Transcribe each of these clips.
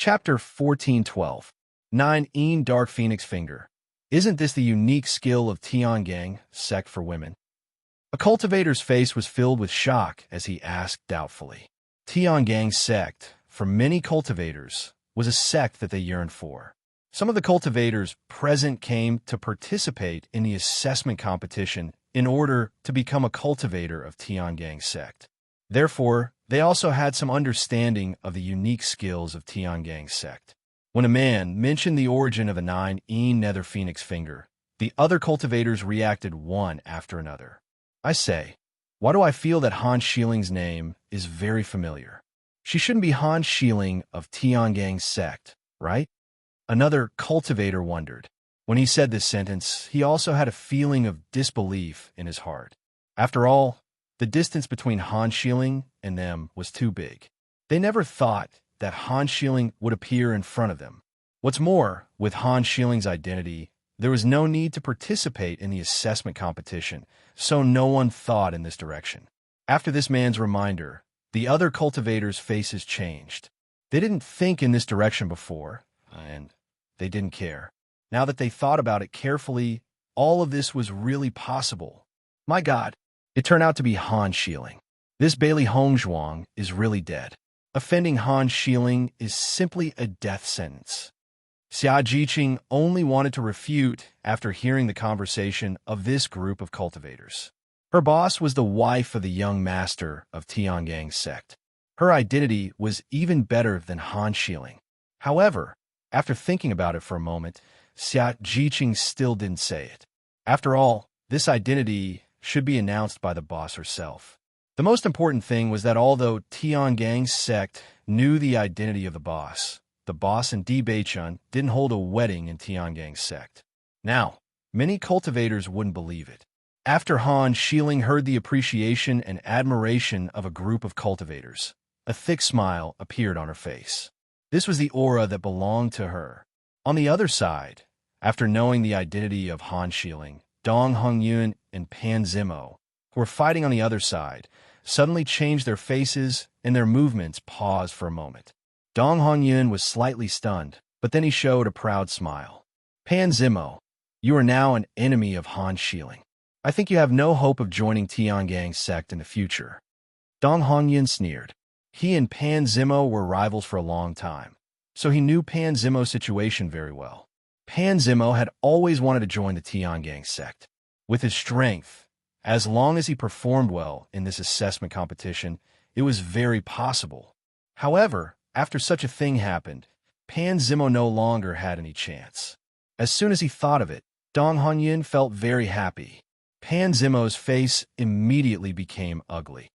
Chapter 1412. 9 Een Dark Phoenix Finger. Isn't this the unique skill of Tiangang sect for women? A cultivator's face was filled with shock as he asked doubtfully. Tiangang sect, for many cultivators, was a sect that they yearned for. Some of the cultivators present came to participate in the assessment competition in order to become a cultivator of Tiangang sect. Therefore, they also had some understanding of the unique skills of Tiangang sect. When a man mentioned the origin of a 9 Een Nether Phoenix Finger, the other cultivators reacted one after another. I say, why do I feel that Han Shiling's name is very familiar? She shouldn't be Han Shiling of Tiangang sect, right? Another cultivator wondered. When he said this sentence, he also had a feeling of disbelief in his heart. After all, the distance between Han Shiling and them was too big. They never thought that Han Shiling would appear in front of them. What's more, with Han Shiling's identity, there was no need to participate in the assessment competition, so no one thought in this direction. After this man's reminder, the other cultivators' faces changed. They didn't think in this direction before, and they didn't care. Now that they thought about it carefully, all of this was really possible. My God, it turned out to be Han Shiling. This Bailey Hongzhuang is really dead. Offending Han Shiling is simply a death sentence. Xia Jiqing only wanted to refute after hearing the conversation of this group of cultivators. Her boss was the wife of the young master of Tiangang sect. Her identity was even better than Han Shiling. However, after thinking about it for a moment, Xia Jiqing still didn't say it. After all, this identity should be announced by the boss herself. The most important thing was that although Tiangang sect knew the identity of the boss and Di Beichun didn't hold a wedding in Tiangang sect. Now, many cultivators wouldn't believe it. After Han Shiling heard the appreciation and admiration of a group of cultivators, a thick smile appeared on her face. This was the aura that belonged to her. On the other side, after knowing the identity of Han Shiling, Dong Hongyun and Pan Zimo, who were fighting on the other side, suddenly changed their faces and their movements paused for a moment. Dong Hongyun was slightly stunned, but then he showed a proud smile. Pan Zimo, you are now an enemy of Han Shiling. I think you have no hope of joining Tiangang sect in the future. Dong Hongyun sneered. He and Pan Zimo were rivals for a long time, so he knew Pan Zimo's situation very well. Pan Zimo had always wanted to join the Tiangang sect. With his strength, as long as he performed well in this assessment competition, it was very possible. However, after such a thing happened, Pan Zimo no longer had any chance. As soon as he thought of it, Dong Hongyun felt very happy. Pan Zimo's face immediately became ugly.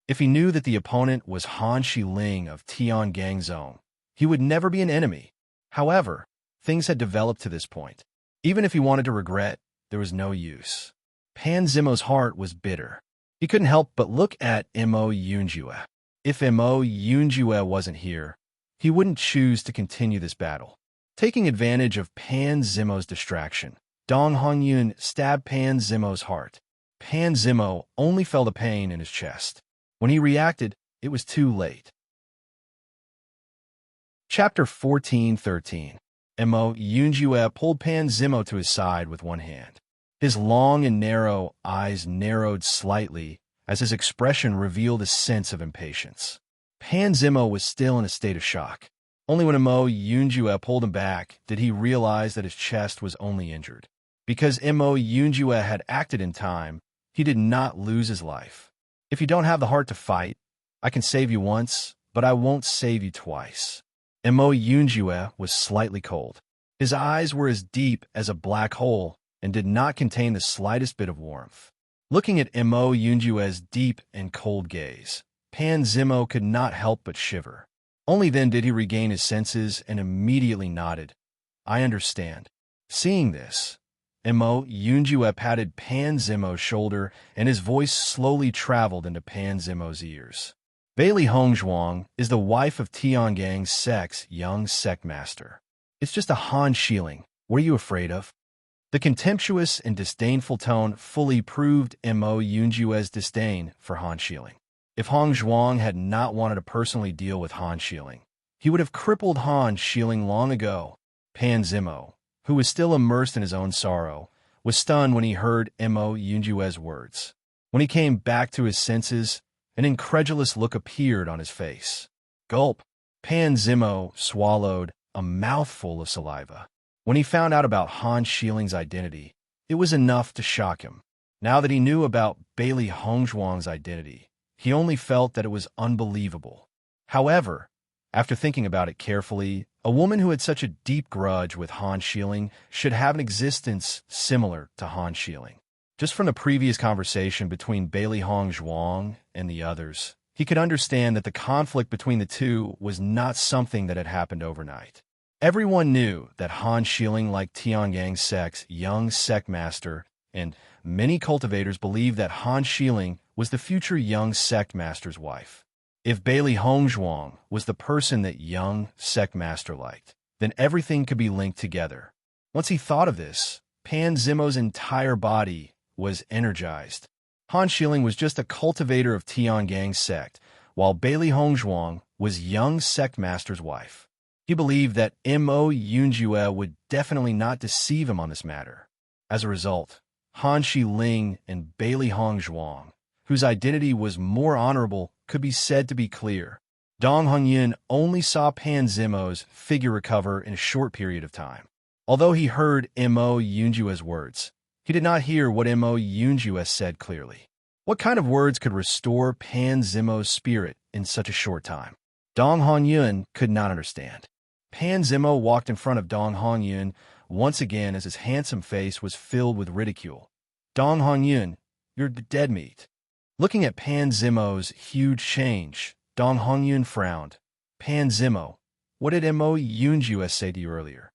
If he knew that the opponent was Han Shiling of Tiangang Zone, he would never be an enemy. However, things had developed to this point. Even if he wanted to regret, there was no use. Pan Zimo's heart was bitter. He couldn't help but look at Mo Yunjue. If Mo Yunjue wasn't here, he wouldn't choose to continue this battle. Taking advantage of Pan Zimo's distraction, Dong Hongyun stabbed Pan Zimo's heart. Pan Zimo only felt a pain in his chest. When he reacted, it was too late. Chapter 1413. Mo Yunjue pulled Pan Zimo to his side with one hand. His long and narrow eyes narrowed slightly as his expression revealed a sense of impatience. Pan Zimo was still in a state of shock. Only when Mo Yunjue pulled him back did he realize that his chest was only injured. Because Mo Yunjue had acted in time, he did not lose his life. If you don't have the heart to fight, I can save you once, but I won't save you twice. Mo Yunjue was slightly cold. His eyes were as deep as a black hole and did not contain the slightest bit of warmth. Looking at Mo Yunjue's deep and cold gaze, Pan Zimo could not help but shiver. Only then did he regain his senses and immediately nodded. I understand. Seeing this, Mo Yunjue patted Pan Zimo's shoulder and his voice slowly traveled into Pan Zimo's ears. Bailey Hongzhuang is the wife of Tiangang sect's young sect master. It's just a Han Shiling. What are you afraid of? The contemptuous and disdainful tone fully proved Mo Yunjue's disdain for Han Shiling. If Hongzhuang had not wanted to personally deal with Han Shiling, he would have crippled Han Shieling long ago. Pan Zimo, who was still immersed in his own sorrow, was stunned when he heard Mo Yunjue's words. When he came back to his senses, an incredulous look appeared on his face. Gulp! Pan Zimo swallowed a mouthful of saliva. When he found out about Han Xieling's identity, it was enough to shock him. Now that he knew about Bailey Hongzhuang's identity, he only felt that it was unbelievable. However, after thinking about it carefully, a woman who had such a deep grudge with Han Xieling should have an existence similar to Han Xieling. Just from the previous conversation between Bailey Hongzhuang and the others, he could understand that the conflict between the two was not something that had happened overnight. Everyone knew that Han Xieling liked Tiangang's sect's young sect master, and many cultivators believed that Han Xieling was the future young sect master's wife. If Bailey Hongzhuang was the person that young sect master liked, then everything could be linked together. Once he thought of this, Pan Zimo's entire body was energized. Han Xieling was just a cultivator of Tiangang's sect, while Bailey Hongzhuang was young sect master's wife. He believed that Mo Yunjue would definitely not deceive him on this matter. As a result, Han Xieling and Bailey Hongzhuang, whose identity was more honorable, could be said to be clear. Dong Hongyun only saw Pan Zimo's figure recover in a short period of time. Although he heard Mo Yunjue's words, he did not hear what Mo Yunjue said clearly. What kind of words could restore Pan Zimo's spirit in such a short time? Dong Hongyun could not understand. Pan Zimo walked in front of Dong Hongyun once again as his handsome face was filled with ridicule. Dong Hongyun, you're dead meat. Looking at Pan Zimo's huge change, Dong Hongyun frowned. Pan Zimo, what did Mo Yunjue say to you earlier?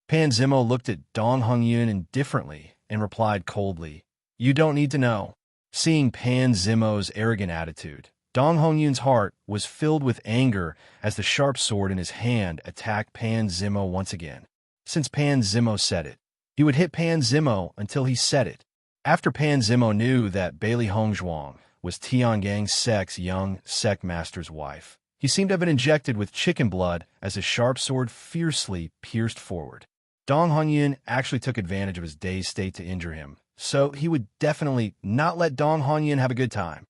Pan Zimo looked at Dong Hongyun indifferently and replied coldly, you don't need to know. Seeing Pan Zimo's arrogant attitude, Dong Hongyun's heart was filled with anger as the sharp sword in his hand attacked Pan Zimo once again. Since Pan Zimo said it, he would hit Pan Zimo until he said it. After Pan Zimo knew that Bailey Hongzhuang was Tiangang's sect's young sect master's wife, he seemed to have been injected with chicken blood as his sharp sword fiercely pierced forward. Dong Hongyun actually took advantage of his dazed state to injure him, so he would definitely not let Dong Hongyun have a good time.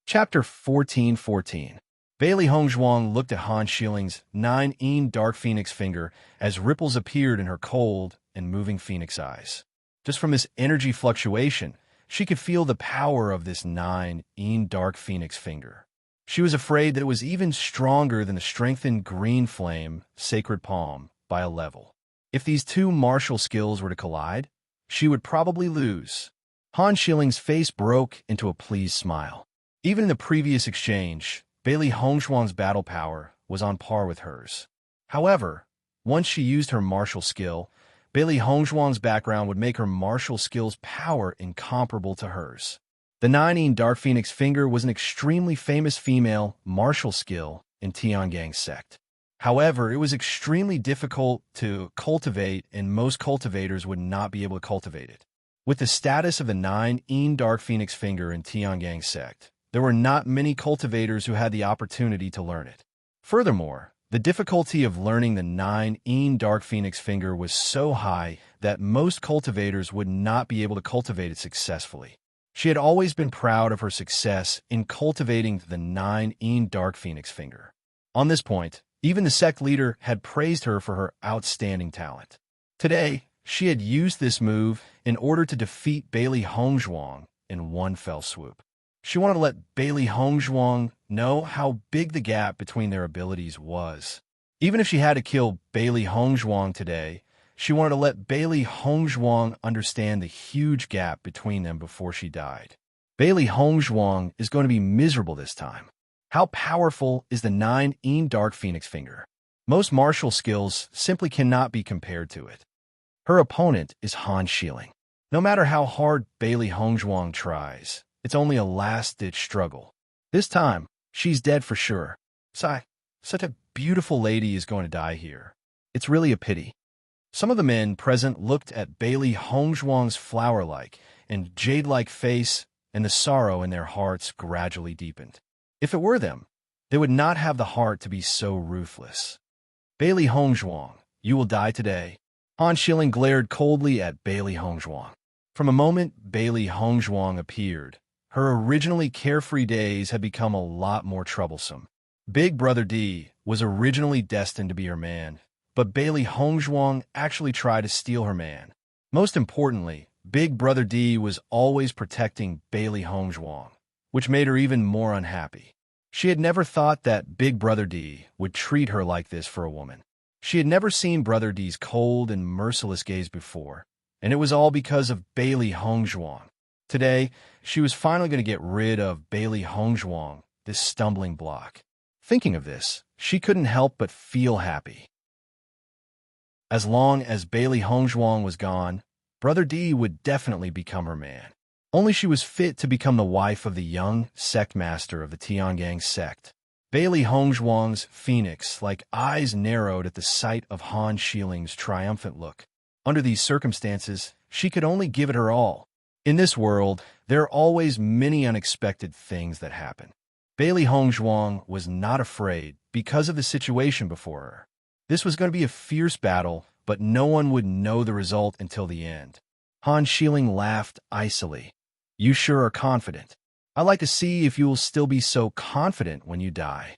Chapter 14:14. Bailey Hongzhuang looked at Han Xieling's 9-een dark phoenix finger as ripples appeared in her cold and moving phoenix eyes. Just from this energy fluctuation, she could feel the power of this 9-een dark phoenix finger. She was afraid that it was even stronger than the strengthened green flame sacred palm by a level. If these two martial skills were to collide, she would probably lose. Han Xieling's face broke into a pleased smile. Even in the previous exchange, Bailey Hongzhuang's battle power was on par with hers. However, once she used her martial skill, Bailey Hongzhuang's background would make her martial skill's power incomparable to hers. The 9-een Dark Phoenix Finger was an extremely famous female martial skill in Tiangang's sect. However, it was extremely difficult to cultivate, and most cultivators would not be able to cultivate it. With the status of the 9-een Dark Phoenix Finger in Tiangang's sect, there were not many cultivators who had the opportunity to learn it. Furthermore, the difficulty of learning the 9-een Dark Phoenix Finger was so high that most cultivators would not be able to cultivate it successfully. She had always been proud of her success in cultivating the 9-een Dark Phoenix Finger. On this point, even the sect leader had praised her for her outstanding talent. Today, she had used this move in order to defeat Bailey Hongzhuang in one fell swoop. She wanted to let Bailey Hongzhuang know how big the gap between their abilities was. Even if she had to kill Bailey Hongzhuang today, she wanted to let Bailey Hongzhuang understand the huge gap between them before she died. Bailey Hongzhuang is going to be miserable this time. How powerful is the 9-een Dark Phoenix Finger? Most martial skills simply cannot be compared to it. Her opponent is Han Xieling. No matter how hard Bailey Hongzhuang tries, it's only a last-ditch struggle. This time, she's dead for sure. Such a beautiful lady is going to die here. It's really a pity. Some of the men present looked at Bailey Hongzhuang's flower-like and jade-like face, and the sorrow in their hearts gradually deepened. If it were them, They would not have the heart to be so ruthless. Bailey Hongzhuang, you will die today. Han Shilling glared coldly at Bailey Hongzhuang. From a moment Bailey Hongzhuang appeared, her originally carefree days had become a lot more troublesome. Big Brother D was originally destined to be her man, but Bailey Hongzhuang actually tried to steal her man. Most importantly, Big Brother D was always protecting Bailey Hongzhuang, which made her even more unhappy. She had never thought that Big Brother D would treat her like this for a woman. She had never seen Brother D's cold and merciless gaze before, and it was all because of Bailey Hongzhuang. Today, she was finally going to get rid of Bailey Hongzhuang, this stumbling block. Thinking of this, she couldn't help but feel happy. As long as Bailey Hongzhuang was gone, Brother D would definitely become her man. Only she was fit to become the wife of the young sect master of the Tiangang sect. Bailey Hongzhuang's phoenix-like eyes narrowed at the sight of Han Shiling's triumphant look. Under these circumstances, she could only give it her all. In this world, there are always many unexpected things that happen. Bailey Hongzhuang was not afraid because of the situation before her. This was going to be a fierce battle, but no one would know the result until the end. Han Shilling laughed icily. You sure are confident. I'd like to see if you will still be so confident when you die.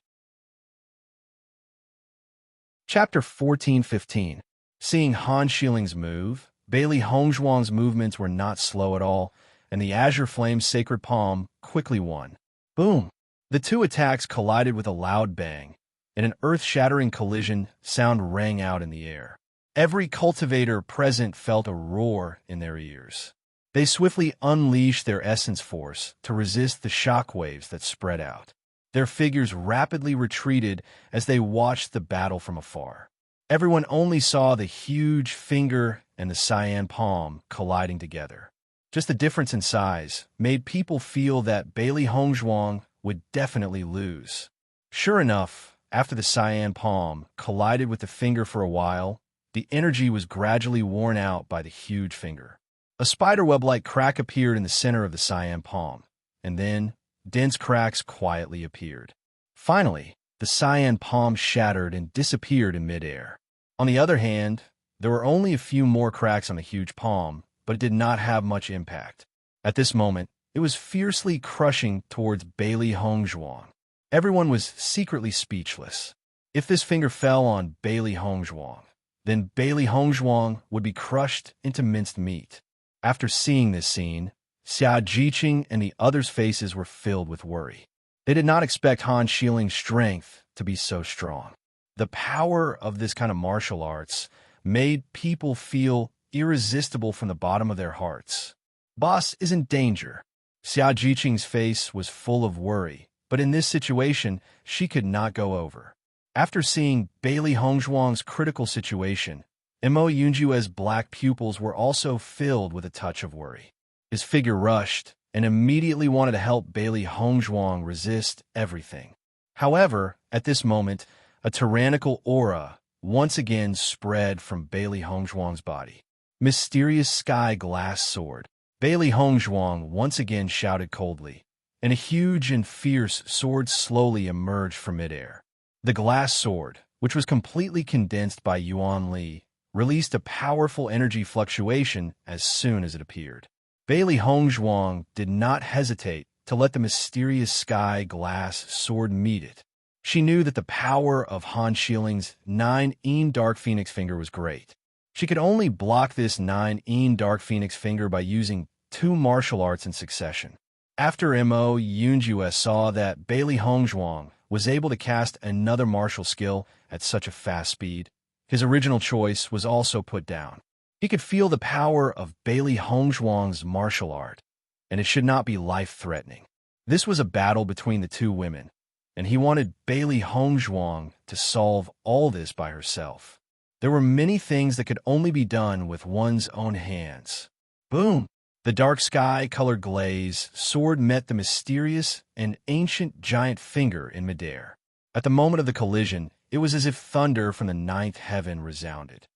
Chapter 14-15. Seeing Han Shiling's move, Bailey Hongzhuang's movements were not slow at all, and the Azure Flame's sacred palm quickly won. Boom! The two attacks collided with a loud bang, and an earth-shattering collision sound rang out in the air. Every cultivator present felt a roar in their ears. They swiftly unleashed their essence force to resist the shockwaves that spread out. Their figures rapidly retreated as they watched the battle from afar. Everyone only saw the huge finger and the cyan palm colliding together. Just the difference in size made people feel that Bailey Hongzhuang would definitely lose. Sure enough, after the cyan palm collided with the finger for a while, the energy was gradually worn out by the huge finger. A spiderweb-like crack appeared in the center of the cyan palm, and then dense cracks quietly appeared. Finally, the cyan palm shattered and disappeared in midair. On the other hand, there were only a few more cracks on the huge palm, but it did not have much impact. At this moment, it was fiercely crushing towards Bailey Hongzhuang. Everyone was secretly speechless. If this finger fell on Bailey Hongzhuang, then Bailey Hongzhuang would be crushed into minced meat. After seeing this scene, Xia Jiqing and the others' faces were filled with worry. They did not expect Han Shiling's strength to be so strong. The power of this kind of martial arts made people feel irresistible from the bottom of their hearts. Boss is in danger. Xia Jiqing's face was full of worry, but in this situation, she could not go over. After seeing Bailey Hongzhuang's critical situation, Mo Yunjue's black pupils were also filled with a touch of worry. His figure rushed and immediately wanted to help Bailey Hongzhuang resist everything. However, at this moment, a tyrannical aura once again spread from Bailey Hongzhuang's body. Mysterious sky glass sword. Bailey Hongzhuang once again shouted coldly, and a huge and fierce sword slowly emerged from midair. The glass sword, which was completely condensed by Yuan Li, released a powerful energy fluctuation as soon as it appeared. Bailey Hongzhuang did not hesitate to let the mysterious sky glass sword meet it. She knew that the power of Han Shiling's 9-een Dark Phoenix finger was great. She could only block this 9-een Dark Phoenix finger by using 2 martial arts in succession. After Mo Yunjue saw that Bailey Hongzhuang was able to cast another martial skill at such a fast speed, his original choice was also put down. He could feel the power of Bailey Hongzhuang's martial art, and it should not be life-threatening. This was a battle between the two women, and he wanted Bailey Hongzhuang to solve all this by herself. There were many things that could only be done with one's own hands. Boom! The dark sky-colored glaze sword met the mysterious and ancient giant finger in midair. At the moment of the collision, it was as if thunder from the 9th heaven resounded.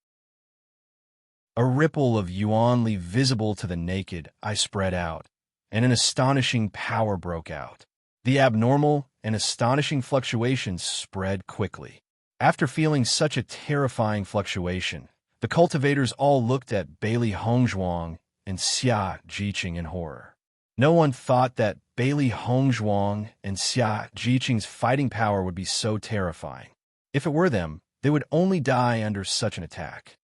A ripple of Yuan Li visible to the naked eye spread out, and an astonishing power broke out. The abnormal and astonishing fluctuations spread quickly. After feeling such a terrifying fluctuation, the cultivators all looked at Bailey Hongzhuang and Xia Jiqing in horror. No one thought that Bailey Hongzhuang and Xia Jiqing's fighting power would be so terrifying. If it were them, they would only die under such an attack.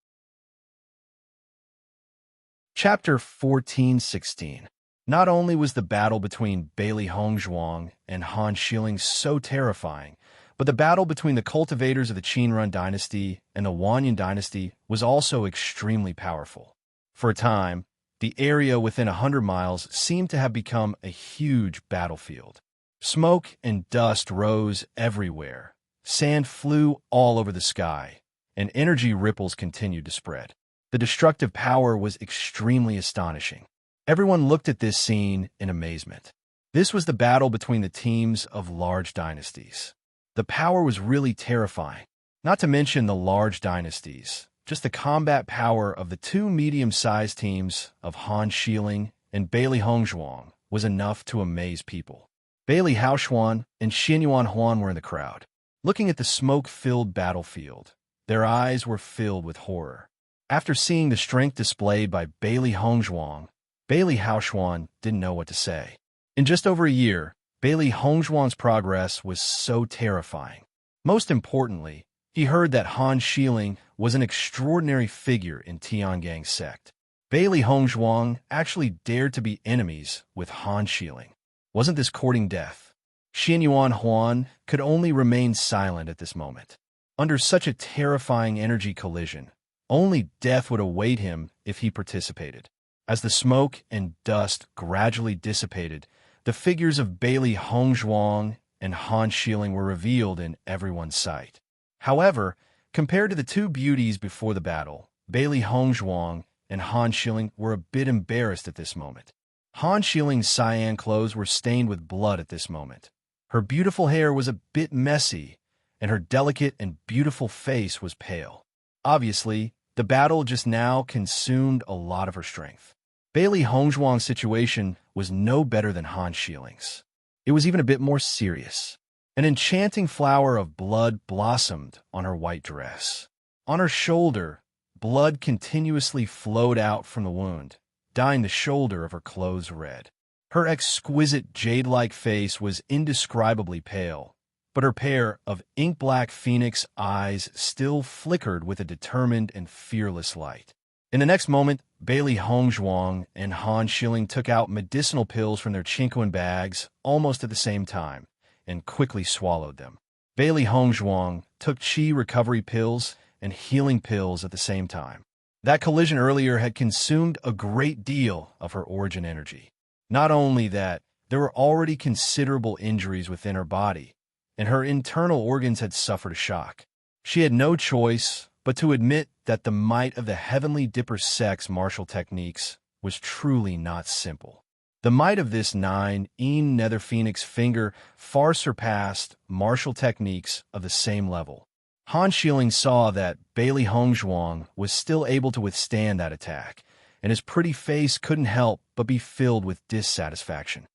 Chapter 14:16. Not only was the battle between Bailey Hongzhuang and Han Xiling so terrifying, but the battle between the cultivators of the Qinrun dynasty and the Wanyan dynasty was also extremely powerful. For a time, the area within 100 miles seemed to have become a huge battlefield. Smoke and dust rose everywhere, sand flew all over the sky, and energy ripples continued to spread. The destructive power was extremely astonishing. Everyone looked at this scene in amazement. This was the battle between the teams of large dynasties. The power was really terrifying. Not to mention the large dynasties, just the combat power of the two medium-sized teams of Han Xiling and Bailey Hongzhuang was enough to amaze people. Bailey Haoxuan and Xinyuan Huan were in the crowd. Looking at the smoke-filled battlefield, their eyes were filled with horror. After seeing the strength displayed by Bailey Hongzhuang, Bailey Haoxuan didn't know what to say. In just over a year, Bailey Hongzhuang's progress was so terrifying. Most importantly, he heard that Han Xiling was an extraordinary figure in Tiangang's sect. Bailey Hongzhuang actually dared to be enemies with Han Xiling. Wasn't this courting death? Xinyuan Huan could only remain silent at this moment. Under such a terrifying energy collision, only death would await him if he participated. As the smoke and dust gradually dissipated, the figures of Bailey Hongzhuang and Han Xiling were revealed in everyone's sight. However, compared to the two beauties before the battle, Bailey Hongzhuang and Han Xiling were a bit embarrassed at this moment. Han Xiling's cyan clothes were stained with blood at this moment. Her beautiful hair was a bit messy, and her delicate and beautiful face was pale. Obviously, the battle just now consumed a lot of her strength. Bailey Hongzhuang's situation was no better than Han Xiling's. It was even a bit more serious. An enchanting flower of blood blossomed on her white dress. On her shoulder, blood continuously flowed out from the wound, dyeing the shoulder of her clothes red. Her exquisite jade-like face was indescribably pale, but her pair of ink-black phoenix eyes still flickered with a determined and fearless light. In the next moment, Bailey Hongzhuang and Han Xiling took out medicinal pills from their chinquan bags almost at the same time, and quickly swallowed them. Bailey Hongzhuang took qi recovery pills and healing pills at the same time. That collision earlier had consumed a great deal of her origin energy. Not only that, there were already considerable injuries within her body, and her internal organs had suffered a shock. She had no choice but to admit that the might of the Heavenly Dipper Sect's martial techniques was truly not simple. The might of this 9-een Nether Phoenix finger far surpassed martial techniques of the same level. Han Xiling saw that Bailey Hongzhuang was still able to withstand that attack, and his pretty face couldn't help but be filled with dissatisfaction.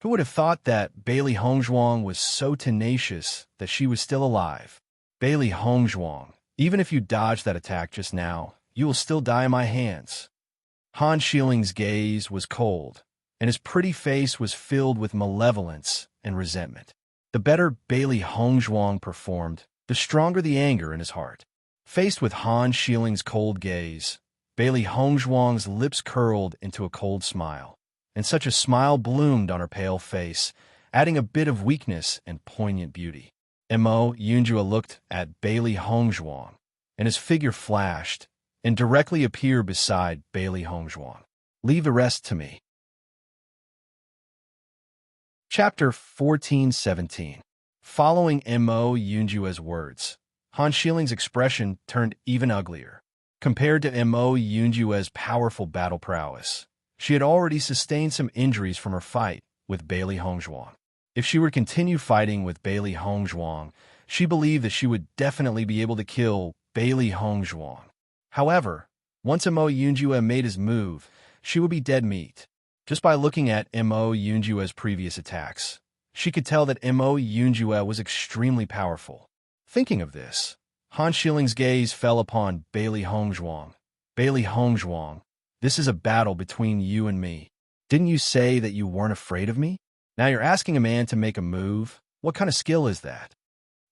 Who would have thought that Bailey Hongzhuang was so tenacious that she was still alive? Bailey Hongzhuang, even if you dodged that attack just now, you will still die in my hands. Han Xiling's gaze was cold, and his pretty face was filled with malevolence and resentment. The better Bailey Hongzhuang performed, the stronger the anger in his heart. Faced with Han Xiling's cold gaze, Bailey Hongzhuang's lips curled into a cold smile, and such a smile bloomed on her pale face, adding a bit of weakness and poignant beauty. Mo Yunjua looked at Bailey Hongzhuang, and his figure flashed and directly appeared beside Bailey Hongzhuang. Leave the rest to me. Chapter 14:17. Following Mo Yunjua's words, Han Xiling's expression turned even uglier. Compared to Mo Yunjua's powerful battle prowess, she had already sustained some injuries from her fight with Bailey Hongzhuang. If she were to continue fighting with Bailey Hongzhuang, she believed that she would definitely be able to kill Bailey Hongzhuang. However, once Mo Yunjua made his move, she would be dead meat. Just by looking at Mo Yunjue's previous attacks, she could tell that Mo Yunjue was extremely powerful. Thinking of this, Han Shiling's gaze fell upon Bailey Hongzhuang. Bailey Hongzhuang, this is a battle between you and me. Didn't you say that you weren't afraid of me? Now you're asking a man to make a move? What kind of skill is that?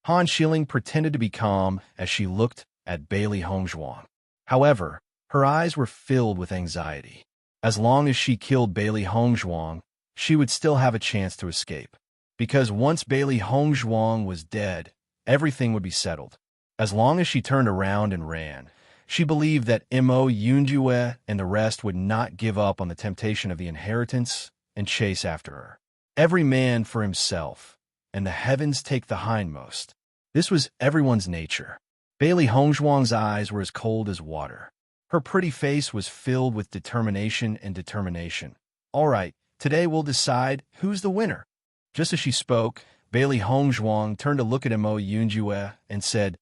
Han Xiling pretended to be calm as she looked at Bailey Hongzhuang. However, her eyes were filled with anxiety. As long as she killed Bailey Hongzhuang, she would still have a chance to escape. Because once Bailey Hongzhuang was dead, everything would be settled. As long as she turned around and ran, she believed that Mo Yunjue and the rest would not give up on the temptation of the inheritance and chase after her. Every man for himself, and the heavens take the hindmost. This was everyone's nature. Bailey Hongzhuang's eyes were as cold as water. Her pretty face was filled with determination and determination. All right, today we'll decide who's the winner. Just as she spoke, Bailey Hongzhuang turned to look at Mo Yunjue and said,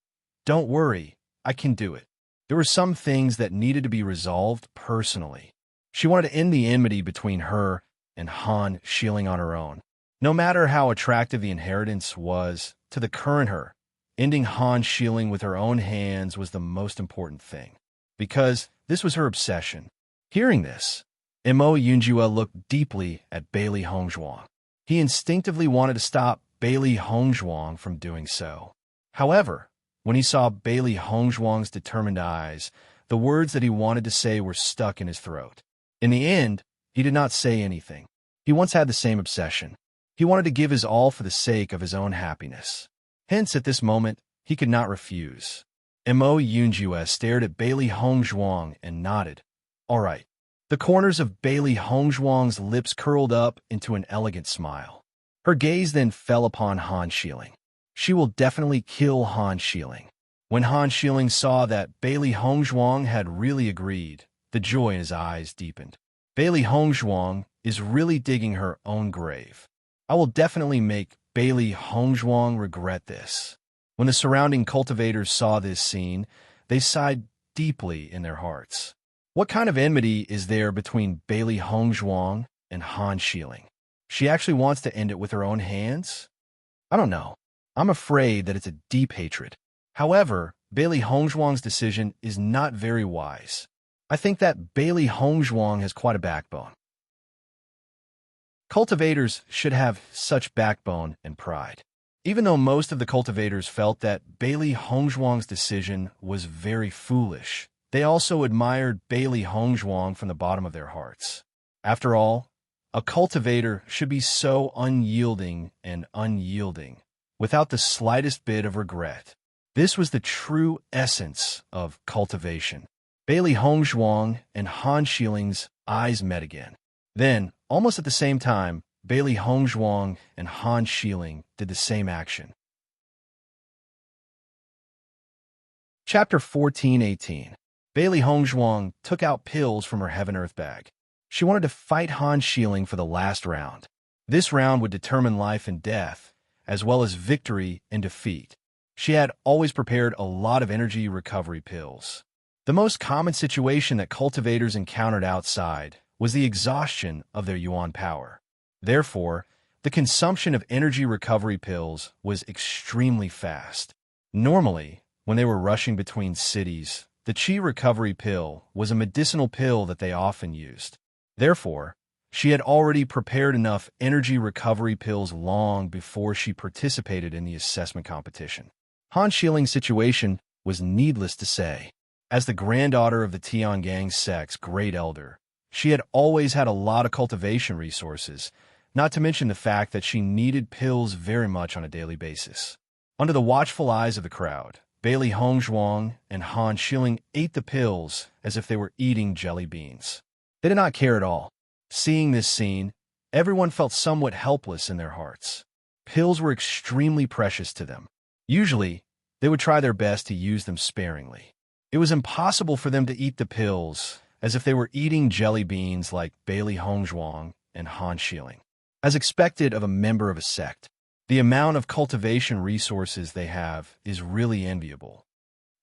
"Don't worry, I can do it." There were some things that needed to be resolved personally. She wanted to end the enmity between her and Han Xiling on her own. No matter how attractive the inheritance was to the current her, ending Han Xiling with her own hands was the most important thing, because this was her obsession. Hearing this, Mo Yunjue looked deeply at Bailey Hongzhuang. He instinctively wanted to stop Bailey Hongzhuang from doing so. However, when he saw Bailey Hongzhuang's determined eyes, the words that he wanted to say were stuck in his throat. In the end, he did not say anything. He once had the same obsession. He wanted to give his all for the sake of his own happiness. Hence, at this moment, he could not refuse. Mo Yunjue stared at Bailey Hongzhuang and nodded. All right. The corners of Bailey Hongzhuang's lips curled up into an elegant smile. Her gaze then fell upon Han Xiling. She will definitely kill Han Xiling. When Han Xiling saw that Bailey Hongzhuang had really agreed, the joy in his eyes deepened. Bailey Hongzhuang is really digging her own grave. I will definitely make Bailey Hongzhuang regret this. When the surrounding cultivators saw this scene, they sighed deeply in their hearts. What kind of enmity is there between Bailey Hongzhuang and Han Xiling? She actually wants to end it with her own hands? I don't know. I'm afraid that it's a deep hatred. However, Bailey Hongzhuang's decision is not very wise. I think that Bailey Hongzhuang has quite a backbone. Cultivators should have such backbone and pride. Even though most of the cultivators felt that Bailey Hongzhuang's decision was very foolish, they also admired Bailey Hongzhuang from the bottom of their hearts. After all, a cultivator should be so unyielding and unyielding, without the slightest bit of regret. This was the true essence of cultivation. Bailey Hongzhuang and Han Xiling's eyes met again. Then, almost at the same time, Bailey Hongzhuang and Han Xiling did the same action. Chapter 14:18. Bailey Hongzhuang took out pills from her Heaven-Earth bag. She wanted to fight Han Xiling for the last round. This round would determine life and death, as well as victory and defeat. She had always prepared a lot of energy recovery pills. The most common situation that cultivators encountered outside was the exhaustion of their yuan power. Therefore, the consumption of energy recovery pills was extremely fast. Normally, when they were rushing between cities, the Qi recovery pill was a medicinal pill that they often used. Therefore, she had already prepared enough energy recovery pills long before she participated in the assessment competition. Han Xiling's situation was needless to say. As the granddaughter of the Tiangang sect's great elder, she had always had a lot of cultivation resources, not to mention the fact that she needed pills very much on a daily basis. Under the watchful eyes of the crowd, Bailey Hongzhuang and Han Xiling ate the pills as if they were eating jelly beans. They did not care at all. Seeing this scene, everyone felt somewhat helpless in their hearts. Pills were extremely precious to them. Usually, they would try their best to use them sparingly. It was impossible for them to eat the pills as if they were eating jelly beans like Bailey Hongzhuang and Han Xiling. As expected of a member of a sect, the amount of cultivation resources they have is really enviable.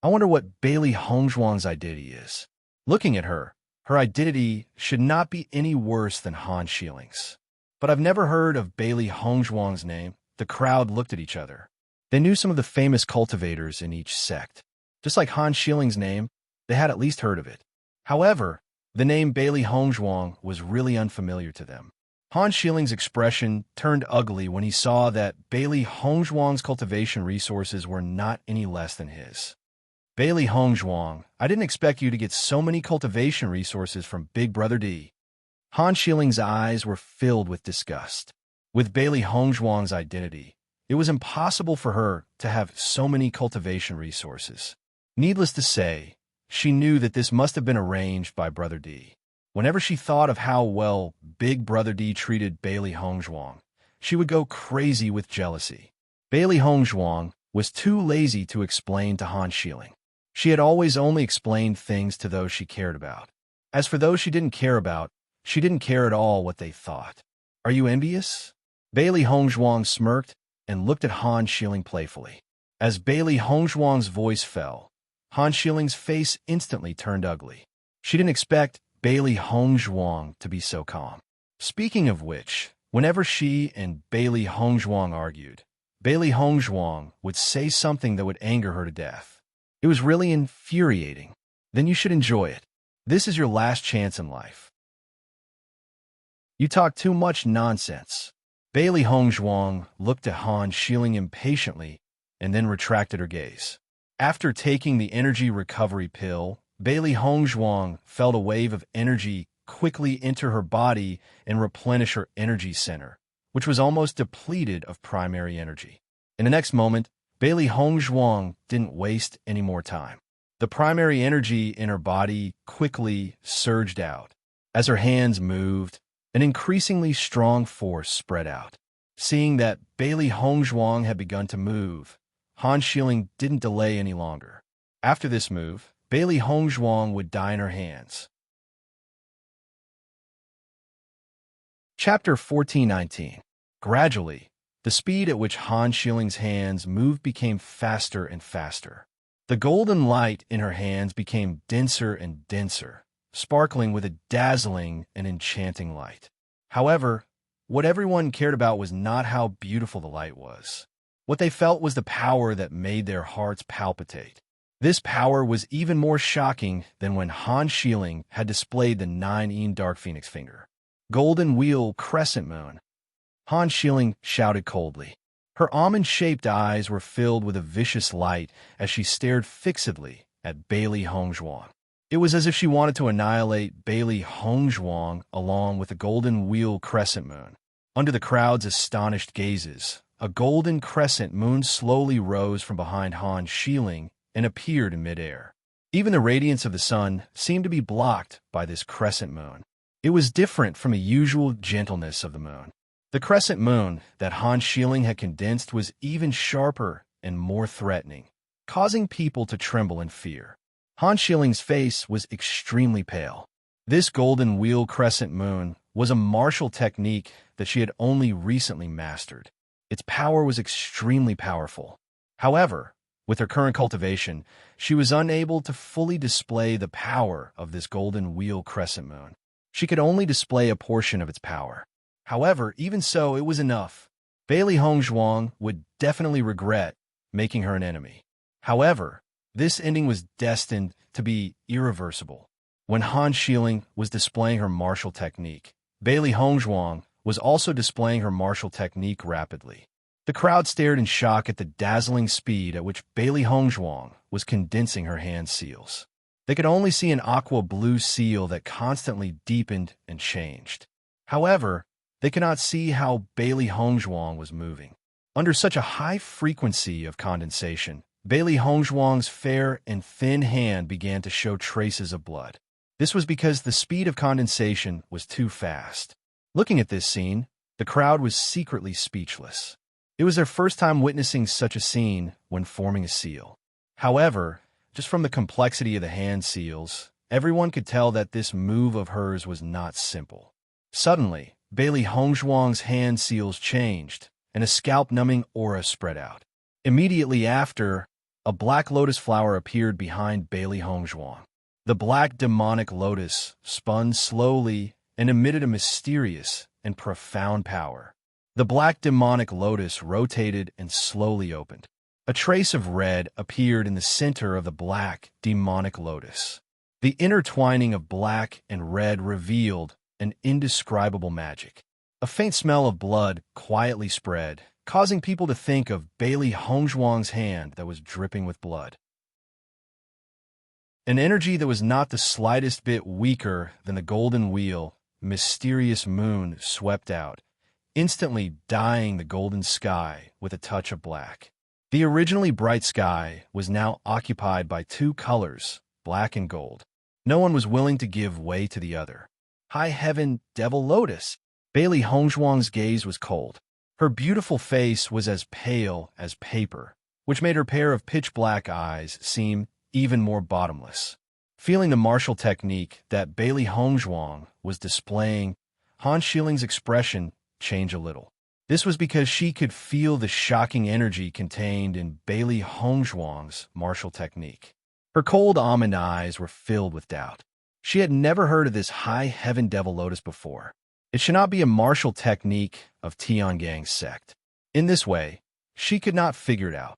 I wonder what Bailey Hongzhuang's identity is. Looking at her, Her identity should not be any worse than Han Shiling's. But I've never heard of Bailey Hongzhuang's name. The crowd looked at each other. They knew some of the famous cultivators in each sect. Just like Han Shiling's name, they had at least heard of it. However, the name Bailey Hongzhuang was really unfamiliar to them. Han Shiling's expression turned ugly when he saw that Bailey Hongzhuang's cultivation resources were not any less than his. Bailey Hongzhuang, I didn't expect you to get so many cultivation resources from Big Brother D. Han Shiling's eyes were filled with disgust. With Bailey Hongzhuang's identity, it was impossible for her to have so many cultivation resources. Needless to say, she knew that this must have been arranged by Brother D. Whenever she thought of how well Big Brother D treated Bailey Hongzhuang, she would go crazy with jealousy. Bailey Hongzhuang was too lazy to explain to Han Shiling. She had always only explained things to those she cared about. As for those she didn't care about, she didn't care at all what they thought. Are you envious? Bailey Hongzhuang smirked and looked at Han Shiling playfully. As Bailey Hongzhuang's voice fell, Han Shiling's face instantly turned ugly. She didn't expect Bailey Hongzhuang to be so calm. Speaking of which, whenever she and Bailey Hongzhuang argued, Bailey Hongzhuang would say something that would anger her to death. It was really infuriating. Then you should enjoy it. This is your last chance in life. You talk too much nonsense. Bailey Hongzhuang looked at Han Shiling impatiently and then retracted her gaze. After taking the energy recovery pill, Bailey Hongzhuang felt a wave of energy quickly enter her body and replenish her energy center, which was almost depleted of primary energy. In the next moment, Bailey Hongzhuang didn't waste any more time. The primary energy in her body quickly surged out. As her hands moved, an increasingly strong force spread out. Seeing that Bailey Hongzhuang had begun to move, Han Shiling didn't delay any longer. After this move, Bailey Hongzhuang would die in her hands. Chapter 1419. Gradually, the speed at which Han Shiling's hands moved became faster and faster. The golden light in her hands became denser and denser, sparkling with a dazzling and enchanting light. However, what everyone cared about was not how beautiful the light was. What they felt was the power that made their hearts palpitate. This power was even more shocking than when Han Shiling had displayed the 9 Dark Phoenix finger. Golden Wheel Crescent Moon. Han Shiling shouted coldly. Her almond-shaped eyes were filled with a vicious light as she stared fixedly at Bailey Hongzhuang. It was as if she wanted to annihilate Bailey Hongzhuang along with the Golden Wheel Crescent Moon. Under the crowd's astonished gazes, a golden crescent moon slowly rose from behind Han Shiling and appeared in midair. Even the radiance of the sun seemed to be blocked by this crescent moon. It was different from the usual gentleness of the moon. The crescent moon that Han Shiling had condensed was even sharper and more threatening, causing people to tremble in fear. Han Shiling's face was extremely pale. This golden wheel crescent moon was a martial technique that she had only recently mastered. Its power was extremely powerful. However, with her current cultivation, she was unable to fully display the power of this golden wheel crescent moon. She could only display a portion of its power. However, even so, it was enough. Bailey Hongzhuang would definitely regret making her an enemy. However, this ending was destined to be irreversible. When Han Shiling was displaying her martial technique, Bailey Hongzhuang was also displaying her martial technique rapidly. The crowd stared in shock at the dazzling speed at which Bailey Hongzhuang was condensing her hand seals. They could only see an aqua blue seal that constantly deepened and changed. However, they could not see how Bailey Hongzhuang was moving. Under such a high frequency of condensation, Bailey Hongzhuang's fair and thin hand began to show traces of blood. This was because the speed of condensation was too fast. Looking at this scene, the crowd was secretly speechless. It was their first time witnessing such a scene when forming a seal. However, just from the complexity of the hand seals, everyone could tell that this move of hers was not simple. Suddenly, Bailey Hongzhuang's hand seals changed, and a scalp-numbing aura spread out. Immediately after, a black lotus flower appeared behind Bailey Hongzhuang. The black demonic lotus spun slowly and emitted a mysterious and profound power. The black demonic lotus rotated and slowly opened. A trace of red appeared in the center of the black demonic lotus. The intertwining of black and red revealed an indescribable magic. A faint smell of blood quietly spread, causing people to think of Bailey Hongzhuang's hand that was dripping with blood. An energy that was not the slightest bit weaker than the golden wheel, mysterious moon swept out, instantly dyeing the golden sky with a touch of black. The originally bright sky was now occupied by two colors, black and gold. No one was willing to give way to the other. High heaven, devil lotus. Bailey Hongzhuang's gaze was cold. Her beautiful face was as pale as paper, which made her pair of pitch-black eyes seem even more bottomless. Feeling the martial technique that Bailey Hongzhuang was displaying, Han Shiling's expression changed a little. This was because she could feel the shocking energy contained in Bailey Hongzhuang's martial technique. Her cold almond eyes were filled with doubt. She had never heard of this high heaven devil lotus before. It should not be a martial technique of Tiangang's sect. In this way, she could not figure it out.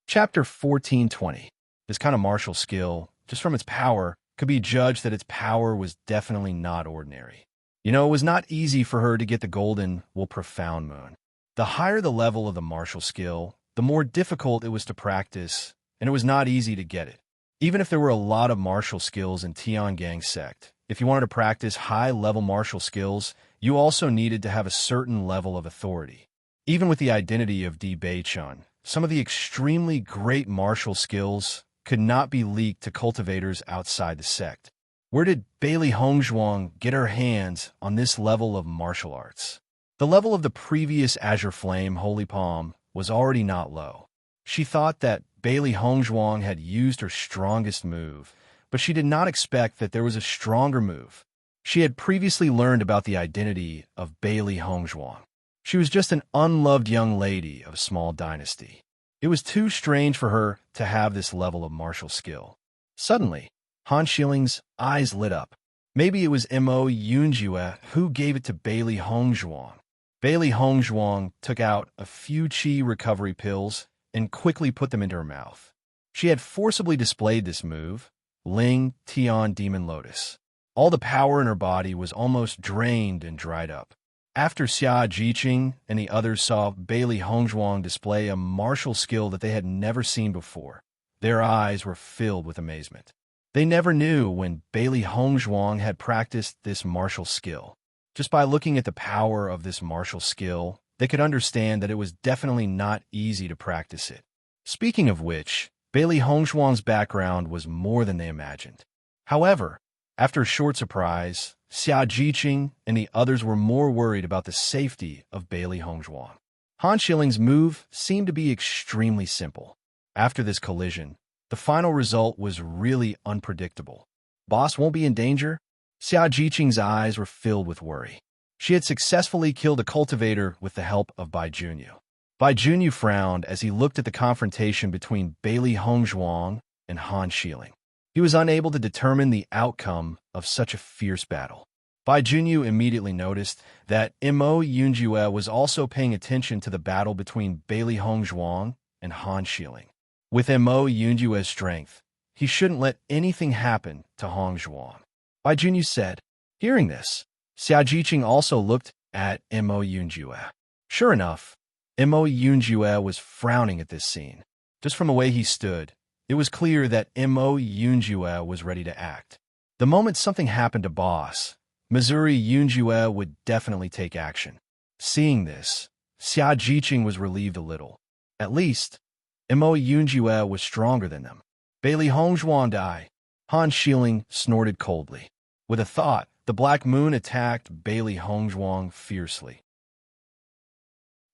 Chapter 1420. This kind of martial skill, just from its power, could be judged that its power was definitely not ordinary. It was not easy for her to get the golden will profound moon. The higher the level of the martial skill, the more difficult it was to practice, and it was not easy to get it. Even if there were a lot of martial skills in Tiangang's sect, if you wanted to practice high-level martial skills, you also needed to have a certain level of authority. Even with the identity of Di Beichun, some of the extremely great martial skills could not be leaked to cultivators outside the sect. Where did Bailey Hongzhuang get her hands on this level of martial arts? The level of the previous Azure Flame Holy Palm was already not low. She thought that Bailey Hongzhuang had used her strongest move, but she did not expect that there was a stronger move. She had previously learned about the identity of Bailey Hongzhuang. She was just an unloved young lady of a small dynasty. It was too strange for her to have this level of martial skill. Suddenly, Han Shiling's eyes lit up. Maybe it was Mo Yunjue who gave it to Bailey Hongzhuang. Bailey Hongzhuang took out a few qi recovery pills and quickly put them into her mouth. She had forcibly displayed this move, Ling Tian Demon Lotus. All the power in her body was almost drained and dried up. After Xia Jiqing and the others saw Bailey Hongzhuang display a martial skill that they had never seen before, their eyes were filled with amazement. They never knew when Bailey Hongzhuang had practiced this martial skill. Just by looking at the power of this martial skill, they could understand that it was definitely not easy to practice it. Speaking of which, Bailey Hongzhuang's background was more than they imagined. However, after a short surprise, Xia Jiqing and the others were more worried about the safety of Bailey Hongzhuang. Han Shiling's move seemed to be extremely simple. After this collision, the final result was really unpredictable. Boss won't be in danger? Xia Jiqing's eyes were filled with worry. She had successfully killed a cultivator with the help of Bai Junyu. Bai Junyu frowned as he looked at the confrontation between Bailey Hongzhuang and Han Shiling. He was unable to determine the outcome of such a fierce battle. Bai Junyu immediately noticed that Mo Yunjue was also paying attention to the battle between Bailey Hongzhuang and Han Shiling. With Mo Yunjue's strength, he shouldn't let anything happen to Hongzhuang. Bai Junyu said. Hearing this, Xia Jiqing also looked at Mo Yunjue. Sure enough, Mo Yunjue was frowning at this scene. Just from the way he stood, it was clear that Mo Yunjue was ready to act. The moment something happened to Boss, Missouri Yunjue would definitely take action. Seeing this, Xia Jiqing was relieved a little. At least, Mo Yunjue was stronger than them. Bailey Hongzhuang died. Han Shiling snorted coldly. With a thought, the Black Moon attacked Bailey Hongzhuang fiercely.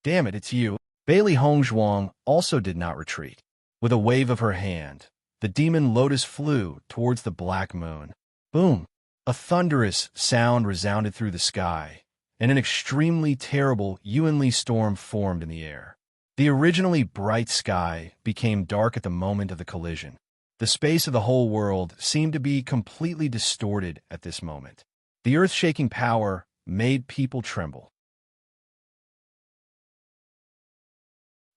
Damn it, it's you. Bailey Hongzhuang also did not retreat. With a wave of her hand, the demon lotus flew towards the Black Moon. Boom! A thunderous sound resounded through the sky, and an extremely terrible Yuanli storm formed in the air. The originally bright sky became dark at the moment of the collision. The space of the whole world seemed to be completely distorted at this moment. The earth-shaking power made people tremble.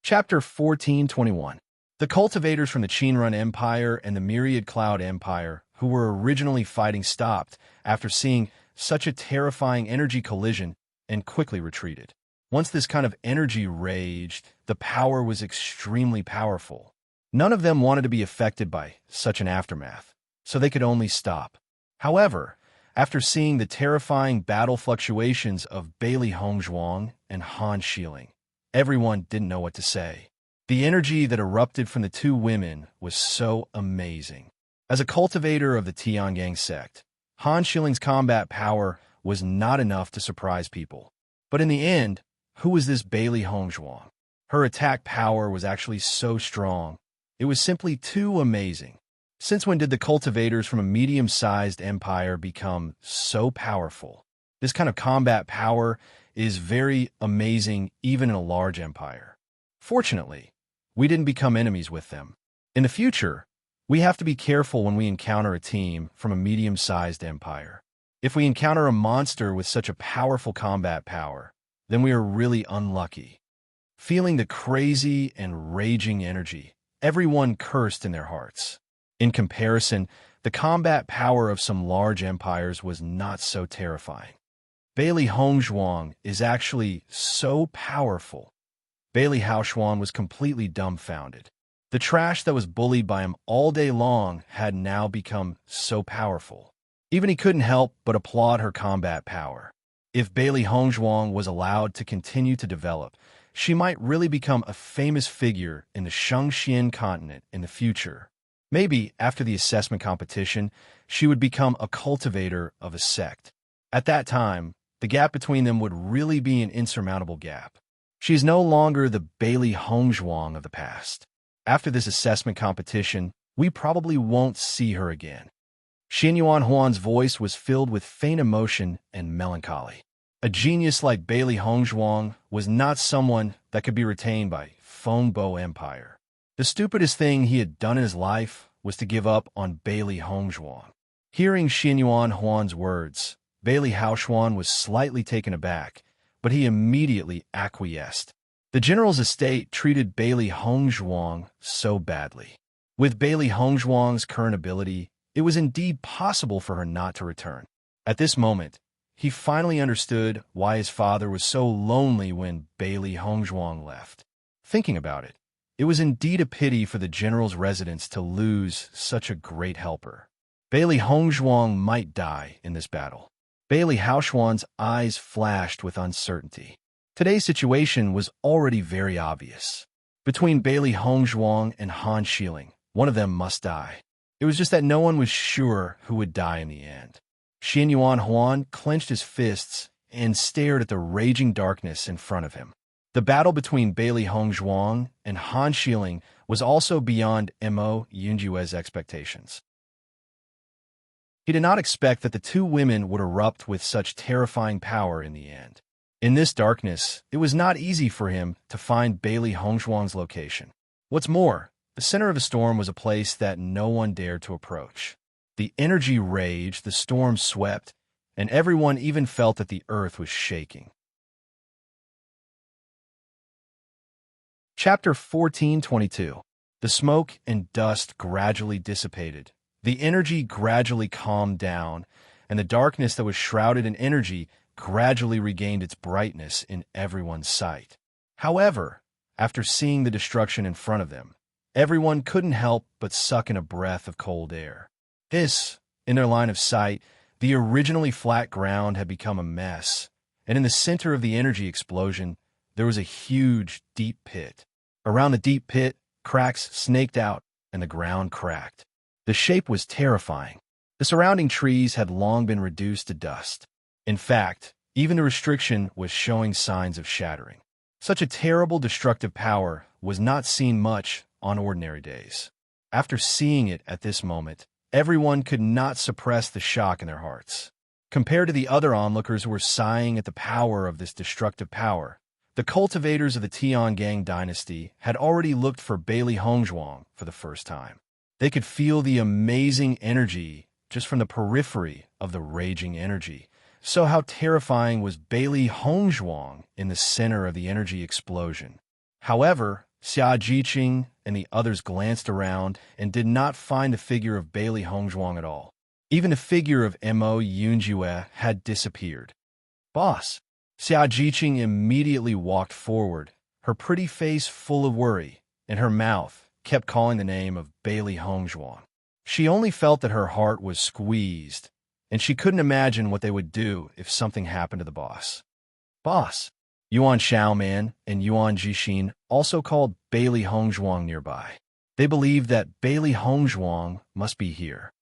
Chapter 1421. The cultivators from the Qinrun Empire and the Myriad Cloud Empire, who were originally fighting, stopped after seeing such a terrifying energy collision and quickly retreated. Once this kind of energy raged, the power was extremely powerful. None of them wanted to be affected by such an aftermath, so they could only stop. However, after seeing the terrifying battle fluctuations of Bailey Hongzhuang and Han Xiling, everyone didn't know what to say. The energy that erupted from the two women was so amazing. As a cultivator of the Tiangang sect, Han Xiling's combat power was not enough to surprise people. But in the end, who was this Bailey Hongzhuang? Her attack power was actually so strong. It was simply too amazing. Since when did the cultivators from a medium-sized empire become so powerful? This kind of combat power is very amazing even in a large empire. Fortunately, we didn't become enemies with them. In the future, we have to be careful when we encounter a team from a medium-sized empire. If we encounter a monster with such a powerful combat power, then we are really unlucky. Feeling the crazy and raging energy, everyone cursed in their hearts. In comparison, the combat power of some large empires was not so terrifying. Bailey Hongzhuang is actually so powerful. Bailey Haoshuan was completely dumbfounded. The trash that was bullied by him all day long had now become so powerful. Even he couldn't help but applaud her combat power. If Bailey Hongzhuang was allowed to continue to develop, she might really become a famous figure in the Shangxian continent in the future. Maybe, after the assessment competition, she would become a cultivator of a sect. At that time, the gap between them would really be an insurmountable gap. She is no longer the Bailey Hongzhuang of the past. After this assessment competition, we probably won't see her again. Xin Yuan Huan's voice was filled with faint emotion and melancholy. A genius like Bailey Hongzhuang was not someone that could be retained by Fengbo Empire. The stupidest thing he had done in his life was to give up on Bailey Hongzhuang. Hearing Xin Yuan Huan's words, Bailey Haoshuan was slightly taken aback, but he immediately acquiesced. The general's estate treated Bailey Hongzhuang so badly. With Bailey Hongzhuang's current ability, it was indeed possible for her not to return. At this moment, he finally understood why his father was so lonely when Bailey Hongzhuang left. Thinking about it, it was indeed a pity for the general's residence to lose such a great helper. Bailey Hongzhuang might die in this battle. Bailey Haoshuan's eyes flashed with uncertainty. Today's situation was already very obvious. Between Bailey Hongzhuang and Han Xiling, one of them must die. It was just that no one was sure who would die in the end. Xin Yuan Huan clenched his fists and stared at the raging darkness in front of him. The battle between Bailey Hongzhuang and Han Xiling was also beyond Mo Yunjue's expectations. He did not expect that the two women would erupt with such terrifying power in the end. In this darkness, it was not easy for him to find Bailey Hongzhuang's location. What's more, the center of the storm was a place that no one dared to approach. The energy raged, the storm swept, and everyone even felt that the earth was shaking. Chapter 1422. The smoke and dust gradually dissipated. The energy gradually calmed down, and the darkness that was shrouded in energy gradually regained its brightness in everyone's sight. However, after seeing the destruction in front of them, everyone couldn't help but suck in a breath of cold air. In their line of sight, the originally flat ground had become a mess, and in the center of the energy explosion, there was a huge, deep pit. Around the deep pit, cracks snaked out, and the ground cracked. The shape was terrifying. The surrounding trees had long been reduced to dust. In fact, even the restriction was showing signs of shattering. Such a terrible destructive power was not seen much on ordinary days. After seeing it at this moment, everyone could not suppress the shock in their hearts. Compared to the other onlookers who were sighing at the power of this destructive power, The cultivators of the Tiangang dynasty had already looked for Bailey Hongzhuang for the first time. They could feel the amazing energy just from the periphery of the raging energy. So how terrifying was Bailey Hongzhuang in the center of the energy explosion? However, Xia Jiqing and the others glanced around and did not find the figure of Bailey Hongzhuang at all. Even the figure of Mo Yunjue had disappeared. Boss! Xia Jiqing immediately walked forward, her pretty face full of worry, and her mouth kept calling the name of Bailey Hongzhuang. She only felt that her heart was squeezed, and she couldn't imagine what they would do if something happened to the boss. Boss! Yuan Xiaoman and Yuan Jixin also called Bailey Hongzhuang nearby. They believed that Bailey Hongzhuang must be here.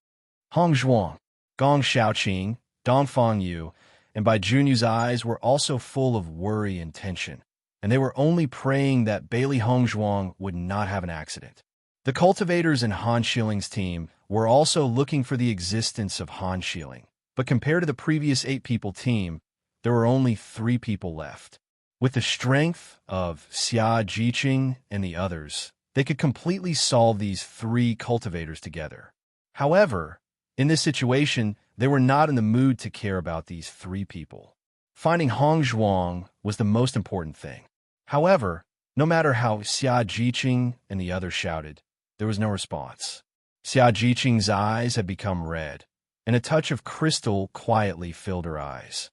Hongzhuang, Gong Xiaoqing, Dongfang Yu, and Bai Junyu's eyes were also full of worry and tension, and they were only praying that Bailey Hongzhuang would not have an accident. The cultivators in Han Shiling's team were also looking for the existence of Han Shiling, but compared to the previous 8-people team, there were only 3 people left. With the strength of Xia Jiqing and the others, they could completely solve these 3 cultivators together. However, in this situation, they were not in the mood to care about these 3 people. Finding Hongzhuang was the most important thing. However, no matter how Xia Jiqing and the others shouted, there was no response. Xia Jiqing's eyes had become red, and a touch of crystal quietly filled her eyes.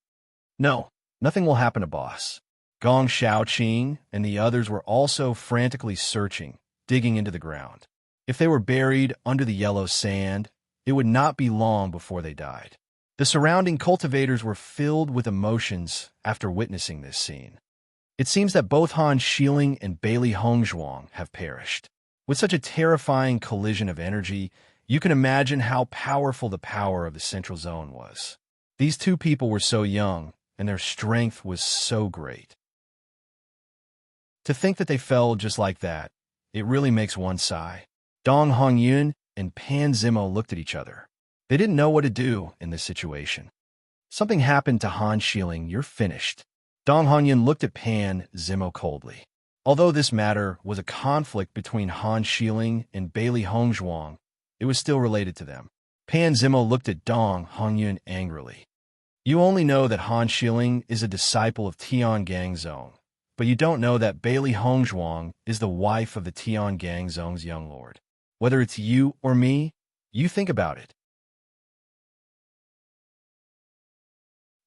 No, nothing will happen to boss. Gong Xiaoqing and the others were also frantically searching, digging into the ground. If they were buried under the yellow sand, it would not be long before they died. The surrounding cultivators were filled with emotions after witnessing this scene. It seems that both Han Shiling and Bailey Hongzhuang have perished. With such a terrifying collision of energy, you can imagine how powerful the power of the Central Zone was. These 2 people were so young, and their strength was so great. To think that they fell just like that, it really makes one sigh. Dong Hongyun and Pan Zimo looked at each other. They didn't know what to do in this situation. Something happened to Han Shiling, you're finished. Dong Hongyun looked at Pan Zimo coldly. Although this matter was a conflict between Han Shiling and Bailey Hongzhuang, it was still related to them. Pan Zimo looked at Dong Hongyun angrily. You only know that Han Shiling is a disciple of Tiangang Zone, but you don't know that Bailey Hongzhuang is the wife of the Tiangang Zone's young lord. Whether it's you or me, you think about it.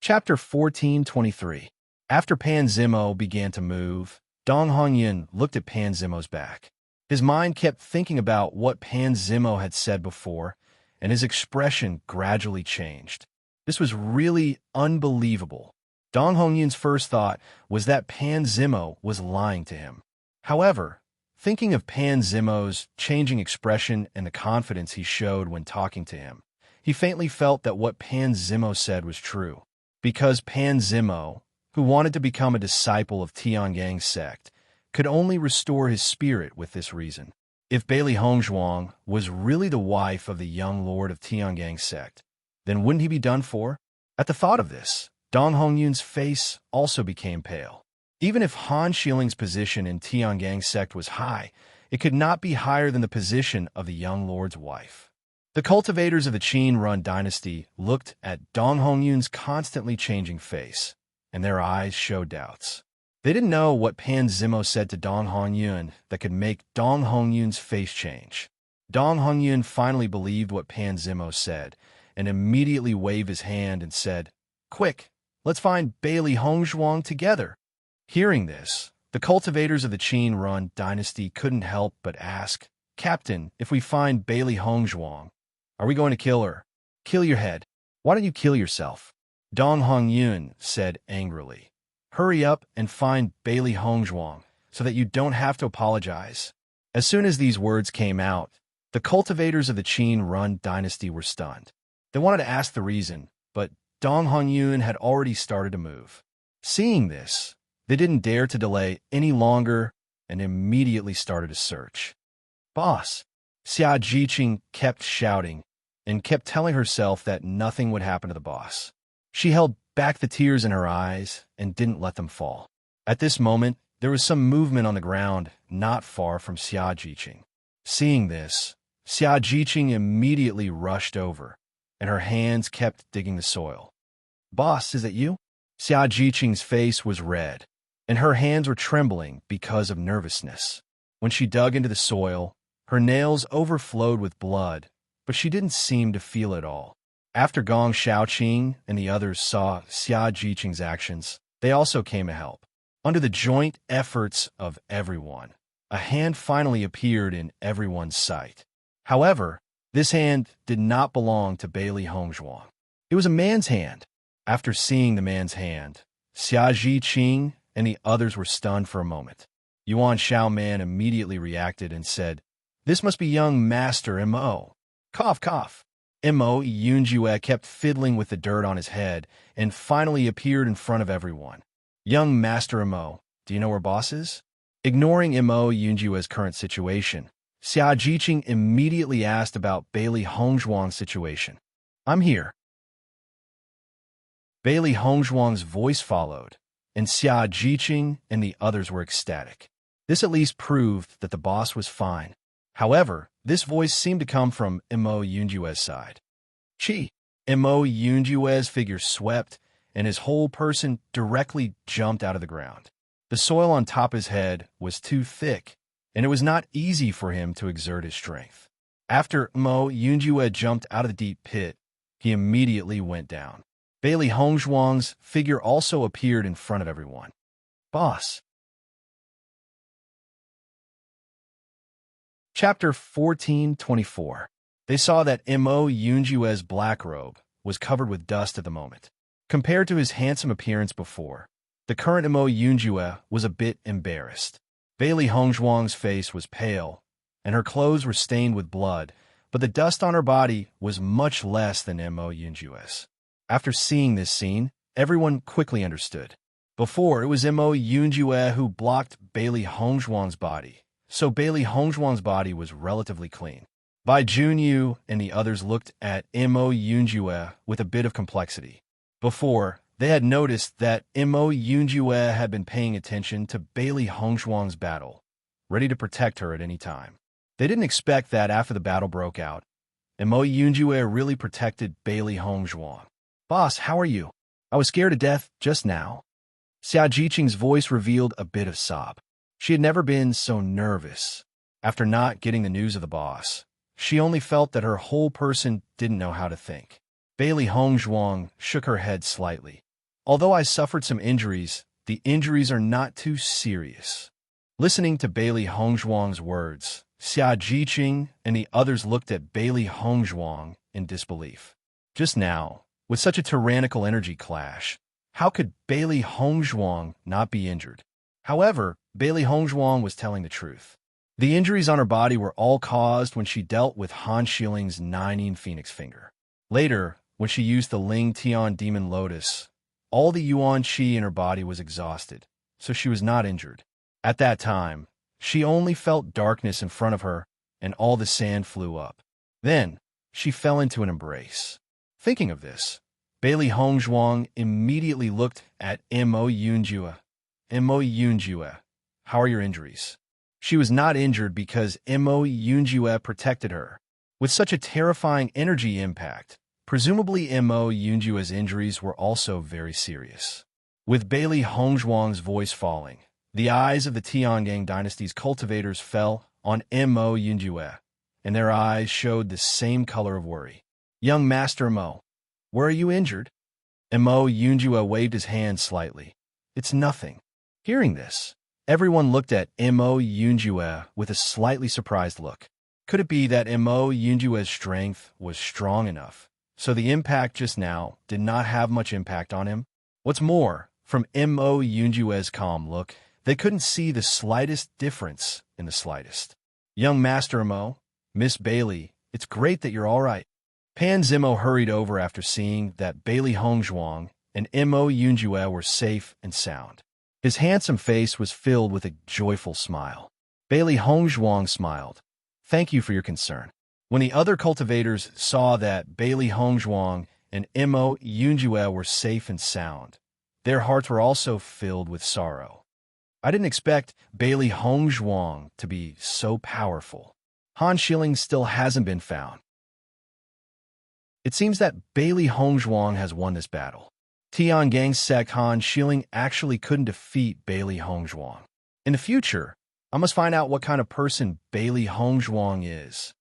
Chapter 14:23. After Pan Zimo began to move, Dong Hongyun looked at Pan Zimo's back. His mind kept thinking about what Pan Zimo had said before, and his expression gradually changed. This was really unbelievable. Dong Hongyun's first thought was that Pan Zimo was lying to him. However, thinking of Pan Zimo's changing expression and the confidence he showed when talking to him, he faintly felt that what Pan Zimo said was true. Because Pan Zimo, who wanted to become a disciple of Tiangang's sect, could only restore his spirit with this reason. If Bailey Hongzhuang was really the wife of the young lord of Tiangang's sect, then wouldn't he be done for? At the thought of this, Dong Hongyun's face also became pale. Even if Han Shiling's position in Tiangang's sect was high, it could not be higher than the position of the young lord's wife. The cultivators of the Qin-run dynasty looked at Dong Hongyun's constantly changing face, and their eyes showed doubts. They didn't know what Pan Zimo said to Dong Hongyun that could make Dong Hongyun's face change. Dong Hongyun finally believed what Pan Zimo said, and immediately waved his hand and said, "Quick, let's find Bailey Hongzhuang together." Hearing this, the cultivators of the Qin-run dynasty couldn't help but ask, "Captain, if we find Bailey Hongzhuang, are we going to kill her?" "Kill your head. Why don't you kill yourself?" Dong Hongyun said angrily. "Hurry up and find Bailey Hongzhuang so that you don't have to apologize." As soon as these words came out, the cultivators of the Qin-run dynasty were stunned. They wanted to ask the reason, but Dong Hongyun had already started to move. Seeing this, they didn't dare to delay any longer and immediately started a search. "Boss!" Xia Jiqing kept shouting and kept telling herself that nothing would happen to the boss. She held back the tears in her eyes and didn't let them fall. At this moment, there was some movement on the ground not far from Xia Jiqing. Seeing this, Xia Jiqing immediately rushed over, and her hands kept digging the soil. "Boss, is it you?" Xia Jiqing's face was red, and her hands were trembling because of nervousness. When she dug into the soil, her nails overflowed with blood, but she didn't seem to feel it all. After Gong Shaoqing and the others saw Xia Jiqing's actions, they also came to help. Under the joint efforts of everyone, a hand finally appeared in everyone's sight. However, this hand did not belong to Bailey Hongzhuang. It was a man's hand. After seeing the man's hand, Xia Jiqing and the others were stunned for a moment. Yuan Xiaoman immediately reacted and said, "This must be young Master Mo." Cough, cough. Mo Yunjue kept fiddling with the dirt on his head and finally appeared in front of everyone. "Young Master Mo, do you know where boss is?" Ignoring Mo Yunjue's current situation, Xia Jiqing immediately asked about Bailey Hongzhuang's situation. "I'm here." Bailey Hongzhuang's voice followed, and Xia Jiqing and the others were ecstatic. This at least proved that the boss was fine. However, this voice seemed to come from Mo Yunjue's side. Chi! Mo Yunjue's figure swept, and his whole person directly jumped out of the ground. The soil on top of his head was too thick, and it was not easy for him to exert his strength. After Mo Yunjue jumped out of the deep pit, he immediately went down. Bailey Hongzhuang's figure also appeared in front of everyone. "Boss." Chapter 1424. They saw that Mo Yunjue's black robe was covered with dust at the moment. Compared to his handsome appearance before, the current Mo Yunjue was a bit embarrassed. Bailey Hongzhuang's face was pale, and her clothes were stained with blood, but the dust on her body was much less than Mo Yunjue's. After seeing this scene, everyone quickly understood. Before, it was Mo Yunjue who blocked Bailey Hongzhuang's body, so Bailey Hongzhuang's body was relatively clean. Bai Junyu and the others looked at Mo Yunjue with a bit of complexity. Before, they had noticed that Mo Yunjue had been paying attention to Bailey Hongzhuang's battle, ready to protect her at any time. They didn't expect that after the battle broke out, Mo Yunjue really protected Bailey Hongzhuang. "Boss, how are you? I was scared to death just now." Xia Jiqing's voice revealed a bit of sob. She had never been so nervous. After not getting the news of the boss, she only felt that her whole person didn't know how to think. Bailey Hongzhuang shook her head slightly. "Although I suffered some injuries, the injuries are not too serious." Listening to Bailey Hongzhuang's words, Xia Jiqing and the others looked at Bailey Hongzhuang in disbelief. Just now, with such a tyrannical energy clash, how could Bailey Hongzhuang not be injured? However, Bailey Hongzhuang was telling the truth. The injuries on her body were all caused when she dealt with Han Shiling's 9 Phoenix Finger. Later, when she used the Ling Tian Demon Lotus, all the Yuan Qi in her body was exhausted, so she was not injured. At that time, she only felt darkness in front of her, and all the sand flew up. Then, she fell into an embrace. Thinking of this, Bailey Hongzhuang immediately looked at Mo Yunjue. "Mo Yunjue, how are your injuries?" She was not injured because Mo Yunjue protected her. With such a terrifying energy impact, presumably Mo Yunjue's injuries were also very serious. With Bailey Hongzhuang's voice falling, the eyes of the Tiangang dynasty's cultivators fell on Mo Yunjue, and their eyes showed the same color of worry. "Young Master Mo, where are you injured?" Mo Yunjue waved his hand slightly. "It's nothing." Hearing this, everyone looked at Mo Yunjue with a slightly surprised look. Could it be that Mo Yunjue's strength was strong enough, so the impact just now did not have much impact on him? What's more, from Mo Yunjue's calm look, they couldn't see the slightest difference in the slightest. "Young Master Mo, Miss Bailey, it's great that you're all right." Pan Zimo hurried over after seeing that Bailey Hongzhuang and Mo Yunjue were safe and sound. His handsome face was filled with a joyful smile. Bailey Hongzhuang smiled. "Thank you for your concern." When the other cultivators saw that Bailey Hongzhuang and Mo Yunjue were safe and sound, their hearts were also filled with sorrow. I didn't expect Bailey Hongzhuang to be so powerful. Han Shilling still hasn't been found. It seems that Bailey Hongzhuang has won this battle. Tiangang's sect Han Shilling actually couldn't defeat Bailey Hongzhuang. In the future, I must find out what kind of person Bailey Hongzhuang is.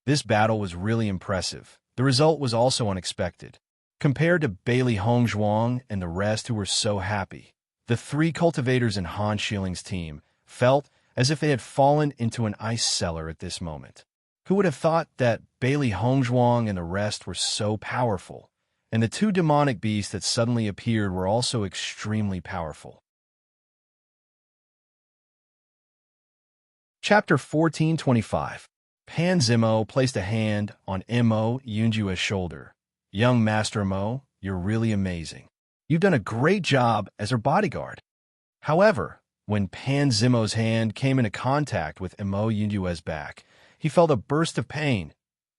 This battle was really impressive. The result was also unexpected. Compared to Bailey Hongzhuang and the rest who were so happy, the three cultivators in Han Shilling's team felt as if they had fallen into an ice cellar at this moment. Who would have thought that Bailey Hongzhuang and the rest were so powerful, and the two demonic beasts that suddenly appeared were also extremely powerful. Chapter 1425. Pan Zimo placed a hand on Mo Yunjua's shoulder. Young Master Mo, you're really amazing. You've done a great job as her bodyguard. However, when Pan Zimo's hand came into contact with Mo Yunjua's back, he felt a burst of pain,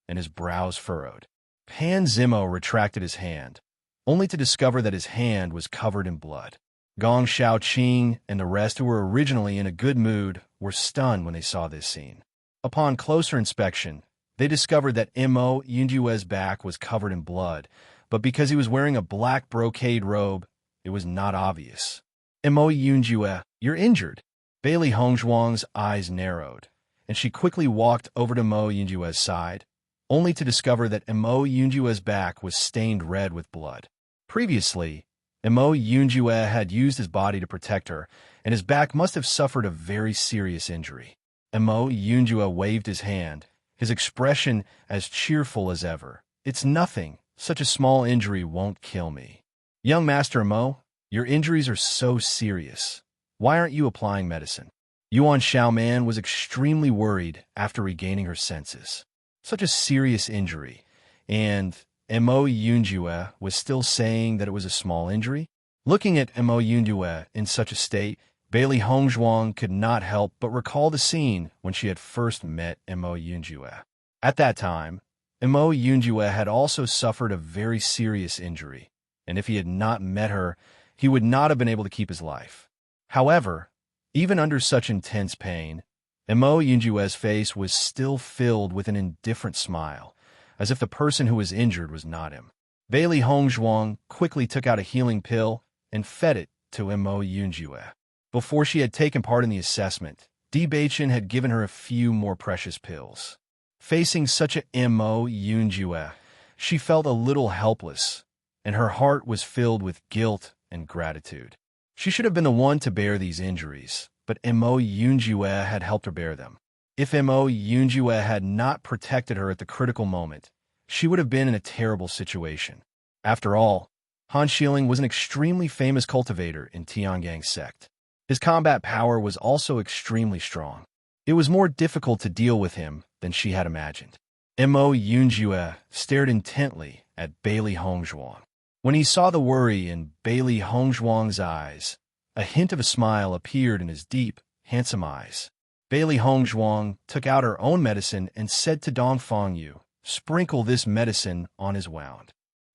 and his brows furrowed. Pan Zimo retracted his hand, only to discover that his hand was covered in blood. Gong Shaoqing and the rest who were originally in a good mood were stunned when they saw this scene. Upon closer inspection, they discovered that Mo Yunjua's back was covered in blood, but because he was wearing a black brocade robe, it was not obvious. Mo Yunjua, you're injured. Bailey Hongzhuang's eyes narrowed, and she quickly walked over to Mo Yunjua's side, only to discover that Mo Yunjua's back was stained red with blood. Previously, Mo Yunjua had used his body to protect her, and his back must have suffered a very serious injury. Mo Yunjua waved his hand, his expression as cheerful as ever. It's nothing. Such a small injury won't kill me. Young Master Mo, your injuries are so serious. Why aren't you applying medicine? Yuan Xiaoman was extremely worried after regaining her senses. Such a serious injury, and Mo Yunjua was still saying that it was a small injury? Looking at Mo Yunjua in such a state, Bailey Hongzhuang could not help but recall the scene when she had first met Mo Yunjua. At that time, Mo Yunjua had also suffered a very serious injury, and if he had not met her, he would not have been able to keep his life. However, even under such intense pain, Mo Yunjua's face was still filled with an indifferent smile, as if the person who was injured was not him. Bailey Hongzhuang quickly took out a healing pill and fed it to Mo Yunjua. Before she had taken part in the assessment, Di Baichen had given her a few more precious pills. Facing such a Mo Yunjua, she felt a little helpless, and her heart was filled with guilt and gratitude. She should have been the one to bear these injuries, but Mo Yunjua had helped her bear them. If Mo Yunjua had not protected her at the critical moment, she would have been in a terrible situation. After all, Han Shilling was an extremely famous cultivator in Tiangang's sect. His combat power was also extremely strong. It was more difficult to deal with him than she had imagined. Mo Yunjua stared intently at Bailey Hongzhuang. When he saw the worry in Bailey Hongzhuang's eyes, a hint of a smile appeared in his deep, handsome eyes. Bailey Hongzhuang took out her own medicine and said to Dongfang Yu, "Sprinkle this medicine on his wound."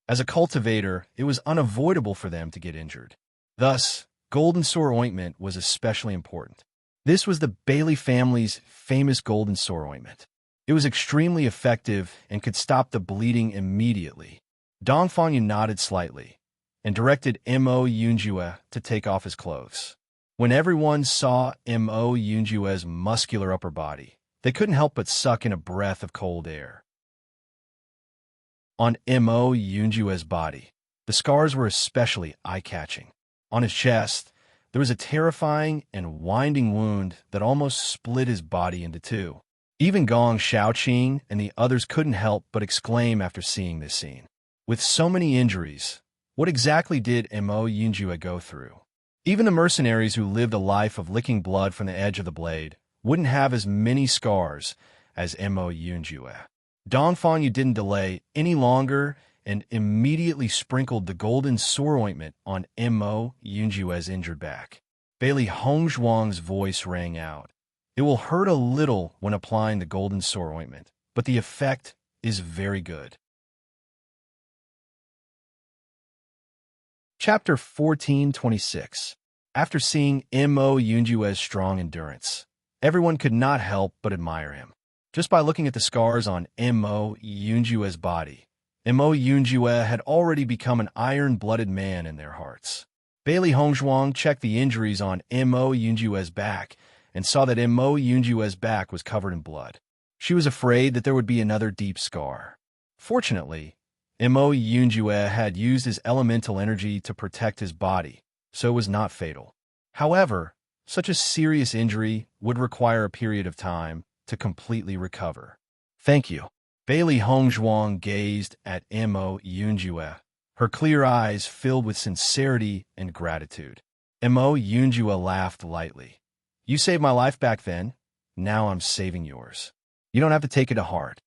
As a cultivator, it was unavoidable for them to get injured. Thus, golden sore ointment was especially important. This was the Bailey family's famous golden sore ointment. It was extremely effective and could stop the bleeding immediately. Dongfang Yu nodded slightly and directed Mo Yunjua to take off his clothes. When everyone saw Mo Yunjua's muscular upper body, they couldn't help but suck in a breath of cold air. On Mo Yunjua's body, the scars were especially eye-catching. On his chest, there was a terrifying and winding wound that almost split his body into two. Even Gong Shaoqing and the others couldn't help but exclaim after seeing this scene. With so many injuries, what exactly did Mo Yunjua go through? Even the mercenaries who lived a life of licking blood from the edge of the blade wouldn't have as many scars as Mo Yunjua. Dongfang Yu didn't delay any longer and immediately sprinkled the golden sore ointment on Mo Yunjua's injured back. Bailey Hongzhuang's voice rang out. It will hurt a little when applying the golden sore ointment, but the effect is very good. Chapter 1426. After seeing Mo Yunjue's strong endurance, everyone could not help but admire him. Just by looking at the scars on Mo Yunjue's body, Mo Yunjue had already become an iron-blooded man in their hearts. Bailey Hongzhuang checked the injuries on Mo Yunjue's back and saw that Mo Yunjue's back was covered in blood. She was afraid that there would be another deep scar. Fortunately, Mo Yunjue had used his elemental energy to protect his body, so it was not fatal. However, such a serious injury would require a period of time to completely recover. Thank you. Bailey Hongzhuang gazed at Mo Yunjue, her clear eyes filled with sincerity and gratitude. Mo Yunjue laughed lightly. You saved my life back then. Now I'm saving yours. You don't have to take it to heart.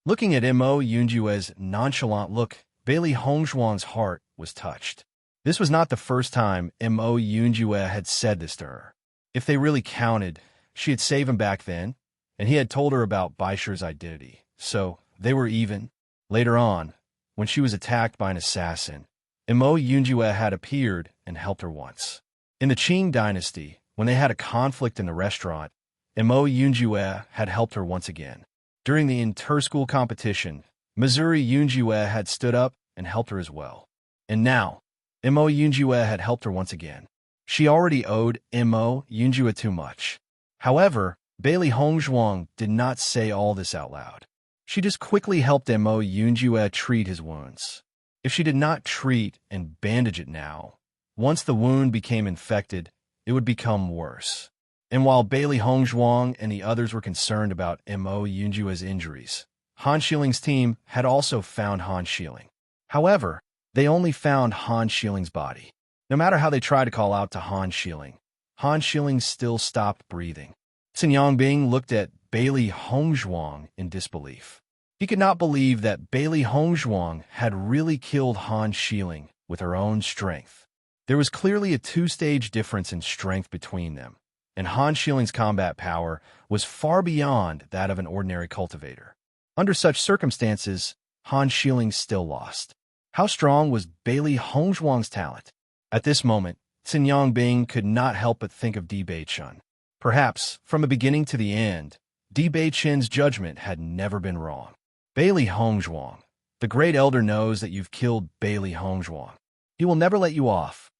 Looking at Mo Yunjue's nonchalant look, Bailey Hongzhuang's heart was touched. This was not the first time Mo Yunjue had said this to her. If they really counted, she had saved him back then, and he had told her about Baisher's identity. So, they were even. Later on, when she was attacked by an assassin, Mo Yunjue had appeared and helped her once. In the Qing dynasty, when they had a conflict in the restaurant, Mo Yunjue had helped her once again. During the inter-school competition, Missouri Yunjue had stood up and helped her as well. And now, Mo Yunjue had helped her once again. She already owed Mo Yunjue too much. However, Bailey Hongzhuang did not say all this out loud. She just quickly helped Mo Yunjue treat his wounds. If she did not treat and bandage it now, once the wound became infected, it would become worse. And while Bailey Hongzhuang and the others were concerned about Mo Yunjue's injuries, Han Shiling's team had also found Han Shiling. However, they only found Han Shiling's body. No matter how they tried to call out to Han Shiling still stopped breathing. Xin Yangbing looked at Bailey Hongzhuang in disbelief. He could not believe that Bailey Hongzhuang had really killed Han Shiling with her own strength. There was clearly a two-stage difference in strength between them, and Han Shiling's combat power was far beyond that of an ordinary cultivator. Under such circumstances, Han Shiling still lost. How strong was Bailey Hongzhuang's talent? At this moment, Xin Yangbing could not help but think of Di Beichen. Perhaps, from the beginning to the end, Di Beichen's judgment had never been wrong. Bailey Hongzhuang, the great elder knows that you've killed Bailey Hongzhuang. He will never let you off.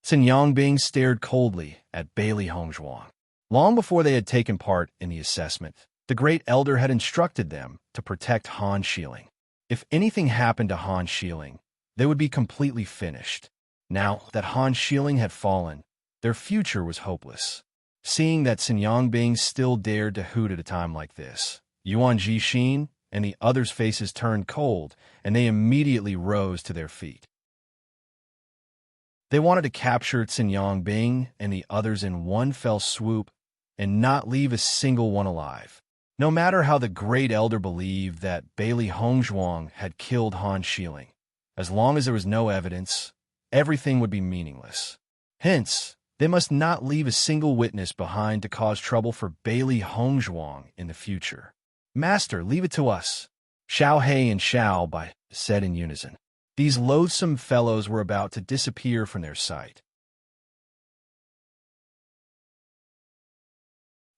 Xin Yangbing stared coldly at Bailey Hongzhuang. Long before they had taken part in the assessment, the great elder had instructed them to protect Han Shiling. If anything happened to Han Shiling, they would be completely finished. Now that Han Shiling had fallen, their future was hopeless. Seeing that Xin Yangbing still dared to hoot at a time like this, Yuan Jixin and the others' faces turned cold, and they immediately rose to their feet. They wanted to capture Xin Yangbing and the others in one fell swoop and not leave a single one alive. No matter how the great elder believed that Bailey Hongzhuang had killed Han Shiling, as long as there was no evidence, everything would be meaningless. Hence, they must not leave a single witness behind to cause trouble for Bailey Hongzhuang in the future. Master, leave it to us, Xiao He and Xiao Bai said in unison. These loathsome fellows were about to disappear from their sight.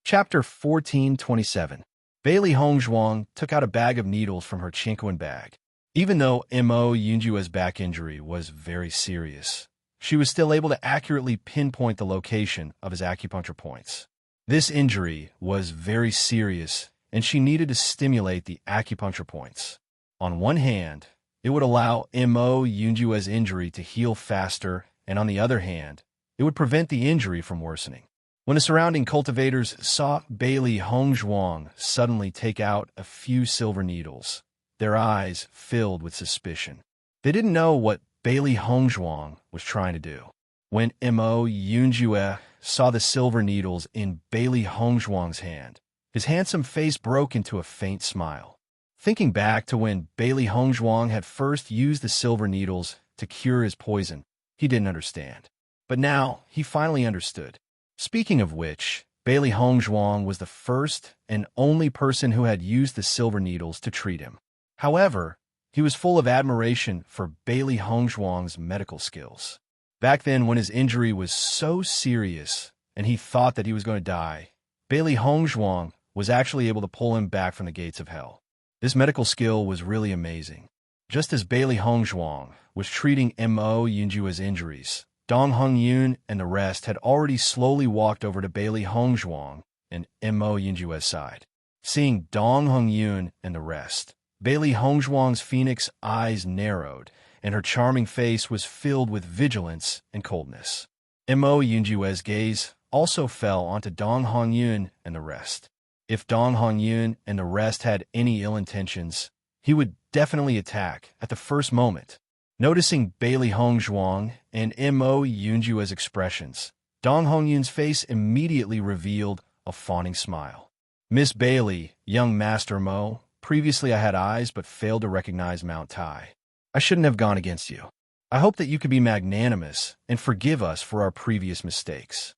Chapter 1427. Bailey Hongzhuang took out a bag of needles from her Chinquan bag. Even though Mo Yunjue's back injury was very serious, she was still able to accurately pinpoint the location of his acupuncture points. This injury was very serious, and she needed to stimulate the acupuncture points. On one hand, it would allow Mo Yunjue's injury to heal faster, and on the other hand, it would prevent the injury from worsening. When the surrounding cultivators saw Bailey Hongzhuang suddenly take out a few silver needles, their eyes filled with suspicion. They didn't know what Bailey Hongzhuang was trying to do. When Mo Yunjue saw the silver needles in Bailey Hongzhuang's hand, his handsome face broke into a faint smile. Thinking back to when Bailey Hongzhuang had first used the silver needles to cure his poison, he didn't understand. But now, he finally understood. Speaking of which, Bailey Hongzhuang was the first and only person who had used the silver needles to treat him. However, he was full of admiration for Bailey Hongzhuang's medical skills. Back then, when his injury was so serious and he thought that he was going to die, Bailey Hongzhuang was actually able to pull him back from the gates of hell. This medical skill was really amazing. Just as Bailey Hongzhuang was treating Mo Yunjua's injuries, Dong Hongyun and the rest had already slowly walked over to Bailey Hongzhuang and Mo Yunjua's side. Seeing Dong Hongyun and the rest, Bailey Hongzhuang's phoenix eyes narrowed, and her charming face was filled with vigilance and coldness. Mo Yunjua's gaze also fell onto Dong Hongyun and the rest. If Dong Hongyun and the rest had any ill intentions, he would definitely attack at the first moment. Noticing Bailey Hongzhuang and Mo Yunjua's expressions, Dong Hongyun's face immediately revealed a fawning smile. Miss Bailey, young Master Mo, previously I had eyes but failed to recognize Mount Tai. I shouldn't have gone against you. I hope that you could be magnanimous and forgive us for our previous mistakes.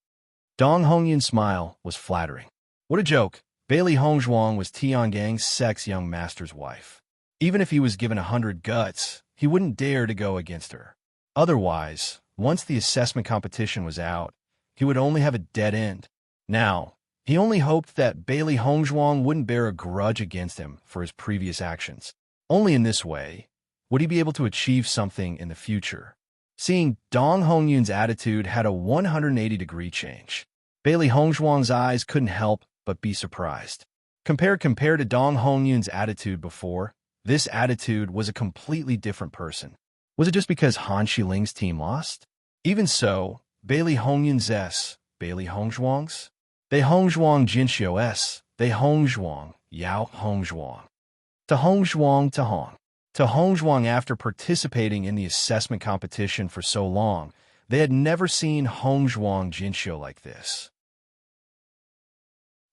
Dong Hongyun's smile was flattering. What a joke. Bailey Hongzhuang was Tiangang's sex young master's wife. Even if he was given 100 guts, he wouldn't dare to go against her. Otherwise, once the assessment competition was out, he would only have a dead end. Now, he only hoped that Bailey Hongzhuang wouldn't bear a grudge against him for his previous actions. Only in this way would he be able to achieve something in the future. Seeing Dong Hongyun's attitude had a 180-degree change. Bailey Hongzhuang's eyes couldn't help but be surprised. Compared to Dong Hongyun's attitude before, this attitude was a completely different person. Was it just because Han Shiling's team lost? Even so, Bailey Hongyun's S, Bailey Hongzhuang's? They Hongzhuang Jinxiu S, they Hongzhuang, Yao Hongzhuang. To Hongzhuang to Hong. To Hongzhuang, after participating in the assessment competition for so long, they had never seen Hongzhuang Jinxiu like this.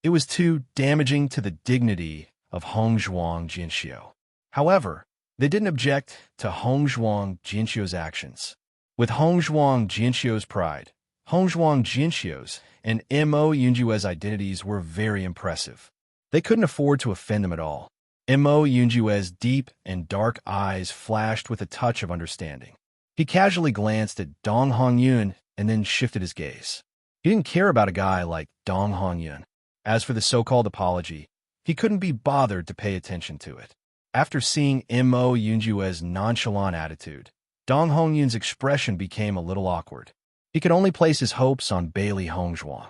It was too damaging to the dignity of Hongzhuang Jinxiu. However, they didn't object to Hongzhuang Jinxiu's actions. With Hongzhuang Jinxiu's pride, Hongzhuang Jinxiu's and Mo Yunjua's identities were very impressive. They couldn't afford to offend them at all. Mo Yunjua's deep and dark eyes flashed with a touch of understanding. He casually glanced at Dong Hongyun and then shifted his gaze. He didn't care about a guy like Dong Hongyun. As for the so-called apology, he couldn't be bothered to pay attention to it. After seeing Mo Yunjua's nonchalant attitude, Dong Hongyun's expression became a little awkward. He could only place his hopes on Bailey Hongzhuang.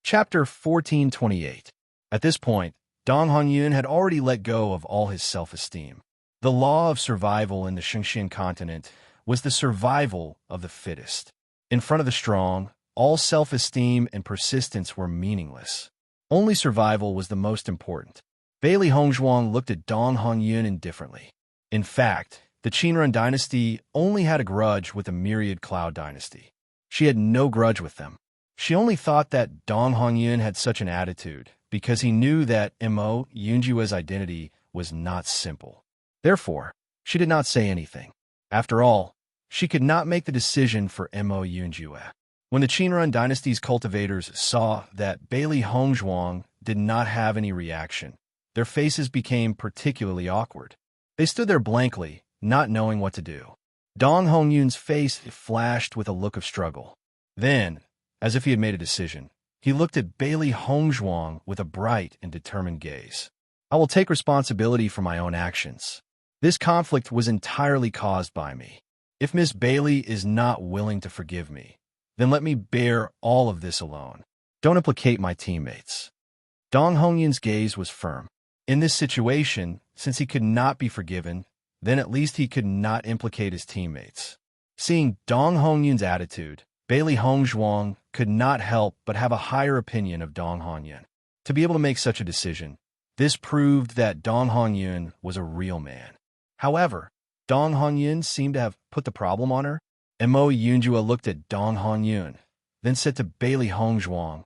Chapter 1428. At this point, Dong Hongyun had already let go of all his self-esteem. The law of survival in the Xingxian continent was the survival of the fittest. In front of the strong, all self-esteem and persistence were meaningless. Only survival was the most important. Bailey Hongzhuang looked at Dong Hongyun indifferently. In fact, the Qinren dynasty only had a grudge with the Myriad Cloud dynasty. She had no grudge with them. She only thought that Dong Hongyun had such an attitude because he knew that Mo Yunjua's identity was not simple. Therefore, she did not say anything. After all, she could not make the decision for Mo Yunjua. When the Qinren dynasty's cultivators saw that Bailey Hongzhuang did not have any reaction, their faces became particularly awkward. They stood there blankly, not knowing what to do. Dong Hongyun's face flashed with a look of struggle. Then, as if he had made a decision, he looked at Bailey Hongzhuang with a bright and determined gaze. I will take responsibility for my own actions. This conflict was entirely caused by me. If Miss Bailey is not willing to forgive me, then let me bear all of this alone. Don't implicate my teammates. Dong Hongyun's gaze was firm. In this situation, since he could not be forgiven, then at least he could not implicate his teammates. Seeing Dong Hongyun's attitude, Bailey Hongzhuang could not help but have a higher opinion of Dong Hongyun. To be able to make such a decision, this proved that Dong Hongyun was a real man. However, Dong Hongyun seemed to have put the problem on her. Mo Yunjua looked at Dong Hongyun, then said to Bailey Hongzhuang,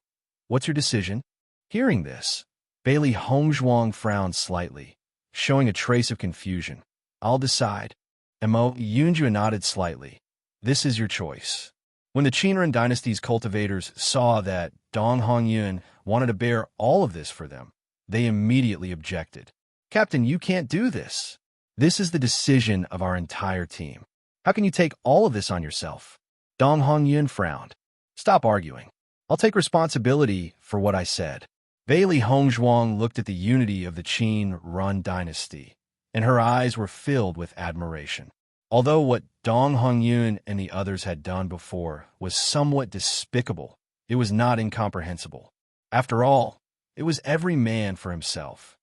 "What's your decision?" Hearing this, Bailey Hongzhuang frowned slightly, showing a trace of confusion. "I'll decide." Mo Yunjua nodded slightly. "This is your choice." When the Qinren dynasty's cultivators saw that Dong Hongyun wanted to bear all of this for them, they immediately objected. "Captain, you can't do this. This is the decision of our entire team. How can you take all of this on yourself? Dong Hongyun frowned. Stop arguing. I'll take responsibility for what I said. Bailey Hongzhuang looked at the unity of the Qin-run dynasty, and her eyes were filled with admiration. Although what Dong Hongyun and the others had done before was somewhat despicable, it was not incomprehensible. After all, it was every man for himself.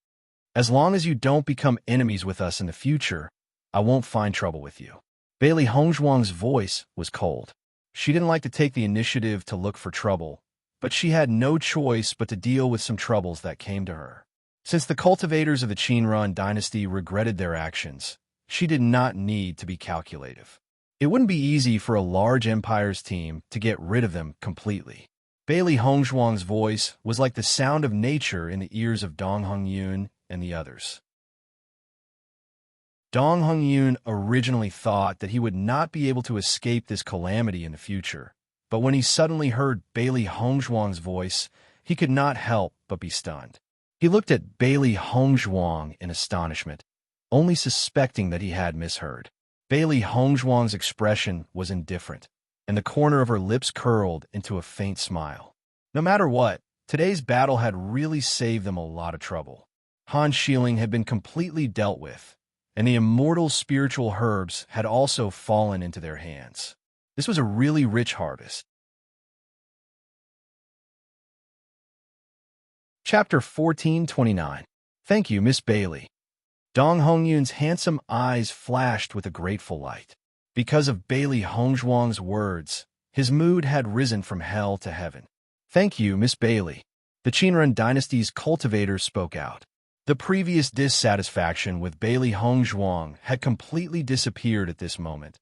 As long as you don't become enemies with us in the future, I won't find trouble with you. Bailey Hongzhuang's voice was cold. She didn't like to take the initiative to look for trouble, but she had no choice but to deal with some troubles that came to her. Since the cultivators of the Qin-run dynasty regretted their actions, she did not need to be calculative. It wouldn't be easy for a large empire's team to get rid of them completely. Bailey Hongzhuang's voice was like the sound of nature in the ears of Dong Hongyun and the others. Dong Hongyun originally thought that he would not be able to escape this calamity in the future, but when he suddenly heard Bailey Hongzhuang's voice, he could not help but be stunned. He looked at Bailey Hongzhuang in astonishment, only suspecting that he had misheard. Bailey Hongzhuang's expression was indifferent, and the corner of her lips curled into a faint smile. No matter what, today's battle had really saved them a lot of trouble. Han Shieling had been completely dealt with, and the immortal spiritual herbs had also fallen into their hands. This was a really rich harvest. Chapter 1429. Thank you, Miss Bailey. Dong Hongyun's handsome eyes flashed with a grateful light. Because of Bailey Hongzhuang's words, his mood had risen from hell to heaven. Thank you, Miss Bailey. The Qinren dynasty's cultivators spoke out. The previous dissatisfaction with Bailey Hongzhuang had completely disappeared at this moment,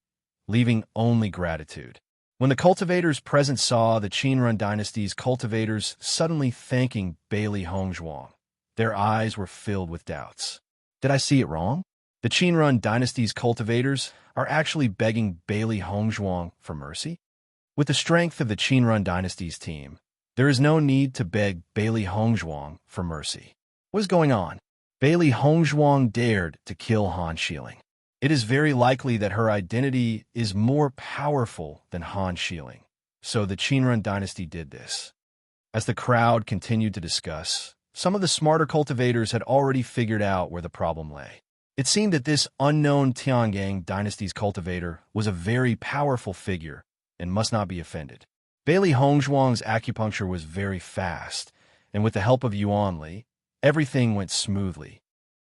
leaving only gratitude. When the cultivators present saw the Qinren dynasty's cultivators suddenly thanking Bailey Hongzhuang, their eyes were filled with doubts. Did I see it wrong? The Qinren dynasty's cultivators are actually begging Bailey Hongzhuang for mercy? With the strength of the Qinren dynasty's team, there is no need to beg Bailey Hongzhuang for mercy. What is going on? Bailey Hongzhuang dared to kill Han Shieling. It is very likely that her identity is more powerful than Han Shieling, so the Qinren dynasty did this. As the crowd continued to discuss, some of the smarter cultivators had already figured out where the problem lay. It seemed that this unknown Tiangang dynasty's cultivator was a very powerful figure and must not be offended. Bailey Hongzhuang's acupuncture was very fast, and with the help of Yuan Li, everything went smoothly.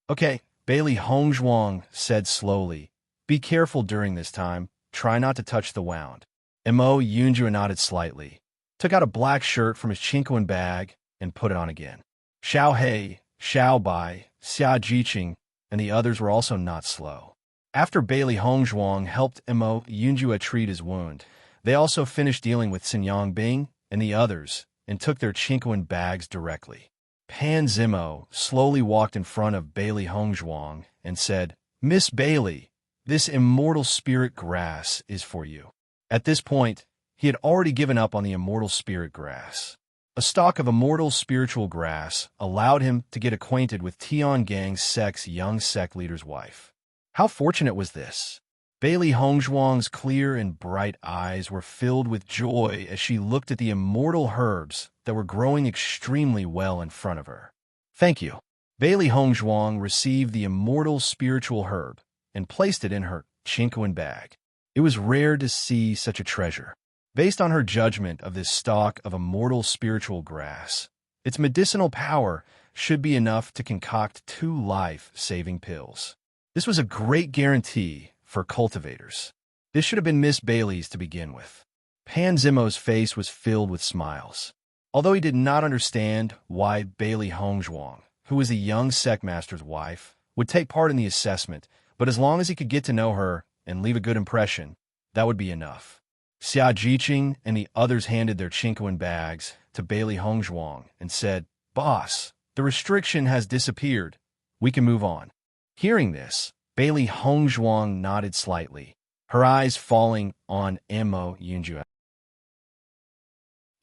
Okay, Bailey Hongzhuang said slowly, be careful during this time, try not to touch the wound. Mo Yunjue nodded slightly, took out a black shirt from his Chinquan bag, and put it on again. Xiao He, Xiao Bai, Xia Jiqing, and the others were also not slow. After Bailey Hongzhuang helped Mo Yunjue treat his wound, they also finished dealing with Xinyang Bing and the others and took their Chinquan bags directly. Pan Zimo slowly walked in front of Bailey Hongzhuang and said, Miss Bailey, this immortal spirit grass is for you. At this point, he had already given up on the immortal spirit grass. A stalk of immortal spiritual grass allowed him to get acquainted with Tiangang's sect's young sect leader's wife. How fortunate was this? Bailey Hongzhuang's clear and bright eyes were filled with joy as she looked at the immortal herbs that were growing extremely well in front of her. Thank you. Bailey Hongzhuang received the immortal spiritual herb and placed it in her Chinquan bag. It was rare to see such a treasure. Based on her judgment of this stalk of immortal spiritual grass, its medicinal power should be enough to concoct 2 life-saving pills. This was a great guarantee for cultivators. This should have been Miss Bailey's to begin with. Pan Zimo's face was filled with smiles. Although he did not understand why Bailey Hongzhuang, who was the young sectmaster's wife, would take part in the assessment, but as long as he could get to know her and leave a good impression, that would be enough. Xia Jiqing and the others handed their Chinquan bags to Bailey Hongzhuang and said, Boss, the restriction has disappeared. We can move on. Hearing this, Bailey Hongzhuang nodded slightly, her eyes falling on Mo Yunjue.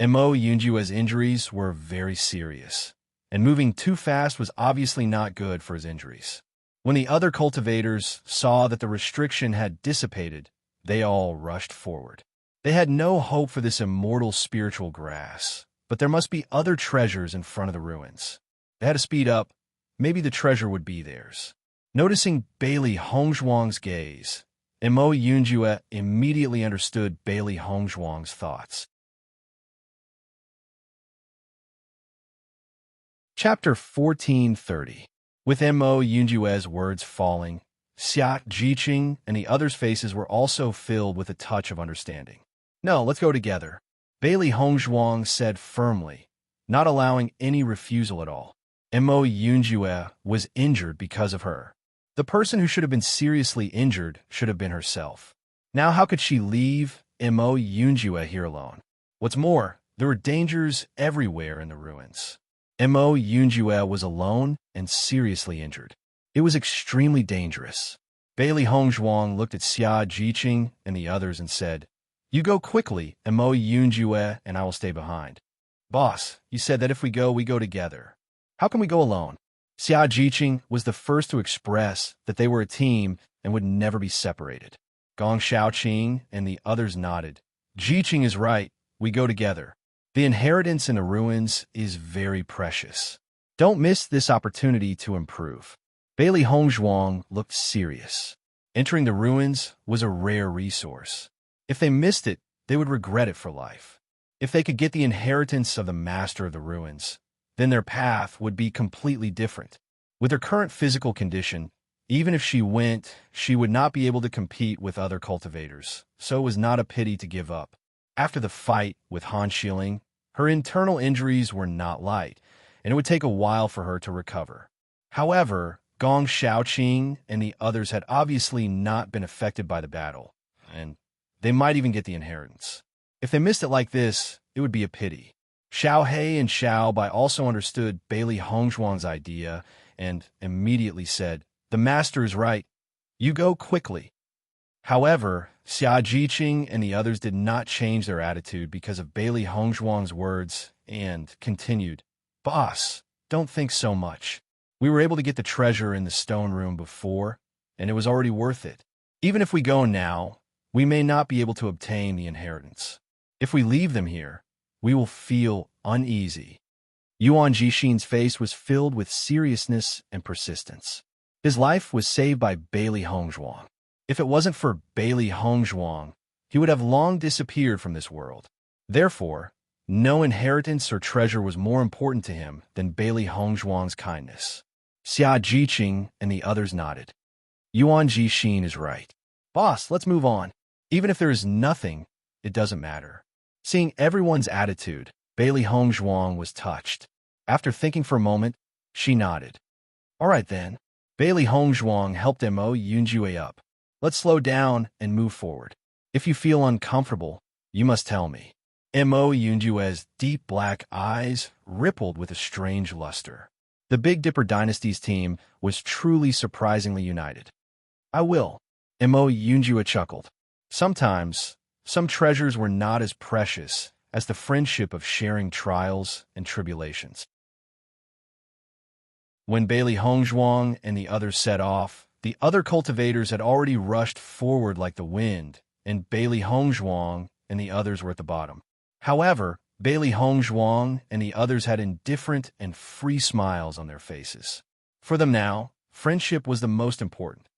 Mo Yunjue's injuries were very serious, and moving too fast was obviously not good for his injuries. When the other cultivators saw that the restriction had dissipated, they all rushed forward. They had no hope for this immortal spiritual grass, but there must be other treasures in front of the ruins. They had to speed up. Maybe the treasure would be theirs. Noticing Bailey Hongzhuang's gaze, Mo Yunjue immediately understood Bailey Hongzhuang's thoughts. Chapter 1430. With Mo Yunjue's words falling, Xia Jiqing and the others' faces were also filled with a touch of understanding. "No, let's go together," Bailey Hongzhuang said firmly, not allowing any refusal at all. Mo Yunjue was injured because of her. The person who should have been seriously injured should have been herself. Now how could she leave Mo Yunjue here alone? What's more, there were dangers everywhere in the ruins. Mo Yunjue was alone and seriously injured. It was extremely dangerous. Bailey Hongzhuang looked at Xia Jiqing and the others and said, "You go quickly, Mo Yunjue, and I will stay behind." "Boss, you said that if we go together. How can we go alone?" Xia Jiqing was the first to express that they were a team and would never be separated. Gong Shaoqing and the others nodded. "Jiqing is right. We go together. The inheritance in the ruins is very precious. Don't miss this opportunity to improve." Bailey Hongzhuang looked serious. Entering the ruins was a rare resource. If they missed it, they would regret it for life. If they could get the inheritance of the master of the ruins, then their path would be completely different. With her current physical condition, even if she went, she would not be able to compete with other cultivators, so it was not a pity to give up. After the fight with Han Xiling, her internal injuries were not light, and it would take a while for her to recover. However, Gong Shaoqing and the others had obviously not been affected by the battle, and they might even get the inheritance. If they missed it like this, it would be a pity. Xiao He and Xiao Bai also understood Bailey Hongzhuang's idea and immediately said, "The master is right. You go quickly." However, Xia Jiqing and the others did not change their attitude because of Bailey Hongzhuang's words and continued, "Boss, don't think so much. We were able to get the treasure in the stone room before, and it was already worth it. Even if we go now, we may not be able to obtain the inheritance. If we leave them here, we will feel uneasy." Yuan Jixin's face was filled with seriousness and persistence. His life was saved by Bailey Hongzhuang. If it wasn't for Bailey Hongzhuang, he would have long disappeared from this world. Therefore, no inheritance or treasure was more important to him than Bailey Hongzhuang's kindness. Xia Jiqing and the others nodded. Yuan Jixin is right. "Boss, let's move on. Even if there is nothing, it doesn't matter." Seeing everyone's attitude, Bailey Hongzhuang was touched. After thinking for a moment, she nodded. "All right then." Bailey Hongzhuang helped Mo Yunjue up. "Let's slow down and move forward. If you feel uncomfortable, you must tell me." Mo Yunjue's deep black eyes rippled with a strange luster. The Big Dipper Dynasty's team was truly surprisingly united. "I will." Mo Yunjue chuckled. Sometimes, some treasures were not as precious as the friendship of sharing trials and tribulations. When Bailey Hongzhuang and the others set off, the other cultivators had already rushed forward like the wind, and Bailey Hongzhuang and the others were at the bottom. However, Bailey Hongzhuang and the others had indifferent and free smiles on their faces. For them now, friendship was the most important.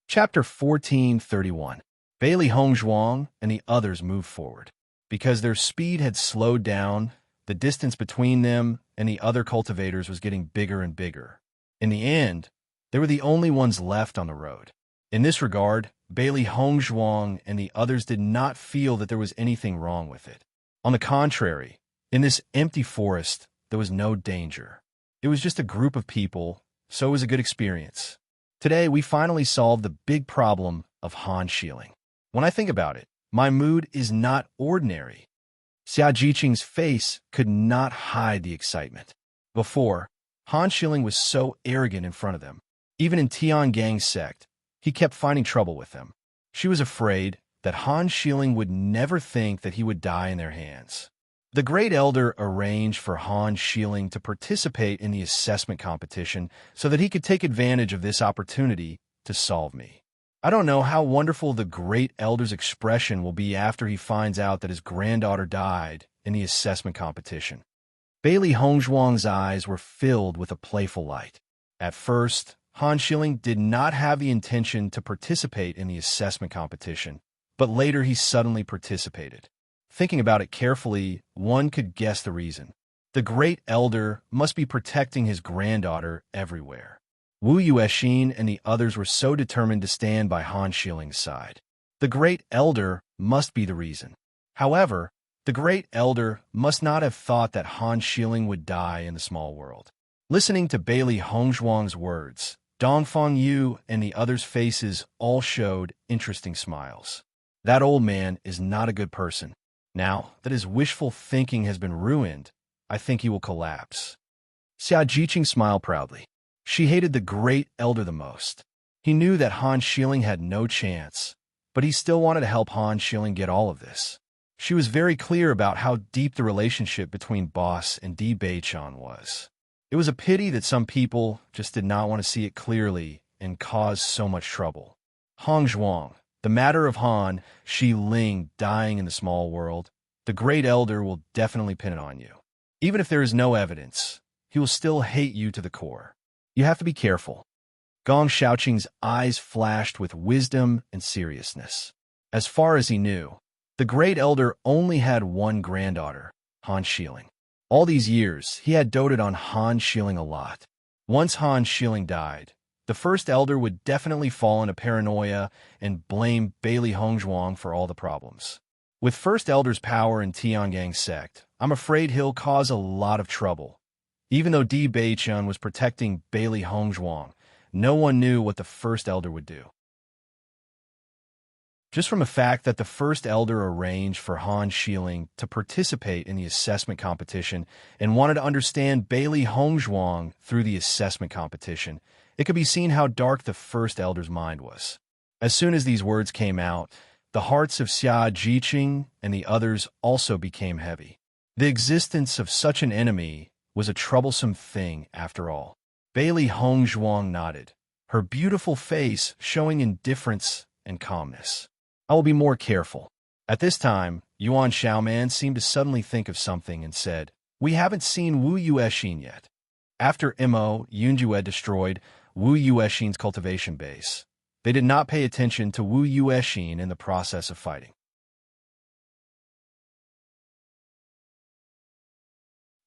Chapter 1431. Bailey Hongzhuang and the others moved forward. Because their speed had slowed down, the distance between them and the other cultivators was getting bigger and bigger. In the end, they were the only ones left on the road. In this regard, Bailey Hongzhuang and the others did not feel that there was anything wrong with it. On the contrary, in this empty forest, there was no danger. It was just a group of people, so it was a good experience. Today, we finally solved the big problem of Han Xiling. When I think about it, my mood is not ordinary. Xia Jiqing's face could not hide the excitement. Before, Han Xiling was so arrogant in front of them. Even in Tiangang's sect, he kept finding trouble with them. She was afraid that Han Xiling would never think that he would die in their hands. The Great Elder arranged for Han Shieling to participate in the assessment competition so that he could take advantage of this opportunity to solve me. I don't know how wonderful the Great Elder's expression will be after he finds out that his granddaughter died in the assessment competition. Bailey Hongzhuang's eyes were filled with a playful light. At first, Han Shieling did not have the intention to participate in the assessment competition, but later he suddenly participated. Thinking about it carefully, one could guess the reason. The Great Elder must be protecting his granddaughter everywhere. Wu Yuexin and the others were so determined to stand by Han Shieling's side. The Great Elder must be the reason. However, the Great Elder must not have thought that Han Shieling would die in the small world. Listening to Bailey Hongzhuang's words, Dongfang Yu and the others' faces all showed interesting smiles. That old man is not a good person. Now that his wishful thinking has been ruined, I think he will collapse. Xia Jiqing smiled proudly. She hated the Great Elder the most. He knew that Han Shieling had no chance, but he still wanted to help Han Shieling get all of this. She was very clear about how deep the relationship between Boss and Di Beichan was. It was a pity that some people just did not want to see it clearly and caused so much trouble. Hongzhuang, the matter of Han Shiling dying in the small world, the Great Elder will definitely pin it on you. Even if there is no evidence, he will still hate you to the core. You have to be careful. Gong Shaoqing's eyes flashed with wisdom and seriousness. As far as he knew, the Great Elder only had one granddaughter, Han Shieling. All these years, he had doted on Han Shieling a lot. Once Han Shieling died, the First Elder would definitely fall into paranoia and blame Bailey Hongzhuang for all the problems. With First Elder's power in Tiangang sect, I'm afraid he'll cause a lot of trouble. Even though Di Beichan was protecting Bailey Hongzhuang, no one knew what the First Elder would do. Just from the fact that the First Elder arranged for Han Shieling to participate in the assessment competition and wanted to understand Bailey Hongzhuang through the assessment competition, it could be seen how dark the First Elder's mind was. As soon as these words came out, the hearts of Xia Jiqing and the others also became heavy. The existence of such an enemy was a troublesome thing after all. Bailey Hongzhuang nodded, her beautiful face showing indifference and calmness. I will be more careful. At this time, Yuan Xiaoman seemed to suddenly think of something and said, "We haven't seen Wu Yuexin yet." After Mo Yunjue destroyed Wu Yuexin's cultivation base, they did not pay attention to Wu Yuexin in the process of fighting.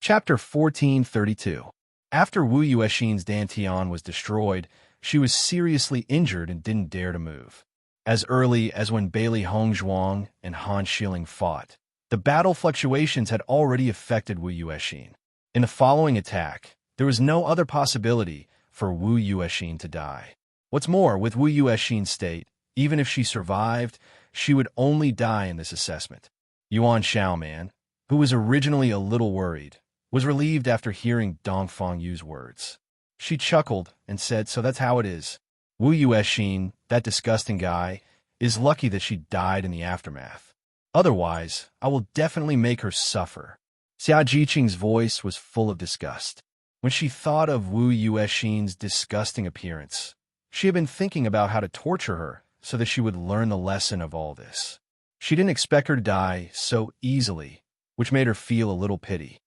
Chapter 1432. After Wu Yuexin's Dantian was destroyed, she was seriously injured and didn't dare to move. As early as when Bailey Hongzhuang and Han Shieling fought, the battle fluctuations had already affected Wu Yuexin. In the following attack, there was no other possibility for Wu Yuexin to die. What's more, with Wu Yuexin's state, even if she survived, she would only die in this assessment. Yuan Xiaoman, who was originally a little worried, was relieved after hearing Dongfang Yu's words. She chuckled and said, "So that's how it is. Wu Yuexin, that disgusting guy, is lucky that she died in the aftermath. Otherwise, I will definitely make her suffer." Xia Jiqing's voice was full of disgust. When she thought of Wu Yuexin's disgusting appearance, she had been thinking about how to torture her so that she would learn the lesson of all this. She didn't expect her to die so easily, which made her feel a little pity.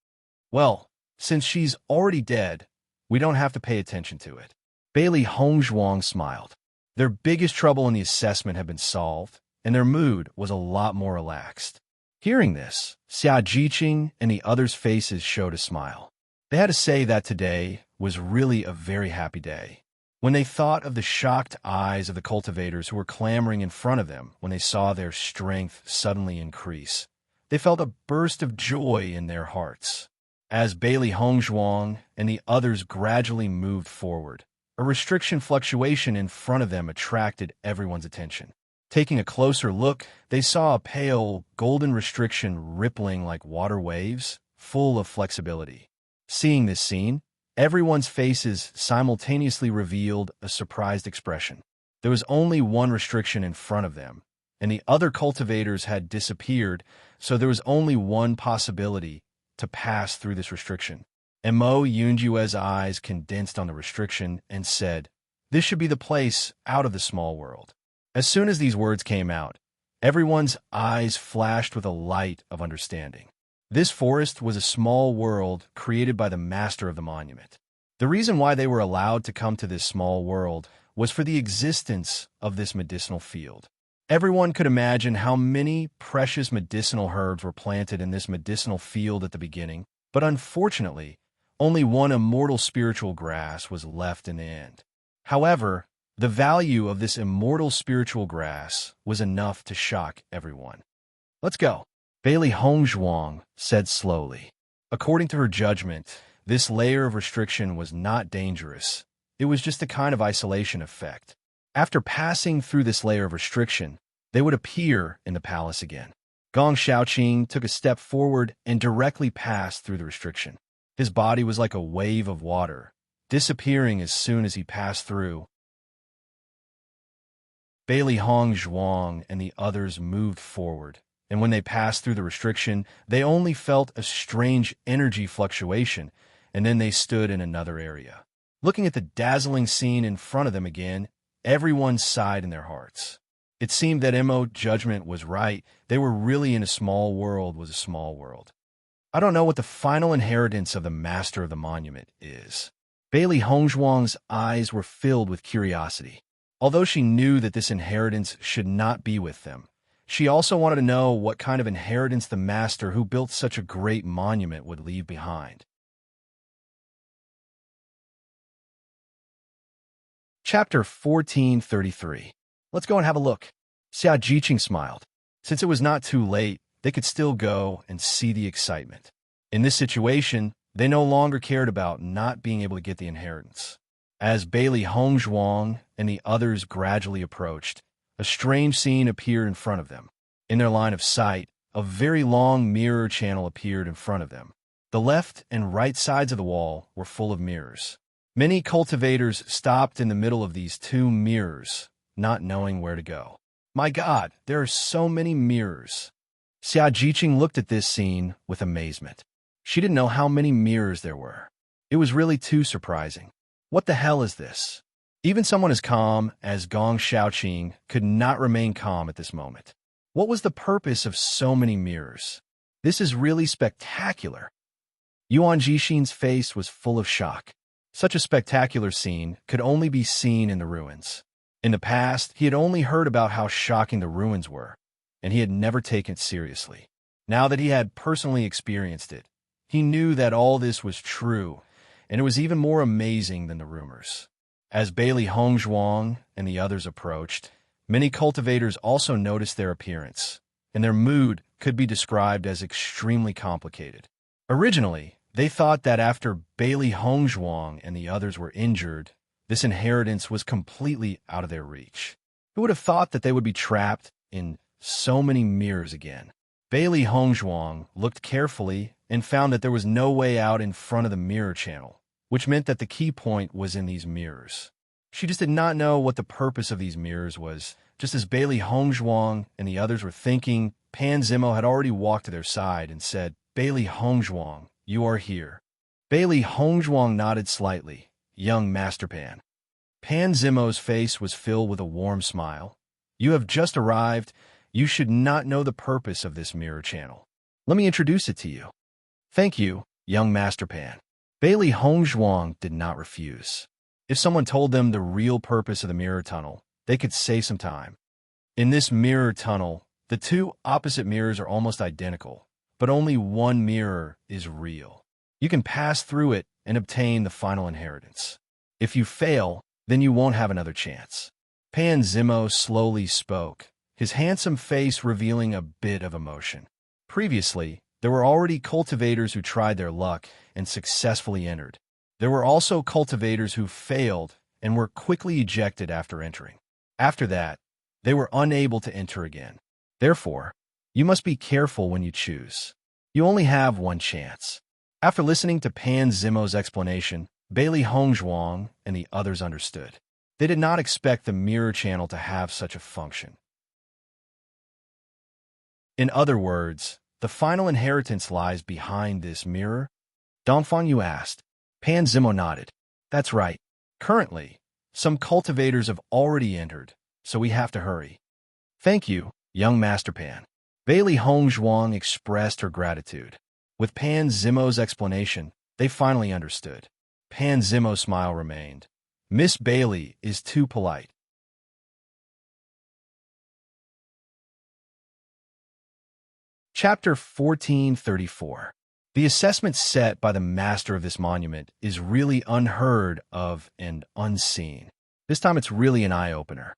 Well, since she's already dead, we don't have to pay attention to it. Bailey Hongzhuang smiled. Their biggest trouble in the assessment had been solved, and their mood was a lot more relaxed. Hearing this, Xia Jiqing and the others' faces showed a smile. They had to say that today was really a very happy day. When they thought of the shocked eyes of the cultivators who were clamoring in front of them when they saw their strength suddenly increase, they felt a burst of joy in their hearts. As Bailey Hongzhuang and the others gradually moved forward, a restriction fluctuation in front of them attracted everyone's attention. Taking a closer look, they saw a pale, golden restriction rippling like water waves, full of flexibility. Seeing this scene, everyone's faces simultaneously revealed a surprised expression. There was only one restriction in front of them, and the other cultivators had disappeared, so there was only one possibility to pass through this restriction. Mo Yunjue's eyes condensed on the restriction and said, "This should be the place out of the small world." As soon as these words came out, everyone's eyes flashed with a light of understanding. This forest was a small world created by the master of the monument. The reason why they were allowed to come to this small world was for the existence of this medicinal field. Everyone could imagine how many precious medicinal herbs were planted in this medicinal field at the beginning, but unfortunately, only one immortal spiritual grass was left in the end. However, the value of this immortal spiritual grass was enough to shock everyone. "Let's go," Bailey Hongzhuang said slowly. According to her judgment, this layer of restriction was not dangerous. It was just a kind of isolation effect. After passing through this layer of restriction, they would appear in the palace again. Gong Xiaoqing took a step forward and directly passed through the restriction. His body was like a wave of water, disappearing as soon as he passed through. Bailey Hongzhuang and the others moved forward, and when they passed through the restriction, they only felt a strange energy fluctuation, and then they stood in another area. Looking at the dazzling scene in front of them again, everyone sighed in their hearts. It seemed that Mo's judgment was right. They were really in a small world was a small world. I don't know what the final inheritance of the master of the monument is. Bailey Hongzhuang's eyes were filled with curiosity. Although she knew that this inheritance should not be with them, she also wanted to know what kind of inheritance the master who built such a great monument would leave behind. Chapter 1433. Let's go and have a look. Xia Jiqing smiled. Since it was not too late, they could still go and see the excitement. In this situation, they no longer cared about not being able to get the inheritance. As Bailey Hongzhuang and the others gradually approached, a strange scene appeared in front of them. In their line of sight, a very long mirror channel appeared in front of them. The left and right sides of the wall were full of mirrors. Many cultivators stopped in the middle of these two mirrors, not knowing where to go. My God, there are so many mirrors. Xia Jiqing looked at this scene with amazement. She didn't know how many mirrors there were. It was really too surprising. What the hell is this? Even someone as calm as Gong Xiaoqing could not remain calm at this moment. What was the purpose of so many mirrors? This is really spectacular. Yuan Jixin's face was full of shock. Such a spectacular scene could only be seen in the ruins. In the past, he had only heard about how shocking the ruins were, and he had never taken it seriously. Now that he had personally experienced it, he knew that all this was true, and it was even more amazing than the rumors. As Bailey Hongzhuang and the others approached, many cultivators also noticed their appearance, and their mood could be described as extremely complicated. Originally, they thought that after Bailey Hongzhuang and the others were injured, this inheritance was completely out of their reach. Who would have thought that they would be trapped in so many mirrors again? Bailey Hongzhuang looked carefully and found that there was no way out in front of the mirror channel, which meant that the key point was in these mirrors. She just did not know what the purpose of these mirrors was. Just as Bailey Hongzhuang and the others were thinking, Pan Zimo had already walked to their side and said, "Bailey Hongzhuang, you are here." Bailey Hongzhuang nodded slightly. "Young Master Pan." Pan Zimo's face was filled with a warm smile. "You have just arrived. You should not know the purpose of this mirror channel. Let me introduce it to you." "Thank you, young Master Pan." Bailey Hongzhuang did not refuse. If someone told them the real purpose of the mirror tunnel, they could save some time. In this mirror tunnel, the two opposite mirrors are almost identical, but only one mirror is real. You can pass through it and obtain the final inheritance. If you fail, then you won't have another chance. Pan Zimo slowly spoke, his handsome face revealing a bit of emotion. Previously, there were already cultivators who tried their luck and successfully entered. There were also cultivators who failed and were quickly ejected after entering. After that, they were unable to enter again. Therefore, you must be careful when you choose. You only have one chance. After listening to Pan Zimo's explanation, Bailey Hongzhuang and the others understood. They did not expect the mirror channel to have such a function. In other words, the final inheritance lies behind this mirror? Dongfang Yu asked. Pan Zimo nodded. That's right. Currently, some cultivators have already entered, so we have to hurry. Thank you, young Master Pan. Bailey Hongzhuang expressed her gratitude. With Pan Zimo's explanation, they finally understood. Pan Zimo's smile remained. Miss Bailey is too polite. Chapter 1434. The assessment set by the master of this monument is really unheard of and unseen. This time it's really an eye-opener.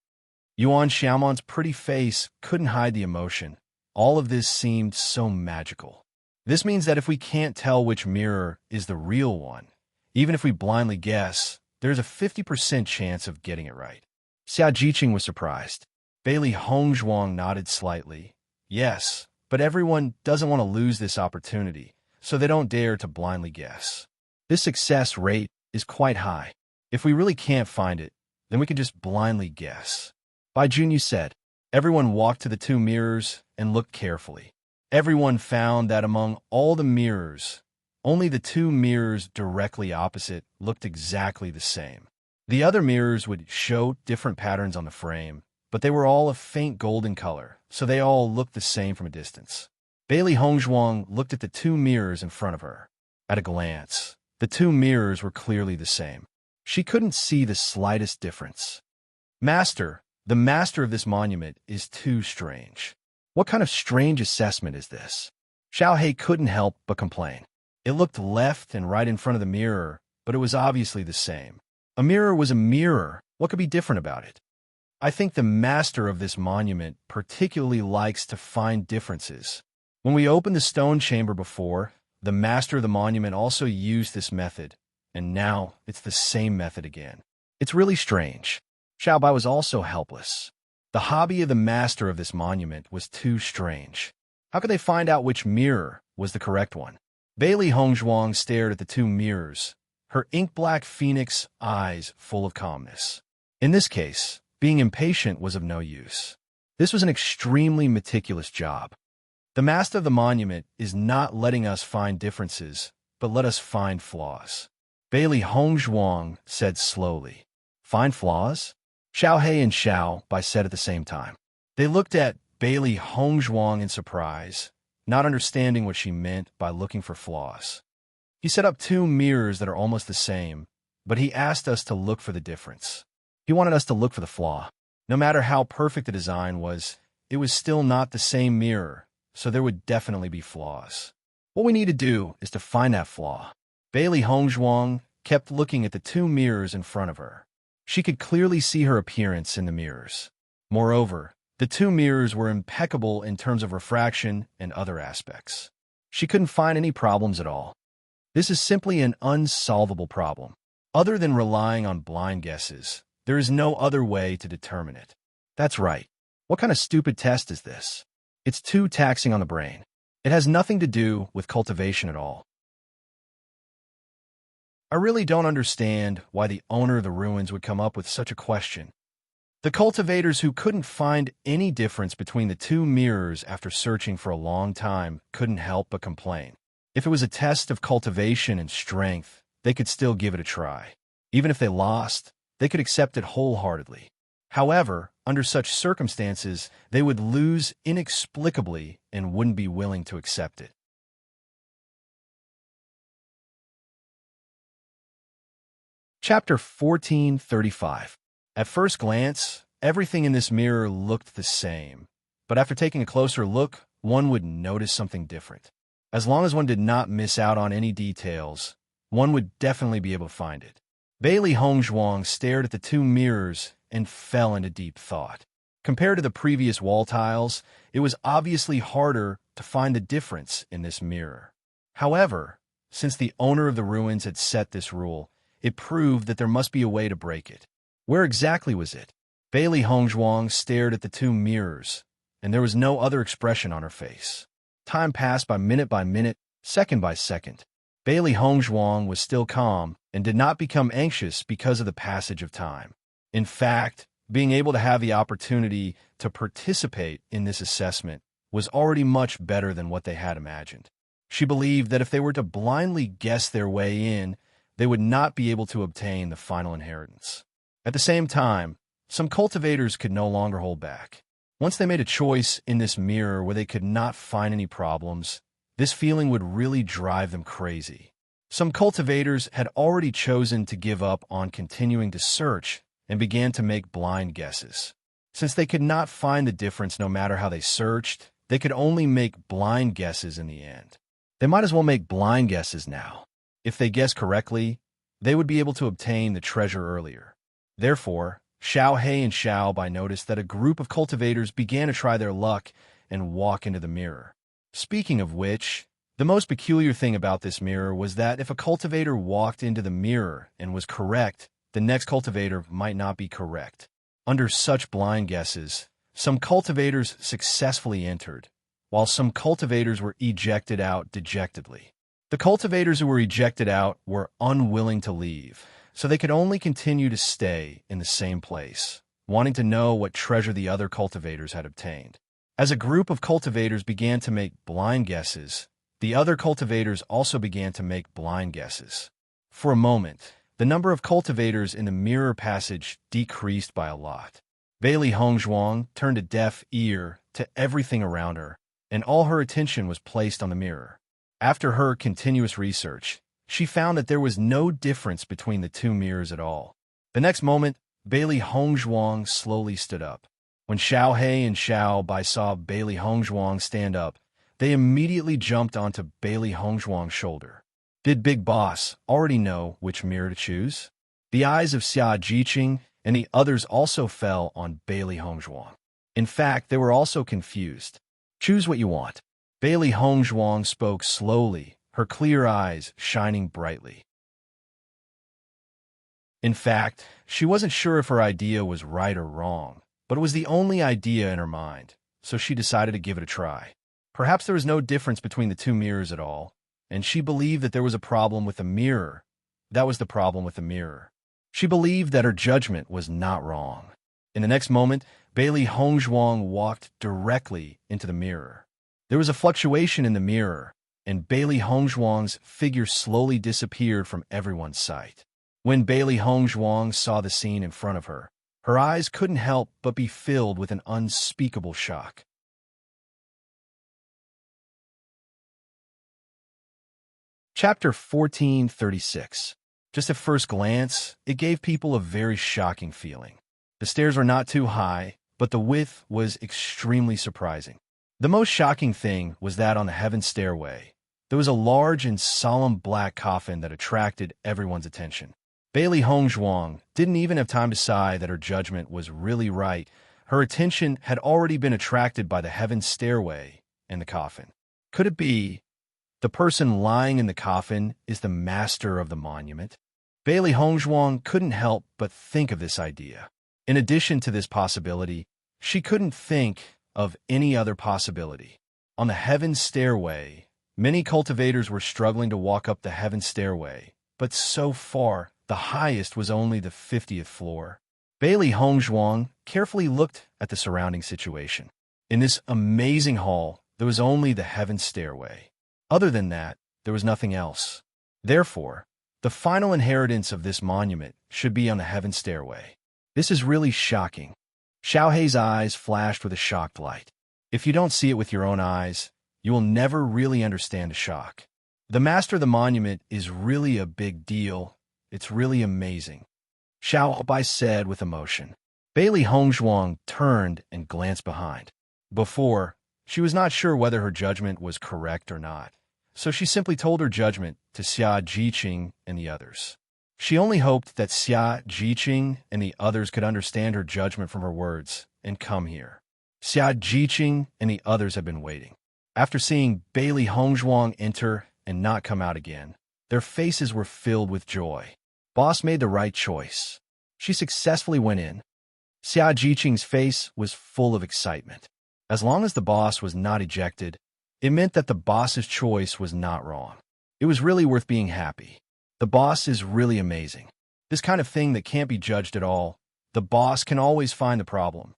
Yuan Xiaomon's pretty face couldn't hide the emotion. All of this seemed so magical. This means that if we can't tell which mirror is the real one, even if we blindly guess, there's a 50% chance of getting it right. Xia Jiqing was surprised. Bailey Hongzhuang nodded slightly. Yes, but everyone doesn't want to lose this opportunity, so they don't dare to blindly guess. This success rate is quite high. If we really can't find it, then we can just blindly guess. Bai Junyu said. Everyone walked to the two mirrors and looked carefully. Everyone found that among all the mirrors, only the two mirrors directly opposite looked exactly the same. The other mirrors would show different patterns on the frame, but they were all a faint golden color, so they all looked the same from a distance. Bailey Hongzhuang looked at the two mirrors in front of her. At a glance, the two mirrors were clearly the same. She couldn't see the slightest difference. Master, the master of this monument is too strange. What kind of strange assessment is this? Xiao Hei couldn't help but complain. It looked left and right in front of the mirror, but it was obviously the same. A mirror was a mirror. What could be different about it? I think the master of this monument particularly likes to find differences. When we opened the stone chamber before, the master of the monument also used this method, and now it's the same method again. It's really strange. Xiao Bai was also helpless. The hobby of the master of this monument was too strange. How could they find out which mirror was the correct one? Bailey Hongzhuang stared at the two mirrors, her ink-black phoenix eyes full of calmness. In this case, being impatient was of no use. This was an extremely meticulous job. The master of the monument is not letting us find differences, but let us find flaws. Bailey Hongzhuang said slowly. Find flaws? Xiao Hei and Xiao Bai said at the same time. They looked at Bailey Hongzhuang in surprise, not understanding what she meant by looking for flaws. He set up two mirrors that are almost the same, but he asked us to look for the difference. He wanted us to look for the flaw. No matter how perfect the design was, it was still not the same mirror, so there would definitely be flaws. What we need to do is to find that flaw. Bailey Hongzhuang kept looking at the two mirrors in front of her. She could clearly see her appearance in the mirrors. Moreover, the two mirrors were impeccable in terms of refraction and other aspects. She couldn't find any problems at all. This is simply an unsolvable problem. Other than relying on blind guesses, there is no other way to determine it. That's right. What kind of stupid test is this? It's too taxing on the brain. It has nothing to do with cultivation at all. I really don't understand why the owner of the ruins would come up with such a question. The cultivators who couldn't find any difference between the two mirrors after searching for a long time couldn't help but complain. If it was a test of cultivation and strength, they could still give it a try. Even if they lost, they could accept it wholeheartedly. However, under such circumstances, they would lose inexplicably and wouldn't be willing to accept it. Chapter 1435. At first glance, everything in this mirror looked the same, but after taking a closer look, one would notice something different. As long as one did not miss out on any details, one would definitely be able to find it. Bailey Hongzhuang stared at the two mirrors and fell into deep thought. Compared to the previous wall tiles, it was obviously harder to find the difference in this mirror. However, since the owner of the ruins had set this rule, it proved that there must be a way to break it. Where exactly was it? Bailey Hongzhuang stared at the two mirrors, and there was no other expression on her face. Time passed by minute, second by second. Bailey Hongzhuang was still calm and did not become anxious because of the passage of time. In fact, being able to have the opportunity to participate in this assessment was already much better than what they had imagined. She believed that if they were to blindly guess their way in, they would not be able to obtain the final inheritance. At the same time, some cultivators could no longer hold back. Once they made a choice in this mirror where they could not find any problems, this feeling would really drive them crazy. Some cultivators had already chosen to give up on continuing to search and began to make blind guesses. Since they could not find the difference no matter how they searched, they could only make blind guesses in the end. They might as well make blind guesses now. If they guessed correctly, they would be able to obtain the treasure earlier. Therefore, Xiao He and Xiao Bai noticed that a group of cultivators began to try their luck and walk into the mirror. Speaking of which, the most peculiar thing about this mirror was that if a cultivator walked into the mirror and was correct, the next cultivator might not be correct. Under such blind guesses, some cultivators successfully entered, while some cultivators were ejected out dejectedly. The cultivators who were ejected out were unwilling to leave, so they could only continue to stay in the same place, wanting to know what treasure the other cultivators had obtained. As a group of cultivators began to make blind guesses, the other cultivators also began to make blind guesses. For a moment, the number of cultivators in the mirror passage decreased by a lot. Bailey Hongzhuang turned a deaf ear to everything around her, and all her attention was placed on the mirror. After her continuous research, she found that there was no difference between the two mirrors at all. The next moment, Bailey Hongzhuang slowly stood up. When Xiao He and Xiao Bai saw Bailey Hongzhuang stand up, they immediately jumped onto Bailey Hongzhuang's shoulder. Did Big Boss already know which mirror to choose? The eyes of Xia Jiqing and the others also fell on Bailey Hongzhuang. In fact, they were also confused. Choose what you want. Bailey Hongzhuang spoke slowly, her clear eyes shining brightly. In fact, she wasn't sure if her idea was right or wrong, but it was the only idea in her mind, so she decided to give it a try. Perhaps there was no difference between the two mirrors at all, and she believed that there was a problem with the mirror. That was the problem with the mirror. She believed that her judgment was not wrong. In the next moment, Bailey Hongzhuang walked directly into the mirror. There was a fluctuation in the mirror, and Bailey Hongzhuang's figure slowly disappeared from everyone's sight. When Bailey Hongzhuang saw the scene in front of her, her eyes couldn't help but be filled with an unspeakable shock. Chapter 1436. Just at first glance, it gave people a very shocking feeling. The stairs were not too high, but the width was extremely surprising. The most shocking thing was that on the heaven stairway, there was a large and solemn black coffin that attracted everyone's attention. Bailey Hongzhuang didn't even have time to sigh that her judgment was really right. Her attention had already been attracted by the heaven stairway and the coffin. Could it be the person lying in the coffin is the master of the monument? Bailey Hongzhuang couldn't help but think of this idea. In addition to this possibility, she couldn't think of any other possibility. On the heaven stairway, many cultivators were struggling to walk up the heaven stairway, but so far, the highest was only the 50th floor. Bailey Hongzhuang carefully looked at the surrounding situation. In this amazing hall, there was only the heaven stairway. Other than that, there was nothing else. Therefore, the final inheritance of this monument should be on the heaven stairway. This is really shocking. Xiao Hei's eyes flashed with a shocked light. If you don't see it with your own eyes, you will never really understand the shock. The master of the monument is really a big deal. It's really amazing, Xiao Bai said with emotion. Bailey Hongzhuang turned and glanced behind. Before, she was not sure whether her judgment was correct or not, so she simply told her judgment to Xia Jiqing and the others. She only hoped that Xia Jiqing and the others could understand her judgment from her words and come here. Xia Jiqing and the others had been waiting. After seeing Bailey Hongzhuang enter and not come out again, their faces were filled with joy. Boss made the right choice. She successfully went in. Xia Jiqing's face was full of excitement. As long as the boss was not ejected, it meant that the boss's choice was not wrong. It was really worth being happy. The boss is really amazing. This kind of thing that can't be judged at all. The boss can always find the problem.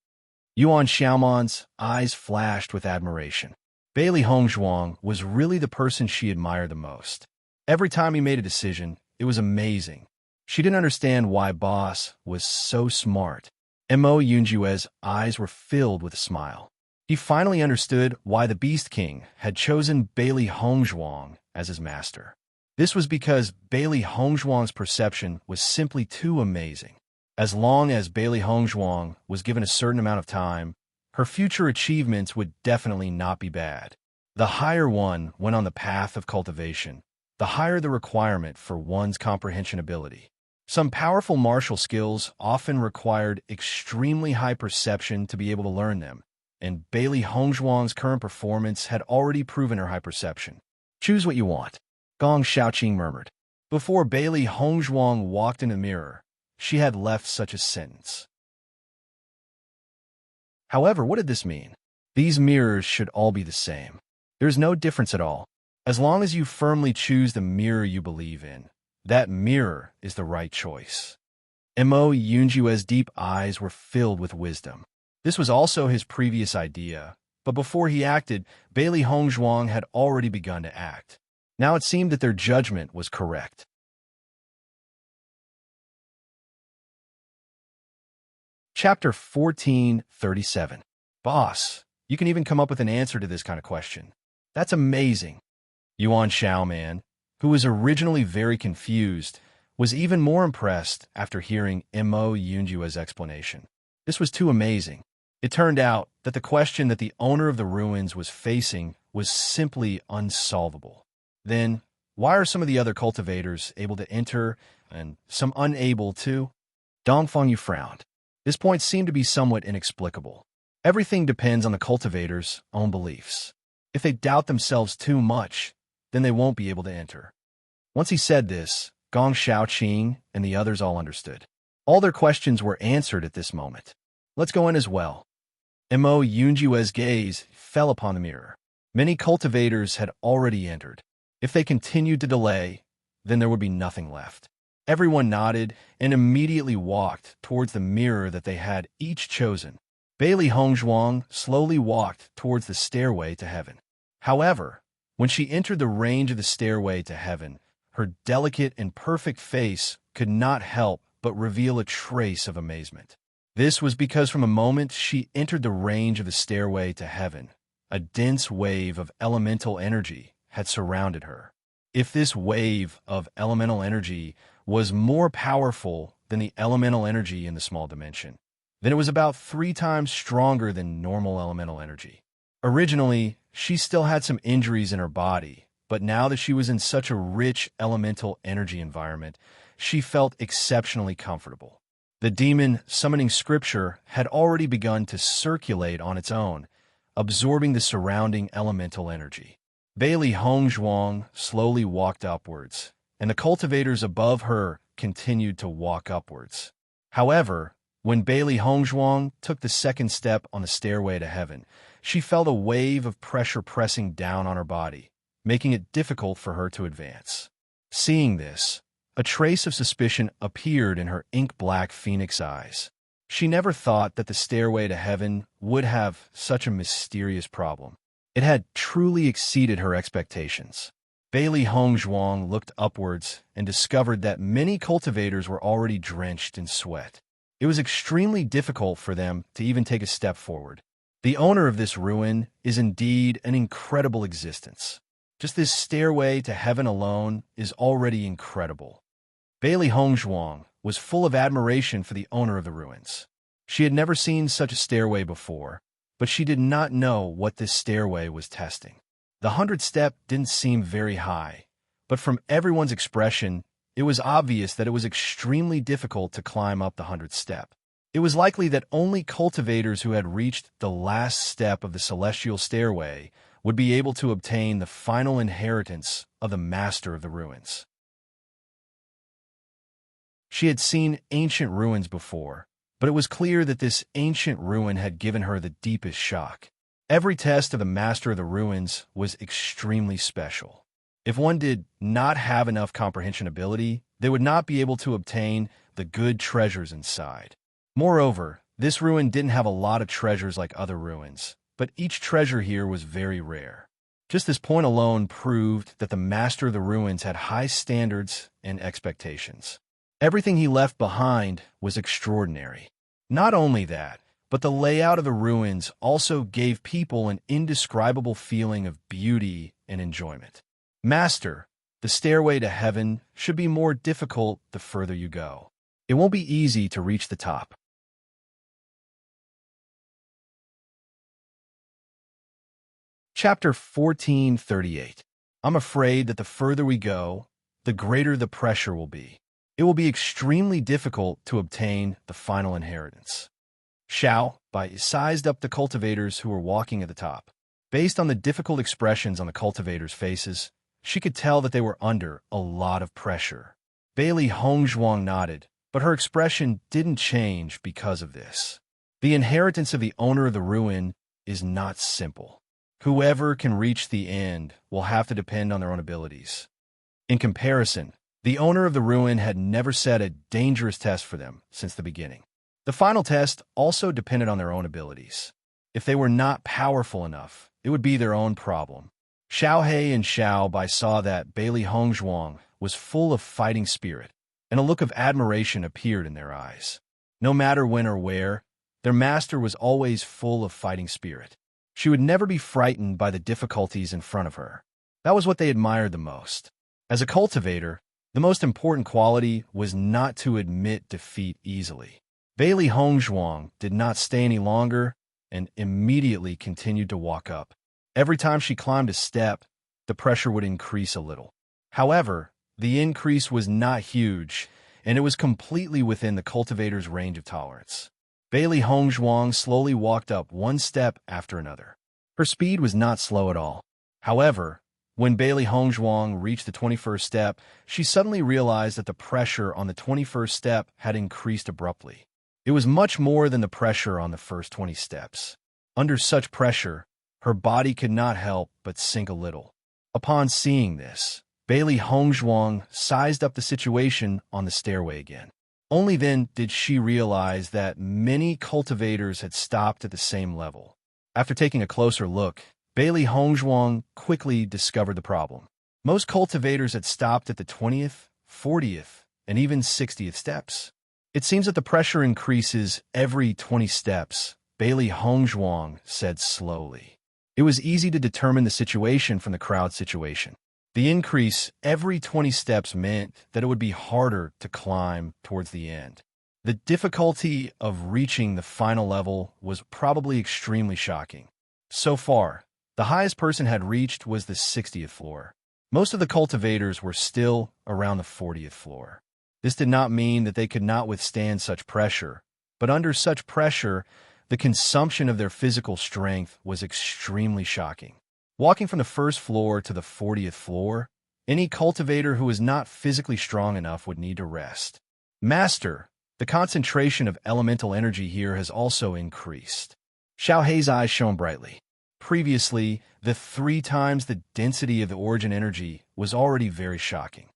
Yuan Xiaoman's eyes flashed with admiration. Bailey Hongzhuang was really the person she admired the most. Every time he made a decision, it was amazing. She didn't understand why Boss was so smart. Mo Yunjue's eyes were filled with a smile. He finally understood why the Beast King had chosen Bailey Hongzhuang as his master. This was because Bailey Hongzhuang's perception was simply too amazing. As long as Bailey Hongzhuang was given a certain amount of time, her future achievements would definitely not be bad. The higher one went on the path of cultivation, the higher the requirement for one's comprehension ability. Some powerful martial skills often required extremely high perception to be able to learn them, and Bailey Hongzhuang's current performance had already proven her high perception. Choose what you want, Gong Xiaoqing murmured. Before Bailey Hongzhuang walked in the mirror, she had left such a sentence. However, what did this mean? These mirrors should all be the same. There's no difference at all. As long as you firmly choose the mirror you believe in, that mirror is the right choice. Mo Yunjue's deep eyes were filled with wisdom. This was also his previous idea, but before he acted, Bailey Hongzhuang had already begun to act. Now it seemed that their judgment was correct. Chapter 1437. Boss, you can even come up with an answer to this kind of question. That's amazing. Yuan Xiaoman, who was originally very confused, was even more impressed after hearing Mo Yunjue's explanation. This was too amazing. It turned out that the question that the owner of the ruins was facing was simply unsolvable. Then, why are some of the other cultivators able to enter and some unable to? Dongfeng Yu frowned. This point seemed to be somewhat inexplicable. Everything depends on the cultivator's own beliefs. If they doubt themselves too much, then they won't be able to enter. Once he said this, Gong Xiaoqing and the others all understood. All their questions were answered at this moment. Let's go in as well. Mo Yunjue's gaze fell upon the mirror. Many cultivators had already entered. If they continued to delay, then there would be nothing left. Everyone nodded and immediately walked towards the mirror that they had each chosen. Bailey Hongzhuang slowly walked towards the stairway to heaven. However, when she entered the range of the stairway to heaven, her delicate and perfect face could not help but reveal a trace of amazement. This was because from the moment she entered the range of the stairway to heaven, a dense wave of elemental energy had surrounded her. If this wave of elemental energy was more powerful than the elemental energy in the small dimension, then it was about 3 times stronger than normal elemental energy. Originally, she still had some injuries in her body, but now that she was in such a rich elemental energy environment, she felt exceptionally comfortable. The demon summoning scripture had already begun to circulate on its own, absorbing the surrounding elemental energy. Bailey Hongzhuang slowly walked upwards, and the cultivators above her continued to walk upwards. However, when Bailey Hongzhuang took the second step on the stairway to heaven, she felt a wave of pressure pressing down on her body, making it difficult for her to advance. Seeing this, a trace of suspicion appeared in her ink-black phoenix eyes. She never thought that the stairway to heaven would have such a mysterious problem. It had truly exceeded her expectations. Bailey Hongzhuang looked upwards and discovered that many cultivators were already drenched in sweat. It was extremely difficult for them to even take a step forward. The owner of this ruin is indeed an incredible existence. Just this stairway to heaven alone is already incredible. Bailey Hongzhuang was full of admiration for the owner of the ruins. She had never seen such a stairway before, but she did not know what this stairway was testing. The 100th step didn't seem very high, but from everyone's expression, it was obvious that it was extremely difficult to climb up the 100th step. It was likely that only cultivators who had reached the last step of the celestial stairway would be able to obtain the final inheritance of the master of the ruins. She had seen ancient ruins before, but it was clear that this ancient ruin had given her the deepest shock. Every test of the master of the ruins was extremely special. If one did not have enough comprehension ability, they would not be able to obtain the good treasures inside. Moreover, This ruin didn't have a lot of treasures like other ruins, but each treasure here was very rare. Just this point alone proved that the master of the ruins had high standards and expectations. Everything he left behind was extraordinary. Not only that, but the layout of the ruins also gave people an indescribable feeling of beauty and enjoyment. Master, the stairway to heaven should be more difficult the further you go. It won't be easy to reach the top. Chapter 1438. I'm afraid that the further we go, the greater the pressure will be. It will be extremely difficult to obtain the final inheritance. Xiao Bai sized up the cultivators who were walking at the top. Based on the difficult expressions on the cultivators' faces, she could tell that they were under a lot of pressure. Bailey Hongzhuang nodded, but her expression didn't change because of this. The inheritance of the owner of the ruin is not simple. Whoever can reach the end will have to depend on their own abilities. In comparison, the owner of the ruin had never set a dangerous test for them since the beginning. The final test also depended on their own abilities. If they were not powerful enough, it would be their own problem. Xiao He and Xiao Bai saw that Bailey Hongzhuang was full of fighting spirit, and a look of admiration appeared in their eyes. No matter when or where, their master was always full of fighting spirit. She would never be frightened by the difficulties in front of her. That was what they admired the most. As a cultivator, the most important quality was not to admit defeat easily. Bailey Hongzhuang did not stay any longer and immediately continued to walk up. Every time she climbed a step, the pressure would increase a little. However, the increase was not huge, and it was completely within the cultivator's range of tolerance. Bailey Hongzhuang slowly walked up one step after another. Her speed was not slow at all. However, when Bailey Hongzhuang reached the 21st step, she suddenly realized that the pressure on the 21st step had increased abruptly. It was much more than the pressure on the first 20 steps. Under such pressure, her body could not help but sink a little. Upon seeing this, Bailey Hongzhuang sized up the situation on the stairway again. Only then did she realize that many cultivators had stopped at the same level. After taking a closer look, Bailey Hongzhuang quickly discovered the problem. Most cultivators had stopped at the 20th, 40th, and even 60th steps. It seems that the pressure increases every 20 steps, Bailey Hongzhuang said slowly. It was easy to determine the situation from the crowd situation. The increase every 20 steps meant that it would be harder to climb towards the end. The difficulty of reaching the final level was probably extremely shocking. So far, the highest person had reached was the 60th floor. Most of the cultivators were still around the 40th floor. This did not mean that they could not withstand such pressure, but under such pressure, the consumption of their physical strength was extremely shocking. Walking from the first floor to the 40th floor, any cultivator who was not physically strong enough would need to rest. Master, the concentration of elemental energy here has also increased. Xiao Hei's eyes shone brightly. Previously, the 3 times the density of the origin energy was already very shocking.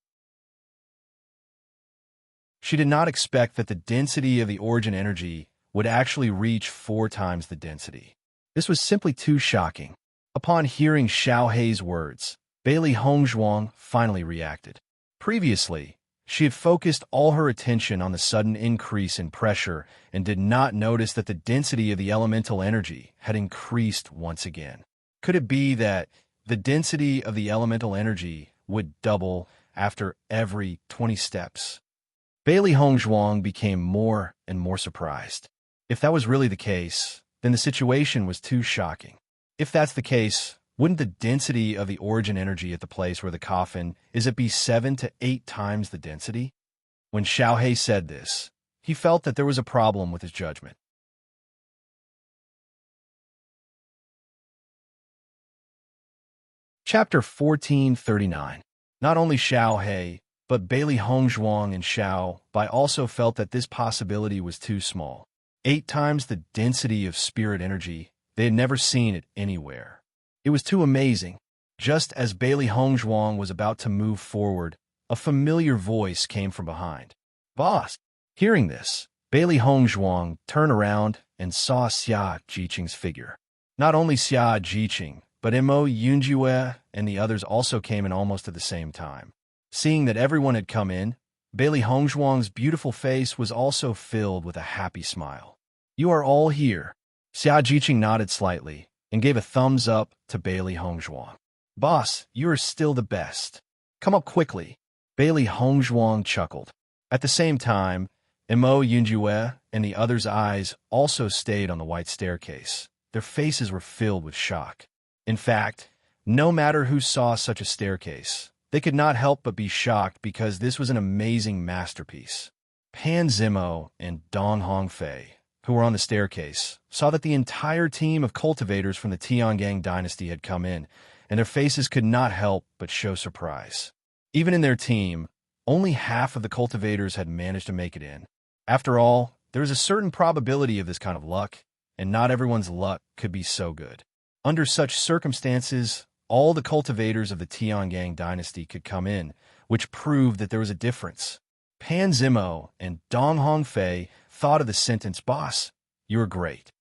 She did not expect that the density of the origin energy would actually reach 4 times the density. This was simply too shocking. Upon hearing Xiao Hei's words, Bailey Hongzhuang finally reacted. Previously, she had focused all her attention on the sudden increase in pressure and did not notice that the density of the elemental energy had increased once again. Could it be that the density of the elemental energy would double after every 20 steps? Bailey Hongzhuang became more and more surprised. If that was really the case, then the situation was too shocking. If that's the case, wouldn't the density of the origin energy at the place where the coffin is it be 7 to 8 times the density? When Xiao Hei said this, he felt that there was a problem with his judgment. Chapter 1439. Not only Xiao Hei, but Bailey Hongzhuang and Xiao Bai also felt that this possibility was too small. 8 times the density of spirit energy, they had never seen it anywhere. It was too amazing. Just as Bailey Hongzhuang was about to move forward, a familiar voice came from behind. Boss! Hearing this, Bailey Hongzhuang turned around and saw Xia Jiqing's figure. Not only Xia Jiqing, but Mo Yunjue and the others also came in almost at the same time. Seeing that everyone had come in, Bailey Hongzhuang's beautiful face was also filled with a happy smile. "You are all here." Xia Jiqing nodded slightly and gave a thumbs up to Bailey Hongzhuang. "Boss, you are still the best. Come up quickly." Bailey Hongzhuang chuckled. At the same time, Mo Yunjue and the others' eyes also stayed on the white staircase. Their faces were filled with shock. In fact, no matter who saw such a staircase, they could not help but be shocked because this was an amazing masterpiece. Pan Zimo and Dong Hongfei, who were on the staircase, saw that the entire team of cultivators from the Tiangang dynasty had come in, and their faces could not help but show surprise. Even in their team, only half of the cultivators had managed to make it in. After all, there is a certain probability of this kind of luck, and not everyone's luck could be so good. Under such circumstances, all the cultivators of the Tiangang dynasty could come in, which proved that there was a difference. Pan Zimo and Dong Hongfei thought of the sentence, "Boss, you are great."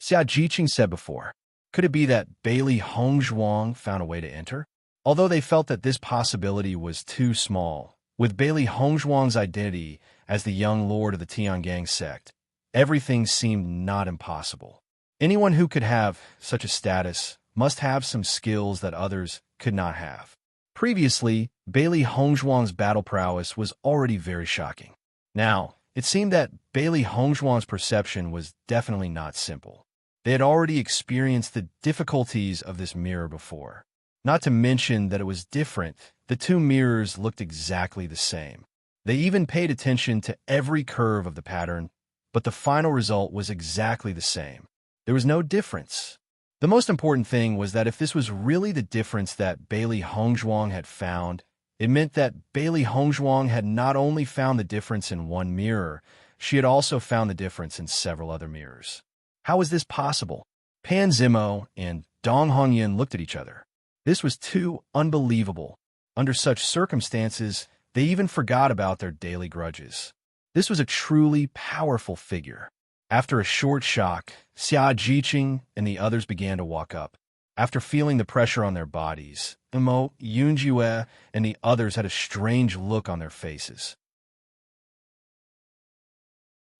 Xia Jiqing said before. Could it be that Bailey Hongzhuang found a way to enter? Although they felt that this possibility was too small, with Bailey Hongzhuang's identity as the young lord of the Tiangang sect, everything seemed not impossible. Anyone who could have such a status must have some skills that others could not have. Previously, Bailey Hongzhuang's battle prowess was already very shocking. Now, it seemed that Bailey Hongzhuang's perception was definitely not simple. They had already experienced the difficulties of this mirror before. Not to mention that it was different, the two mirrors looked exactly the same. They even paid attention to every curve of the pattern, but the final result was exactly the same. There was no difference. The most important thing was that if this was really the difference that Bailey Hongzhuang had found, it meant that Bailey Hongzhuang had not only found the difference in one mirror, she had also found the difference in several other mirrors. How was this possible? Pan Zimo and Dong Hongyan looked at each other. This was too unbelievable. Under such circumstances, they even forgot about their daily grudges. This was a truly powerful figure. After a short shock, Xia Jiqing and the others began to walk up. After feeling the pressure on their bodies, Mo Yunjue and the others had a strange look on their faces.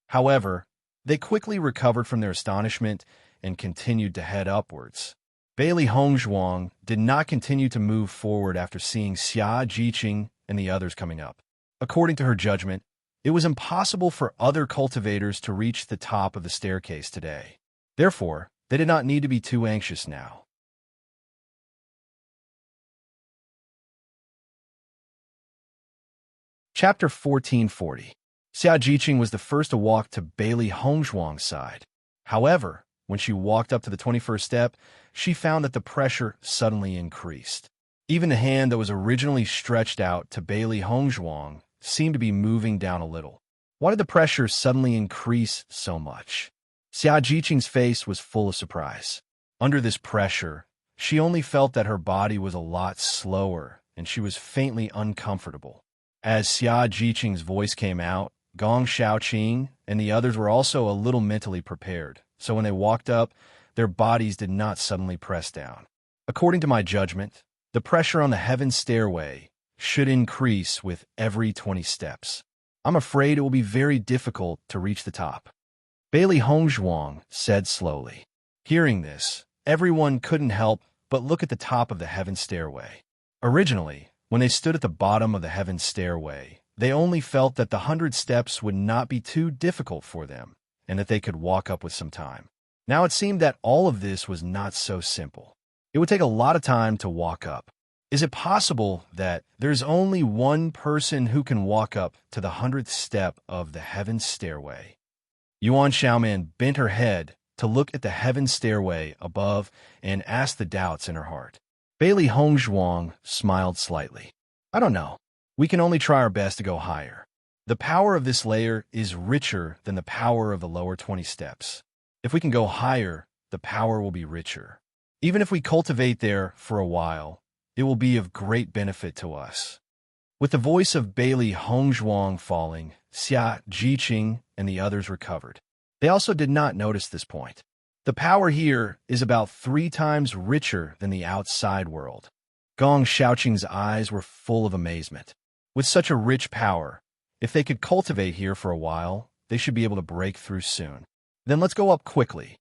However, they quickly recovered from their astonishment and continued to head upwards. Bailey Hongzhuang did not continue to move forward after seeing Xia Jiqing and the others coming up. According to her judgment, it was impossible for other cultivators to reach the top of the staircase today. Therefore, they did not need to be too anxious now. Chapter 1440. Xia Jiqing was the first to walk to Bailey Hongzhuang's side. However, when she walked up to the 21st step, she found that the pressure suddenly increased. Even the hand that was originally stretched out to Bailey Hongzhuang seemed to be moving down a little. Why did the pressure suddenly increase so much? Xia Jiqing's face was full of surprise. Under this pressure, she only felt that her body was a lot slower and she was faintly uncomfortable. As Xia Jiqing's voice came out, Gong Shaoqing and the others were also a little mentally prepared, so when they walked up, their bodies did not suddenly press down. According to my judgment, the pressure on the heaven stairway should increase with every 20 steps. I'm afraid it will be very difficult to reach the top. Bailey Hongzhuang said slowly. Hearing this, everyone couldn't help but look at the top of the heaven stairway. Originally, when they stood at the bottom of the heaven stairway, they only felt that the 100 steps would not be too difficult for them, and that they could walk up with some time. Now it seemed that all of this was not so simple. It would take a lot of time to walk up. Is it possible that there's only one person who can walk up to the 100th step of the heaven stairway? Yuan Xiaoman bent her head to look at the heaven stairway above and asked the doubts in her heart. Bailey Hongzhuang smiled slightly. I don't know. We can only try our best to go higher. The power of this layer is richer than the power of the lower 20 steps. If we can go higher, the power will be richer. Even if we cultivate there for a while, it will be of great benefit to us. With the voice of Bailey Hongzhuang falling, Xia Jiqing and the others recovered. They also did not notice this point. The power here is about 3 times richer than the outside world. Gong Xiaoqing's eyes were full of amazement. With such a rich power, if they could cultivate here for a while, they should be able to break through soon. Then let's go up quickly,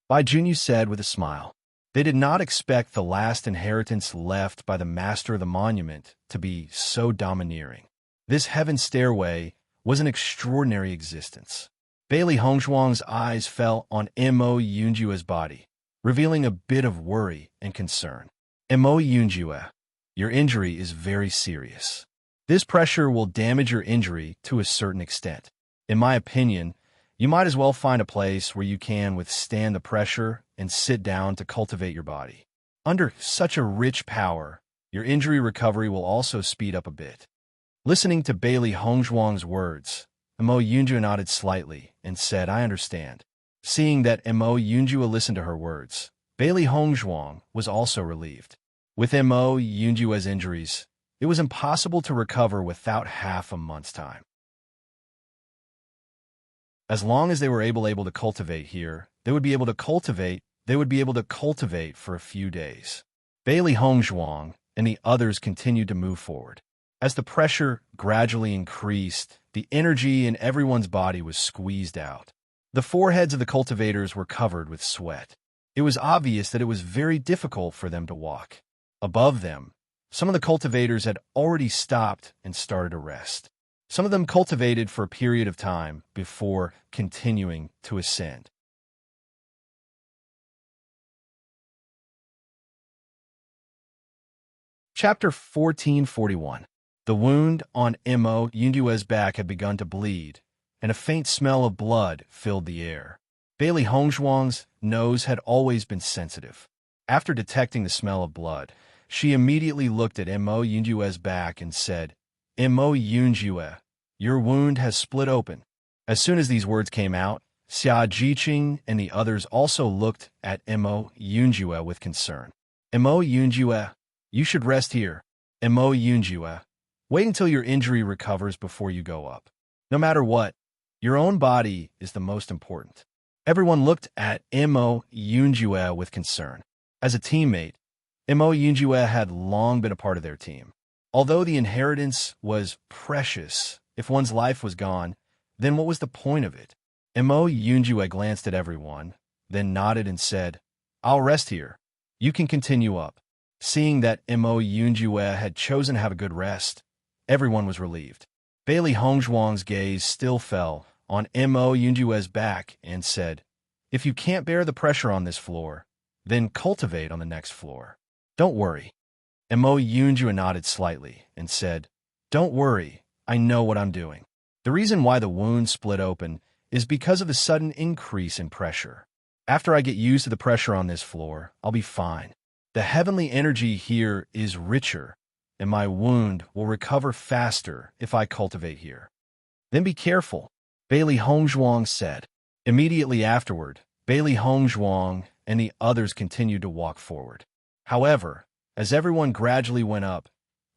Bai Junyu said with a smile. They did not expect the last inheritance left by the master of the monument to be so domineering. This heaven stairway was an extraordinary existence. Bailey Hongzhuang's eyes fell on Mo Yunjue's body, revealing a bit of worry and concern. Mo Yunjue, your injury is very serious. This pressure will damage your injury to a certain extent. In my opinion, you might as well find a place where you can withstand the pressure and sit down to cultivate your body. Under such a rich power, your injury recovery will also speed up a bit. Listening to Bailey Hongzhuang's words, Mo Yunjue nodded slightly and said, I understand. Seeing that Mo Yunjue listened to her words, Bailey Hongzhuang was also relieved. With Mo Yunjue's injuries, it was impossible to recover without half a month's time. As long as they were able to cultivate here, they would be able to cultivate for a few days. Bailey Hongzhuang and the others continued to move forward. As the pressure gradually increased, the energy in everyone's body was squeezed out. The foreheads of the cultivators were covered with sweat. It was obvious that it was very difficult for them to walk. Above them, some of the cultivators had already stopped and started to rest. Some of them cultivated for a period of time before continuing to ascend. Chapter 1441. The wound on Mo Yunjue's back had begun to bleed, and a faint smell of blood filled the air. Bailey Hongzhuang's nose had always been sensitive. After detecting the smell of blood, she immediately looked at Mo Yunjue's back and said, Mo Yunjue, your wound has split open. As soon as these words came out, Xia Jiqing and the others also looked at Mo Yunjue with concern. Mo Yunjue, you should rest here. Mo Yunjue, wait until your injury recovers before you go up. No matter what, your own body is the most important. Everyone looked at Mo Yunjue with concern. As a teammate, Mo Yunjue had long been a part of their team. Although the inheritance was precious, if one's life was gone, then what was the point of it? Mo Yunjue glanced at everyone, then nodded and said, I'll rest here. You can continue up. Seeing that Mo Yunjue had chosen to have a good rest, everyone was relieved. Bailey Hongzhuang's gaze still fell on Mo Yunjue's back and said, If you can't bear the pressure on this floor, then cultivate on the next floor. Don't worry. Mo Yunjue nodded slightly and said, Don't worry, I know what I'm doing. The reason why the wound split open is because of the sudden increase in pressure. After I get used to the pressure on this floor, I'll be fine. The heavenly energy here is richer, and my wound will recover faster if I cultivate here. Then be careful, Bailey Hongzhuang said. Immediately afterward, Bailey Hongzhuang and the others continued to walk forward. However, as everyone gradually went up,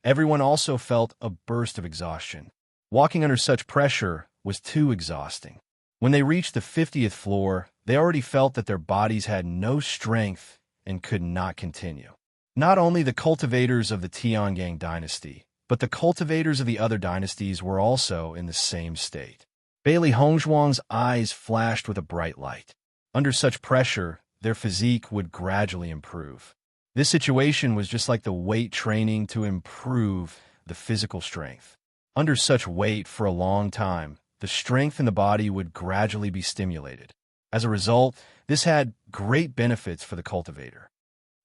everyone also felt a burst of exhaustion. Walking under such pressure was too exhausting. When they reached the 50th floor, they already felt that their bodies had no strength and could not continue. Not only the cultivators of the Tiangang dynasty, but the cultivators of the other dynasties were also in the same state. Bailey Hongzhuang's eyes flashed with a bright light. Under such pressure, their physique would gradually improve. This situation was just like the weight training to improve the physical strength. Under such weight for a long time, the strength in the body would gradually be stimulated. As a result, this had great benefits for the cultivator.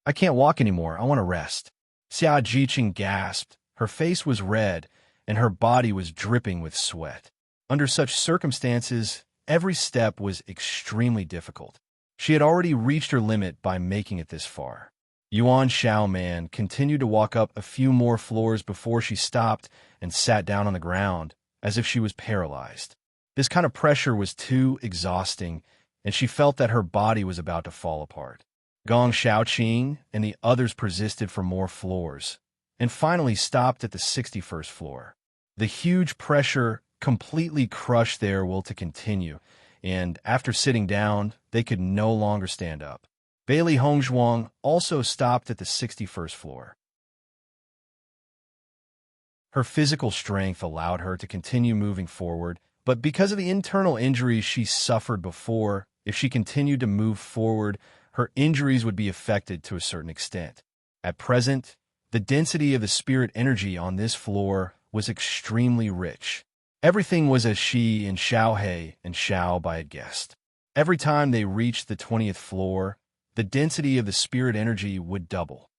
I can't walk anymore. I want to rest. Xia Jiqing gasped. Her face was red, and her body was dripping with sweat. Under such circumstances, every step was extremely difficult. She had already reached her limit by making it this far. Yuan Xiaoman continued to walk up a few more floors before she stopped and sat down on the ground, as if she was paralyzed. This kind of pressure was too exhausting, and she felt that her body was about to fall apart. Gong Xiaoqing and the others persisted for more floors, and finally stopped at the 61st floor. The huge pressure completely crushed their will to continue, and after sitting down, they could no longer stand up. Bailey Hongzhuang also stopped at the 61st floor. Her physical strength allowed her to continue moving forward, but because of the internal injuries she suffered before, if she continued to move forward, her injuries would be affected to a certain extent. At present, the density of the spirit energy on this floor was extremely rich. Everything was as she and Xiaohe and Xiaobai had guessed. Every time they reached the 20th floor, the density of the spirit energy would double.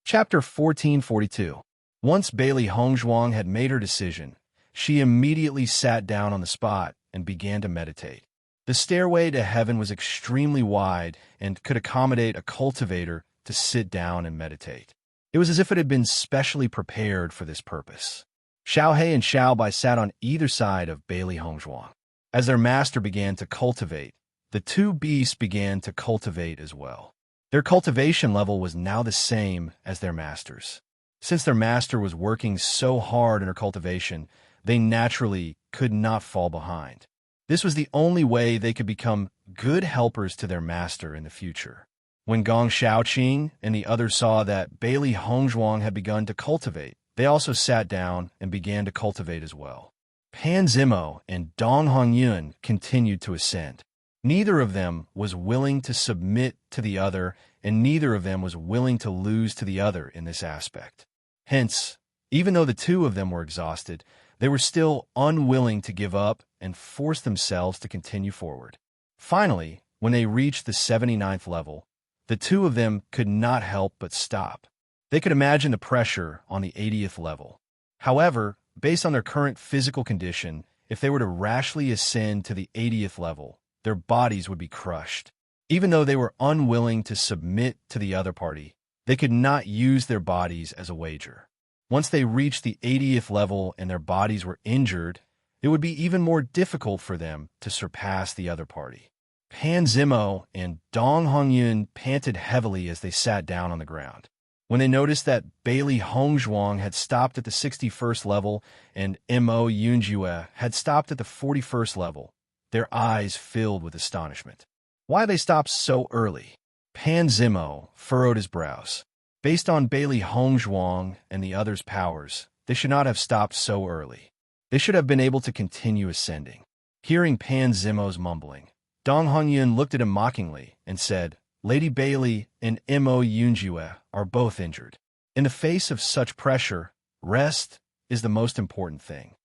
Chapter 1442. Once Bailey Hongzhuang had made her decision, she immediately sat down on the spot and began to meditate. The stairway to heaven was extremely wide and could accommodate a cultivator to sit down and meditate. It was as if it had been specially prepared for this purpose. Xiaohe and Xiaobai sat on either side of Bailey Hongzhuang. As their master began to cultivate, the two beasts began to cultivate as well. Their cultivation level was now the same as their master's. Since their master was working so hard in her cultivation, they naturally could not fall behind. This was the only way they could become good helpers to their master in the future. When Gong Xiaoqing and the others saw that Bailey Hongzhuang had begun to cultivate, they also sat down and began to cultivate as well. Pan Zimo and Dong Hongyun continued to ascend. Neither of them was willing to submit to the other, and neither of them was willing to lose to the other in this aspect. Hence, even though the two of them were exhausted, they were still unwilling to give up and force themselves to continue forward. Finally, when they reached the 79th level, the two of them could not help but stop. They could imagine the pressure on the 80th level. However, based on their current physical condition, if they were to rashly ascend to the 80th level, their bodies would be crushed. Even though they were unwilling to submit to the other party, they could not use their bodies as a wager. Once they reached the 80th level and their bodies were injured, it would be even more difficult for them to surpass the other party. Pan Zimo and Dong Hongyun panted heavily as they sat down on the ground. When they noticed that Bailey Hongzhuang had stopped at the 61st level and Mo Yunjue had stopped at the 41st level, their eyes filled with astonishment. Why they stopped so early? Pan Zimo furrowed his brows. Based on Bailey Hongzhuang and the others' powers, they should not have stopped so early. They should have been able to continue ascending. Hearing Pan Zimo's mumbling, Dong Hongyun looked at him mockingly and said, Lady Bailey and Mo Yunjue are both injured. In the face of such pressure, rest is the most important thing.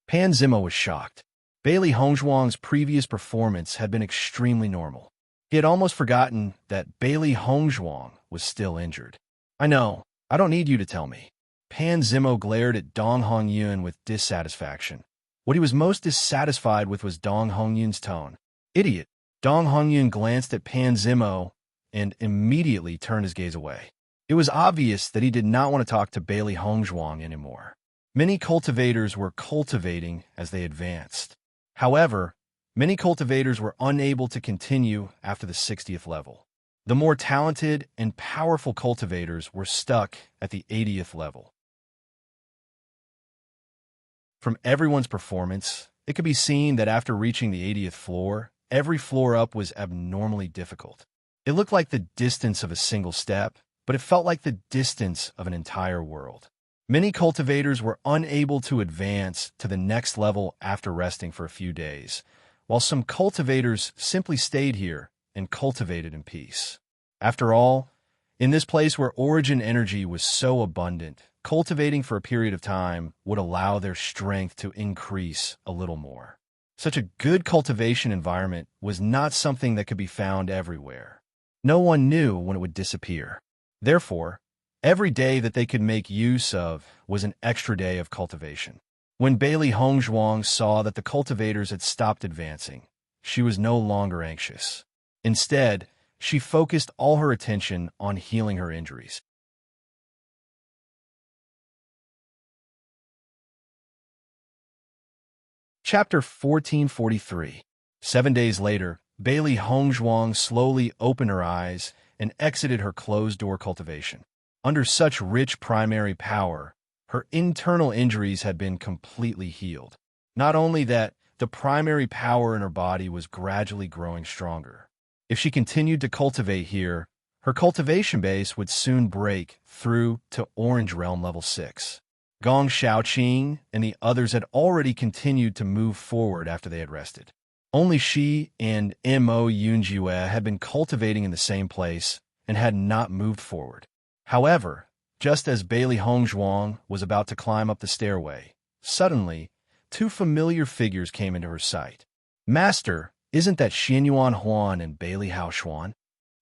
Pan Zimo was shocked. Bailey Hongzhuang's previous performance had been extremely normal. He had almost forgotten that Bailey Hongzhuang was still injured. I know. I don't need you to tell me. Pan Zimo glared at Dong Hongyun with dissatisfaction. What he was most dissatisfied with was Dong Hongyun's tone. Idiot. Dong Hongyun glanced at Pan Zimo and immediately turned his gaze away. It was obvious that he did not want to talk to Bailey Hongzhuang anymore. Many cultivators were cultivating as they advanced. However, many cultivators were unable to continue after the 60th level. The more talented and powerful cultivators were stuck at the 80th level. From everyone's performance, it could be seen that after reaching the 80th floor, every floor up was abnormally difficult. It looked like the distance of a single step, but it felt like the distance of an entire world. Many cultivators were unable to advance to the next level after resting for a few days, while some cultivators simply stayed here and cultivated in peace. After all, in this place where origin energy was so abundant, cultivating for a period of time would allow their strength to increase a little more. Such a good cultivation environment was not something that could be found everywhere. No one knew when it would disappear. Therefore, every day that they could make use of was an extra day of cultivation. When Bailey Hongzhuang saw that the cultivators had stopped advancing, she was no longer anxious. Instead, she focused all her attention on healing her injuries. Chapter 1443. 7 days later, Bailey Hongzhuang slowly opened her eyes and exited her closed-door cultivation. Under such rich primary power, her internal injuries had been completely healed. Not only that, the primary power in her body was gradually growing stronger. If she continued to cultivate here, her cultivation base would soon break through to Orange Realm Level 6. Gong Xiaoqing and the others had already continued to move forward after they had rested. Only she and Mo Yunjue had been cultivating in the same place and had not moved forward. However, just as Bailey Hongzhuang was about to climb up the stairway, suddenly, two familiar figures came into her sight. Master, isn't that Xianyuan Huan and Bailey Haoshuan?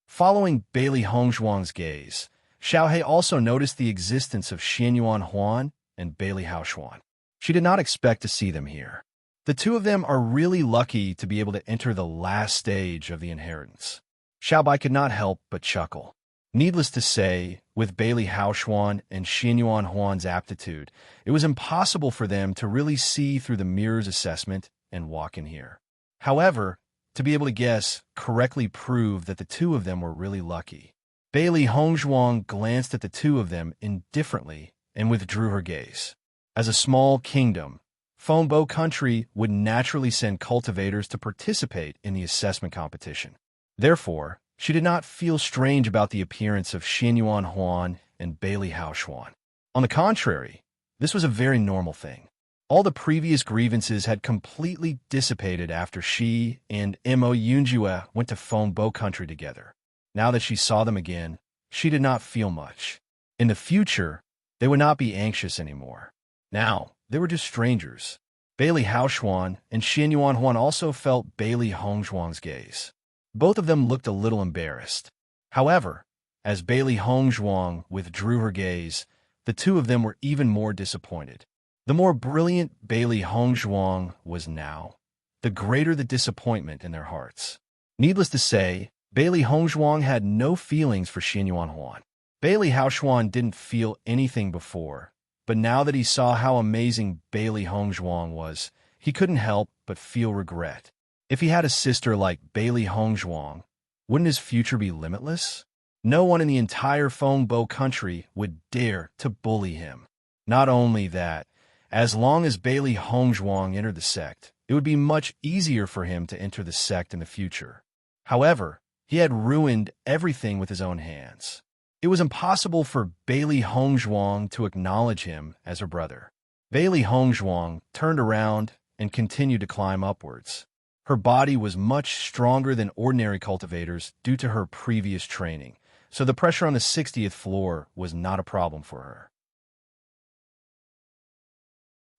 Following Bailey Hongzhuang's gaze, Xiaohe also noticed the existence of Xianyuan Huan and Bailey Haoshuan. She did not expect to see them here. The two of them are really lucky to be able to enter the last stage of the inheritance. Xiaobai could not help but chuckle. Needless to say, with Bailey Haoshuan and Xianyuan Huan's aptitude, it was impossible for them to really see through the mirror's assessment and walk in here. However, to be able to guess correctly proved that the two of them were really lucky. Bailey Hongzhuang glanced at the two of them indifferently and withdrew her gaze. As a small kingdom, Fengbo country would naturally send cultivators to participate in the assessment competition. Therefore, she did not feel strange about the appearance of Xianyuan Huan and Bailey Haoshuan. On the contrary, this was a very normal thing. All the previous grievances had completely dissipated after she and Mo Yunjue went to Fengbo country together. Now that she saw them again, she did not feel much. In the future, they would not be anxious anymore. Now, they were just strangers. Bailey Haoshuan and Xianyuan Huan also felt Bailey Hongzhuang's gaze. Both of them looked a little embarrassed. However, as Bailey Hongzhuang withdrew her gaze, the two of them were even more disappointed. The more brilliant Bailey Hongzhuang was now, the greater the disappointment in their hearts. Needless to say, Bailey Hongzhuang had no feelings for Xianyuan Huan. Bailey Haoshuan didn't feel anything before, but now that he saw how amazing Bailey Hongzhuang was, he couldn't help but feel regret. If he had a sister like Bailey Hongzhuang, wouldn't his future be limitless? No one in the entire Fengbo country would dare to bully him. Not only that, as long as Bailey Hongzhuang entered the sect, it would be much easier for him to enter the sect in the future. However, he had ruined everything with his own hands. It was impossible for Bailey Hongzhuang to acknowledge him as her brother. Bailey Hongzhuang turned around and continued to climb upwards. Her body was much stronger than ordinary cultivators due to her previous training, so the pressure on the 60th floor was not a problem for her.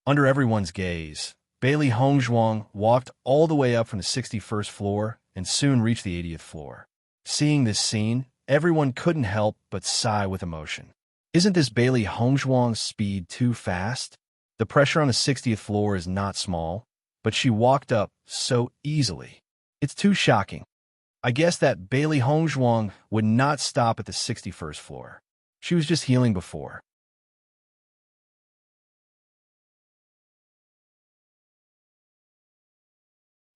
Under everyone's gaze, Bailey Hongzhuang walked all the way up from the 61st floor and soon reached the 80th floor. Seeing this scene, everyone couldn't help but sigh with emotion. Isn't this Bailey Hongzhuang's speed too fast? The pressure on the 60th floor is not small, but she walked up so easily. It's too shocking. I guess that Bailey Hongzhuang would not stop at the 61st floor. She was just healing before.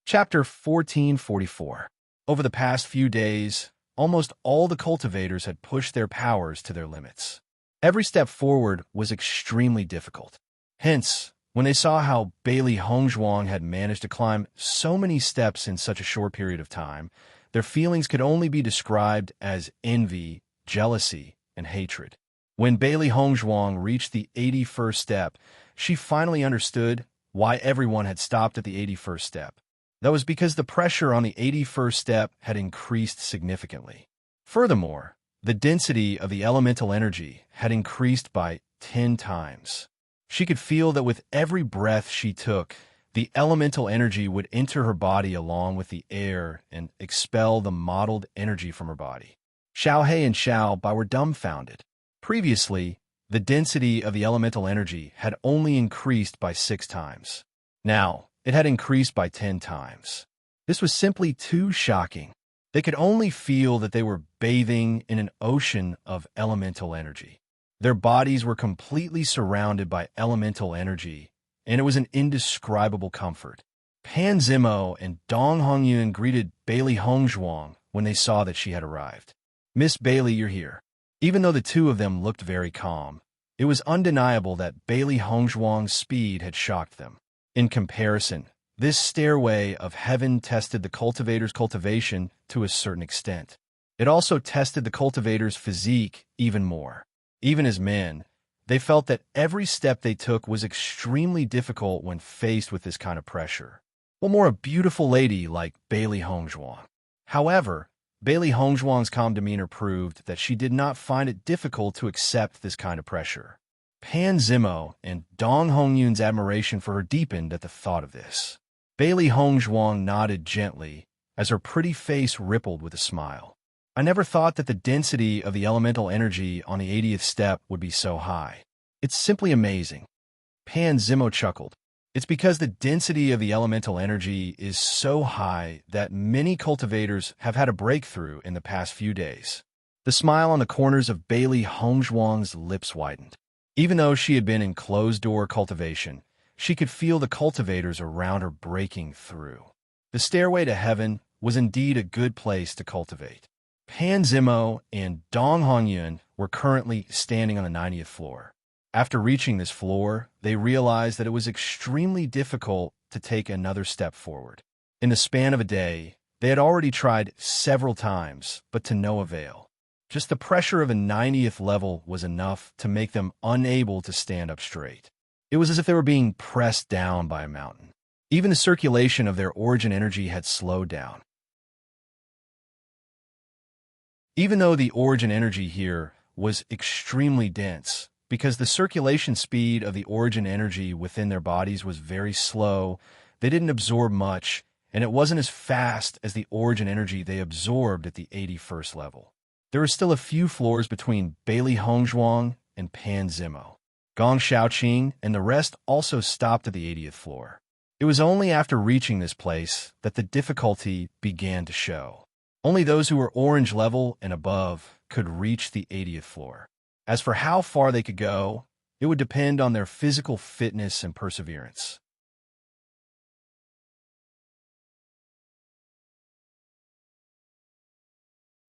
Chapter 1444. Over the past few days, almost all the cultivators had pushed their powers to their limits. Every step forward was extremely difficult. Hence, when they saw how Bailey Hongzhuang had managed to climb so many steps in such a short period of time, their feelings could only be described as envy, jealousy, and hatred. When Bailey Hongzhuang reached the 81st step, she finally understood why everyone had stopped at the 81st step. That was because the pressure on the 81st step had increased significantly. Furthermore, the density of the elemental energy had increased by 10 times. She could feel that with every breath she took, the elemental energy would enter her body along with the air and expel the mottled energy from her body. Xiaohe and Xiaobai were dumbfounded. Previously, the density of the elemental energy had only increased by 6 times. Now, it had increased by 10 times. This was simply too shocking. They could only feel that they were bathing in an ocean of elemental energy. Their bodies were completely surrounded by elemental energy, and it was an indescribable comfort. Pan Zimo and Dong Hongyun greeted Bailey Hongzhuang when they saw that she had arrived. "Miss Bailey, you're here." Even though the two of them looked very calm, it was undeniable that Bailey Hongzhuang's speed had shocked them. In comparison, this stairway of heaven tested the cultivator's cultivation to a certain extent. It also tested the cultivator's physique even more. Even as men, they felt that every step they took was extremely difficult when faced with this kind of pressure. What more a beautiful lady like Bailey Hongzhuang? However, Bailey Hongzhuang's calm demeanor proved that she did not find it difficult to accept this kind of pressure. Pan Zimo and Dong Hongyun's admiration for her deepened at the thought of this. Bailey Hongzhuang nodded gently as her pretty face rippled with a smile. "I never thought that the density of the elemental energy on the 80th step would be so high. It's simply amazing." Pan Zimo chuckled. "It's because the density of the elemental energy is so high that many cultivators have had a breakthrough in the past few days." The smile on the corners of Bailey Hongzhuang's lips widened. Even though she had been in closed-door cultivation, she could feel the cultivators around her breaking through. The stairway to heaven was indeed a good place to cultivate. Pan Zimo and Dong Hongyun were currently standing on the 90th floor. After reaching this floor, they realized that it was extremely difficult to take another step forward. In the span of a day, they had already tried several times, but to no avail. Just the pressure of a 90th level was enough to make them unable to stand up straight. It was as if they were being pressed down by a mountain. Even the circulation of their origin energy had slowed down. Even though the origin energy here was extremely dense, because the circulation speed of the origin energy within their bodies was very slow, they didn't absorb much, and it wasn't as fast as the origin energy they absorbed at the 81st level. There were still a few floors between Bailey Hongzhuang and Pan Zimo. Gong Shaoqing and the rest also stopped at the 80th floor. It was only after reaching this place that the difficulty began to show. Only those who were orange level and above could reach the 80th floor. As for how far they could go, it would depend on their physical fitness and perseverance.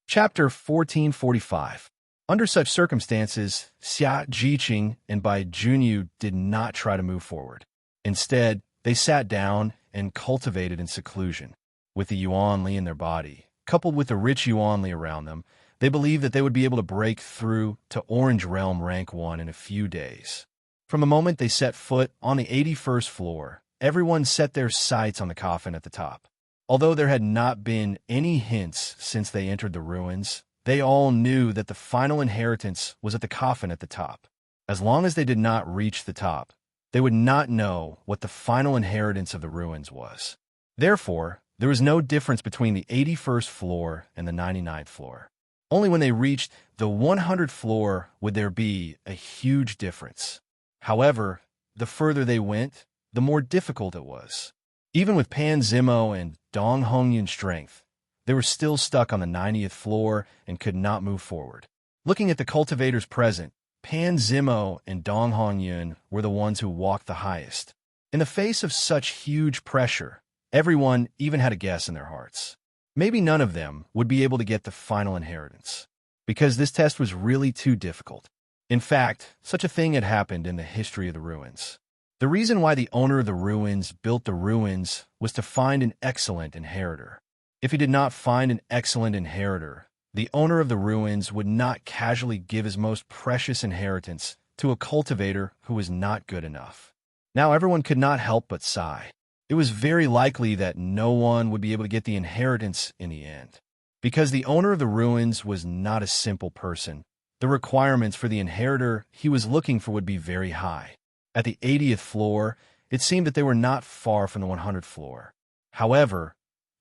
Chapter 1445. Under such circumstances, Xia Jiqing and Bai Junyu did not try to move forward. Instead, they sat down and cultivated in seclusion. With the Yuan Li in their body, coupled with the rich Yuan Li around them, they believed that they would be able to break through to Orange Realm Rank 1 in a few days. From the moment they set foot on the 81st floor, everyone set their sights on the coffin at the top. Although there had not been any hints since they entered the ruins, they all knew that the final inheritance was at the coffin at the top. As long as they did not reach the top, they would not know what the final inheritance of the ruins was. Therefore, there was no difference between the 81st floor and the 99th floor. Only when they reached the 100th floor would there be a huge difference. However, the further they went, the more difficult it was. Even with Pan Zimo and Dong Hongyun's strength, they were still stuck on the 90th floor and could not move forward. Looking at the cultivators present, Pan Zimo and Dong Hongyun were the ones who walked the highest. In the face of such huge pressure, everyone even had a guess in their hearts. Maybe none of them would be able to get the final inheritance, because this test was really too difficult. In fact, such a thing had happened in the history of the ruins. The reason why the owner of the ruins built the ruins was to find an excellent inheritor. If he did not find an excellent inheritor, the owner of the ruins would not casually give his most precious inheritance to a cultivator who was not good enough. Now everyone could not help but sigh. It was very likely that no one would be able to get the inheritance in the end. Because the owner of the ruins was not a simple person, the requirements for the inheritor he was looking for would be very high. At the 80th floor, it seemed that they were not far from the 100th floor. However,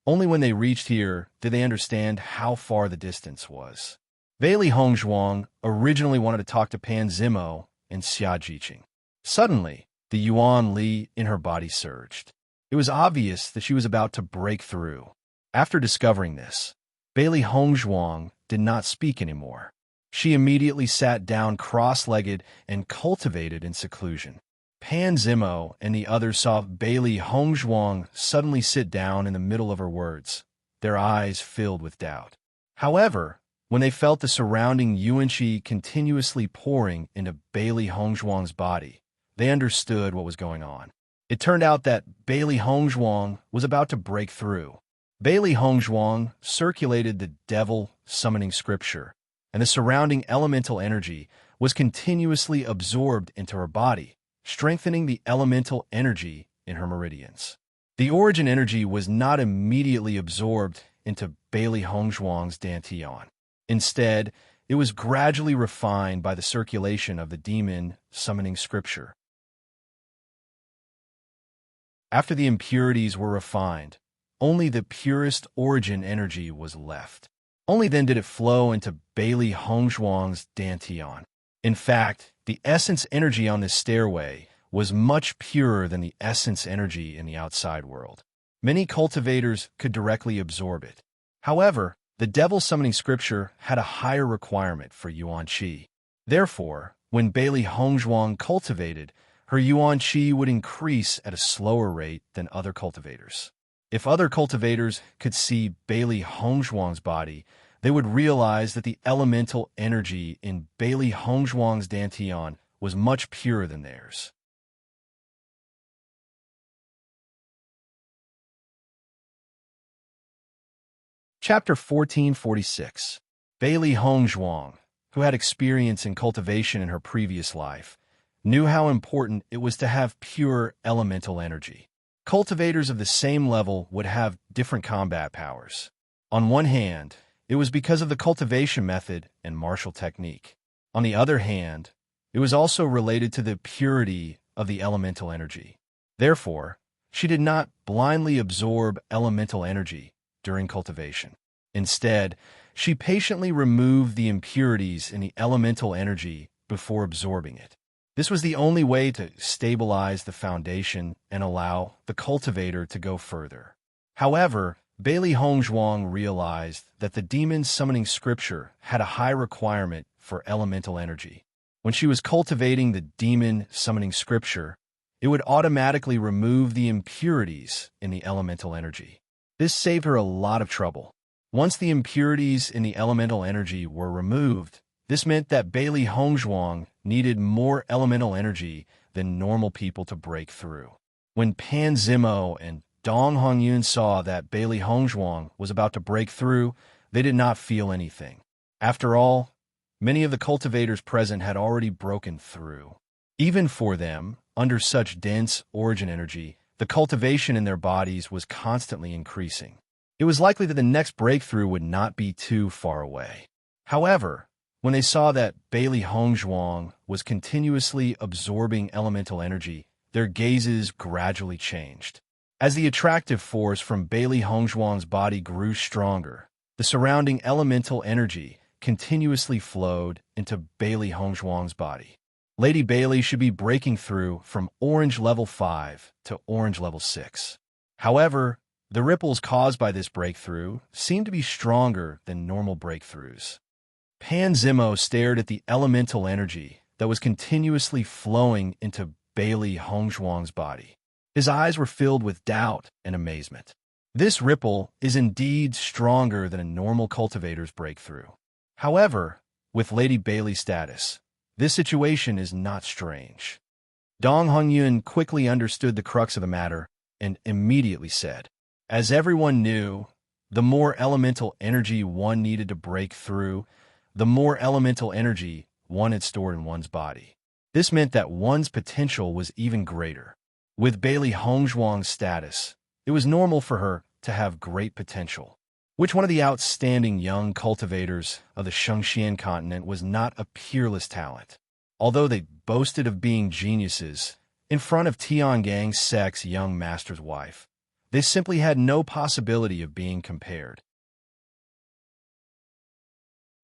only when they reached here did they understand how far the distance was. Bailey Hongzhuang originally wanted to talk to Pan Zimo and Xia Jiqing. Suddenly, the Yuan Li in her body surged. It was obvious that she was about to break through. After discovering this, Bailey Hongzhuang did not speak anymore. She immediately sat down cross-legged and cultivated in seclusion. Pan Zimo and the others saw Bailey Hongzhuang suddenly sit down in the middle of her words, their eyes filled with doubt. However, when they felt the surrounding yuanqi continuously pouring into Bailey Hongzhuang's body, they understood what was going on. It turned out that Bailey Hongzhuang was about to break through. Bailey Hongzhuang circulated the devil summoning scripture, and the surrounding elemental energy was continuously absorbed into her body, strengthening the elemental energy in her meridians. The origin energy was not immediately absorbed into Bailey Hongzhuang's dantian. Instead, it was gradually refined by the circulation of the demon summoning scripture. After the impurities were refined, only the purest origin energy was left. Only then did it flow into Bailey Hongzhuang's dantian. In fact, the essence energy on this stairway was much purer than the essence energy in the outside world. Many cultivators could directly absorb it. However, the devil summoning scripture had a higher requirement for yuan qi. Therefore, when Bailey Hongzhuang cultivated, her yuan qi would increase at a slower rate than other cultivators. If other cultivators could see Bailey Hongzhuang's body, they would realize that the elemental energy in Bailey Hongzhuang's dantian was much purer than theirs. Chapter 1446. Bailey Hongzhuang, who had experience in cultivation in her previous life, knew how important it was to have pure elemental energy. Cultivators of the same level would have different combat powers. On one hand, it was because of the cultivation method and martial technique. On the other hand, it was also related to the purity of the elemental energy. Therefore, she did not blindly absorb elemental energy during cultivation. Instead, she patiently removed the impurities in the elemental energy before absorbing it. This was the only way to stabilize the foundation and allow the cultivator to go further. However, Bailey Hongzhuang realized that the demon summoning scripture had a high requirement for elemental energy. When she was cultivating the demon summoning scripture, it would automatically remove the impurities in the elemental energy. This saved her a lot of trouble. Once the impurities in the elemental energy were removed, this meant that Bailey Hongzhuang needed more elemental energy than normal people to break through. When Pan Zimo and Dong Hongyun saw that Bailey Hongzhuang was about to break through, they did not feel anything. After all, many of the cultivators present had already broken through. Even for them, under such dense origin energy, the cultivation in their bodies was constantly increasing. It was likely that the next breakthrough would not be too far away. However, when they saw that Bailey Hongzhuang was continuously absorbing elemental energy, their gazes gradually changed. As the attractive force from Bailey Hongzhuang's body grew stronger, the surrounding elemental energy continuously flowed into Bailey Hongzhuang's body. Lady Bailey should be breaking through from Orange Level 5 to Orange Level 6. However, the ripples caused by this breakthrough seemed to be stronger than normal breakthroughs. Pan Zimo stared at the elemental energy that was continuously flowing into Bailey Hongzhuang's body. His eyes were filled with doubt and amazement. This ripple is indeed stronger than a normal cultivator's breakthrough. However, with Lady Bailey's status, this situation is not strange. Dong Hongyun quickly understood the crux of the matter and immediately said, as everyone knew, the more elemental energy one needed to break through, the more elemental energy one had stored in one's body. This meant that one's potential was even greater. With Bailey Hongzhuang's status, it was normal for her to have great potential. Which one of the outstanding young cultivators of the Shengxian continent was not a peerless talent? Although they boasted of being geniuses, in front of Tiangang's Sec's young master's wife, they simply had no possibility of being compared.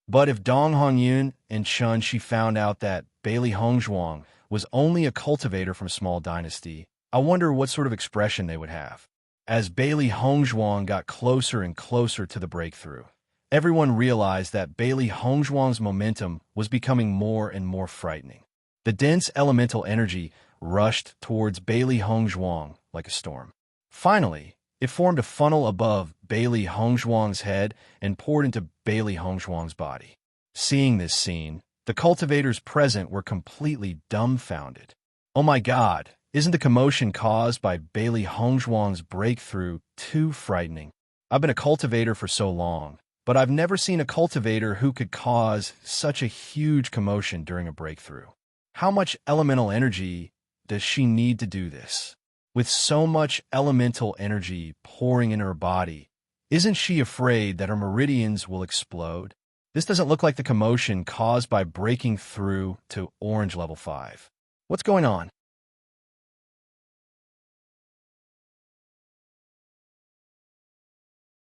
But if Dong Hongyun and Chun Shi found out that Bailey Hongzhuang was only a cultivator from a small dynasty, I wonder what sort of expression they would have. As Bailey Hongzhuang got closer and closer to the breakthrough, everyone realized that Bailey Hongzhuang's momentum was becoming more and more frightening. The dense elemental energy rushed towards Bailey Hongzhuang like a storm. Finally, it formed a funnel above Bailey Hongzhuang's head and poured into Bailey Hongzhuang's body. Seeing this scene, the cultivators present were completely dumbfounded. Oh my God, isn't the commotion caused by Bailey Hongzhuang's breakthrough too frightening? I've been a cultivator for so long, but I've never seen a cultivator who could cause such a huge commotion during a breakthrough. How much elemental energy does she need to do this? With so much elemental energy pouring in her body, isn't she afraid that her meridians will explode? This doesn't look like the commotion caused by breaking through to Orange Level 5. What's going on?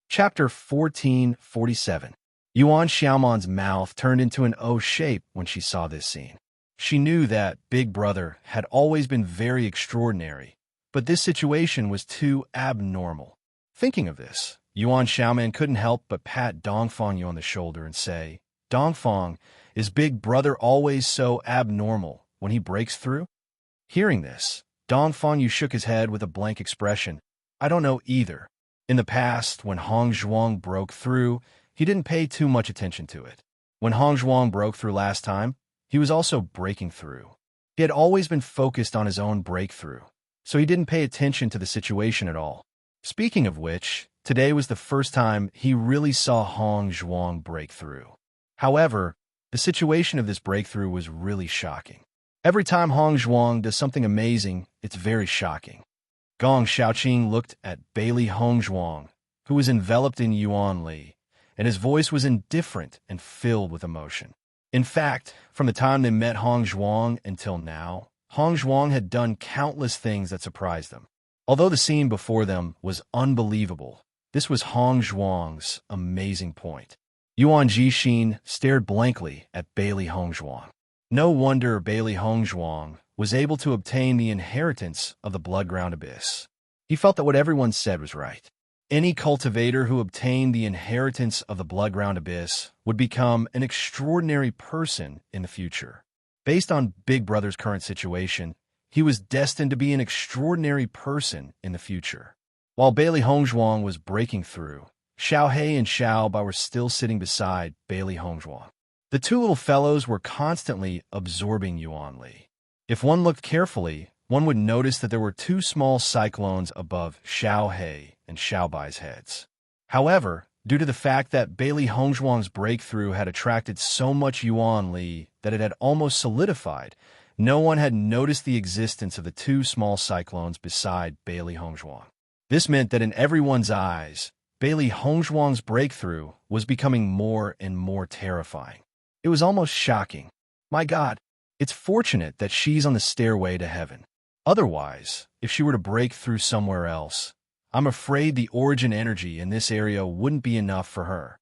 Chapter 1447. Yuan Xiaomon's mouth turned into an O shape when she saw this scene. She knew that Big Brother had always been very extraordinary, but this situation was too abnormal. Thinking of this, Yuan Xiaoman couldn't help but pat Dongfang Yu on the shoulder and say, "Dongfang, is Big Brother always so abnormal when he breaks through?" Hearing this, Dongfang Yu shook his head with a blank expression. "I don't know either. In the past, when Hong Zhuang broke through, he didn't pay too much attention to it. When Hong Zhuang broke through last time, he was also breaking through. He had always been focused on his own breakthrough, so he didn't pay attention to the situation at all. Speaking of which, today was the first time he really saw Hong Zhuang break through. However, the situation of this breakthrough was really shocking. Every time Hong Zhuang does something amazing, it's very shocking." Gong Xiaoqing looked at Bailey Hongzhuang, who was enveloped in Yuan Li, and his voice was indifferent and filled with emotion. In fact, from the time they met Hong Zhuang until now, Hong Zhuang had done countless things that surprised them. Although the scene before them was unbelievable, this was Hong Zhuang's amazing point. Yuan Jixin stared blankly at Bailey Hongzhuang. No wonder Bailey Hongzhuang was able to obtain the inheritance of the Bloodground Abyss. He felt that what everyone said was right. Any cultivator who obtained the inheritance of the Bloodground Abyss would become an extraordinary person in the future. Based on Big Brother's current situation, he was destined to be an extraordinary person in the future. While Bailey Hongzhuang was breaking through, Xiao He and Xiao Bai were still sitting beside Bailey Hongzhuang. The two little fellows were constantly absorbing Yuan Li. If one looked carefully, one would notice that there were two small cyclones above Xiao He and Xiao Bai's heads. However, due to the fact that Bailey Hongzhuang's breakthrough had attracted so much Yuan Li that it had almost solidified, no one had noticed the existence of the two small cyclones beside Bailey Hongzhuang. This meant that in everyone's eyes, Bailey Hongzhuang's breakthrough was becoming more and more terrifying. It was almost shocking. My God, it's fortunate that she's on the stairway to heaven. Otherwise, if she were to break through somewhere else, I'm afraid the origin energy in this area wouldn't be enough for her.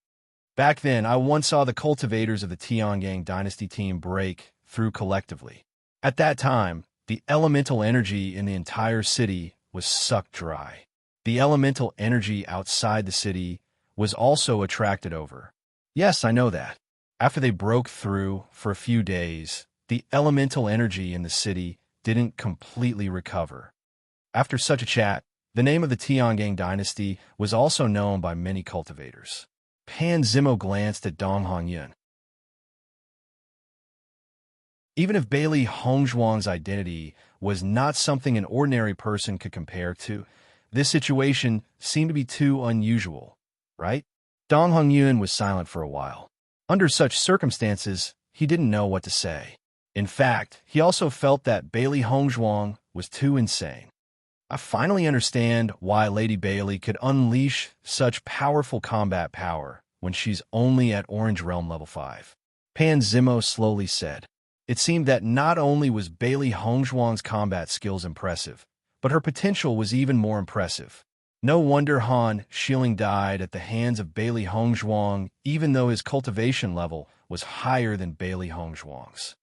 Back then, I once saw the cultivators of the Tiangang dynasty team break through collectively. At that time, the elemental energy in the entire city was sucked dry. The elemental energy outside the city was also attracted over. Yes, I know that. After they broke through for a few days, the elemental energy in the city didn't completely recover. After such a chat, the name of the Tiangang dynasty was also known by many cultivators. Pan Zimo glanced at Dong Hongyun. Even if Bailey Hongzhuang's identity was not something an ordinary person could compare to, this situation seemed to be too unusual, right? Dong Hongyun was silent for a while. Under such circumstances, he didn't know what to say. In fact, he also felt that Bailey Hongzhuang was too insane. I finally understand why Lady Bailey could unleash such powerful combat power when she's only at Orange Realm Level 5. Pan Zimo slowly said. It seemed that not only was Bailey Hongzhuang's combat skills impressive, but her potential was even more impressive. No wonder Han Shilling died at the hands of Bailey Hongzhuang, even though his cultivation level was higher than Bailey Hongzhuang's.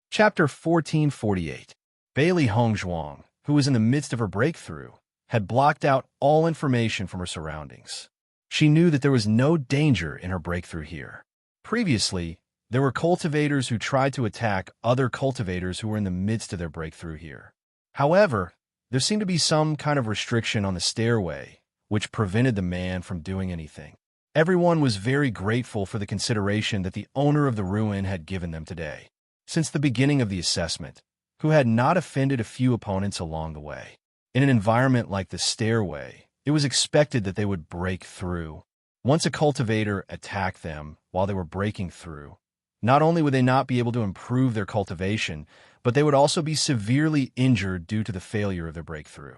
Chapter 1448. Bailey Hongzhuang, who was in the midst of her breakthrough, had blocked out all information from her surroundings. She knew that there was no danger in her breakthrough here. Previously, there were cultivators who tried to attack other cultivators who were in the midst of their breakthrough here. However, there seemed to be some kind of restriction on the stairway, which prevented the man from doing anything. Everyone was very grateful for the consideration that the owner of the ruin had given them today, since the beginning of the assessment, who had not offended a few opponents along the way. In an environment like the stairway, it was expected that they would break through. Once a cultivator attacked them while they were breaking through, not only would they not be able to improve their cultivation, but they would also be severely injured due to the failure of their breakthrough.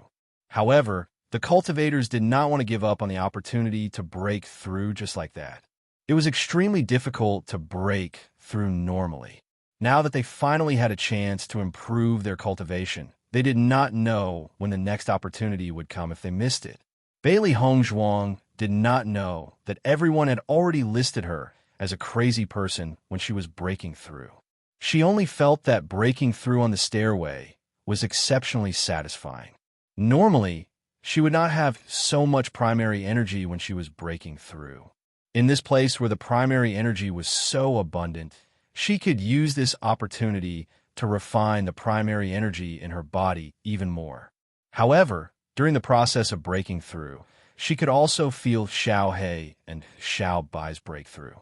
However, the cultivators did not want to give up on the opportunity to break through just like that. It was extremely difficult to break through normally. Now that they finally had a chance to improve their cultivation, they did not know when the next opportunity would come if they missed it. Bailey Hongzhuang did not know that everyone had already listed her as a crazy person when she was breaking through. She only felt that breaking through on the stairway was exceptionally satisfying. Normally, she would not have so much primary energy when she was breaking through. In this place where the primary energy was so abundant, she could use this opportunity to refine the primary energy in her body even more. However, during the process of breaking through, she could also feel Xiao He and Xiao Bai's breakthrough.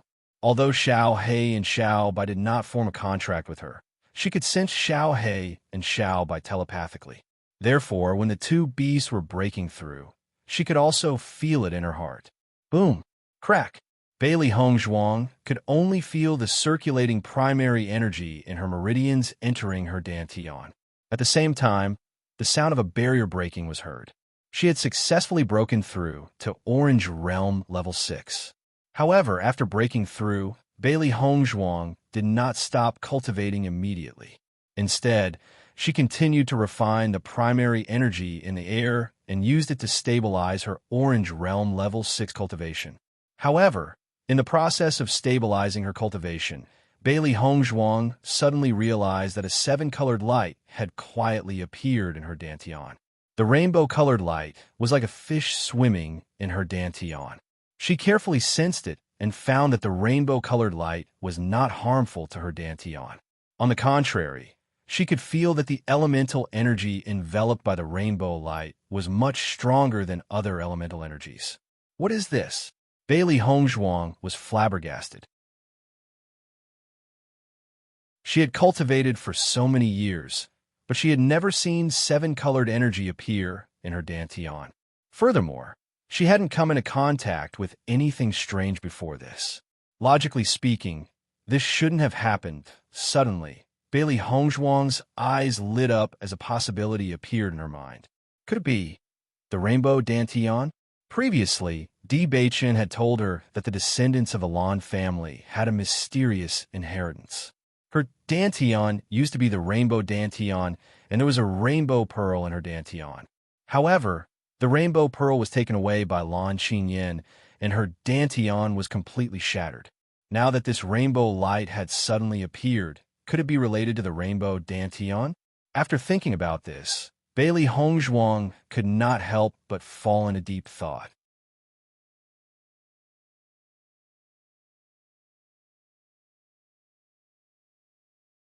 Although Xiao He and Xiao Bai did not form a contract with her, she could sense Xiao He and Xiao Bai telepathically. Therefore, when the two beasts were breaking through, she could also feel it in her heart. Boom! Crack! Bailey Hongzhuang could only feel the circulating primary energy in her meridians entering her dantian. At the same time, the sound of a barrier breaking was heard. She had successfully broken through to Orange Realm Level 6. However, after breaking through, Bailey Hongzhuang did not stop cultivating immediately. Instead, she continued to refine the primary energy in the air and used it to stabilize her Orange Realm Level 6 cultivation. However, in the process of stabilizing her cultivation, Bailey Hongzhuang suddenly realized that a 7-colored light had quietly appeared in her dantian. The rainbow-colored light was like a fish swimming in her dantian. She carefully sensed it and found that the rainbow-colored light was not harmful to her dantian. On the contrary, she could feel that the elemental energy enveloped by the rainbow light was much stronger than other elemental energies. What is this? Bailey Hongzhuang was flabbergasted. She had cultivated for so many years, but she had never seen 7-colored energy appear in her dantian. Furthermore, she hadn't come into contact with anything strange before this. Logically speaking, this shouldn't have happened. Suddenly, Bailey Hongzhuang's eyes lit up as a possibility appeared in her mind. Could it be the rainbow dantian? Previously, Di Beichen had told her that the descendants of the Lan family had a mysterious inheritance. Her dantian used to be the rainbow dantian, and there was a rainbow pearl in her dantian. However, the rainbow pearl was taken away by Lan Qingyan, and her dantian was completely shattered. Now that this rainbow light had suddenly appeared, could it be related to the rainbow dantian? After thinking about this, Bailey Hongzhuang could not help but fall into deep thought.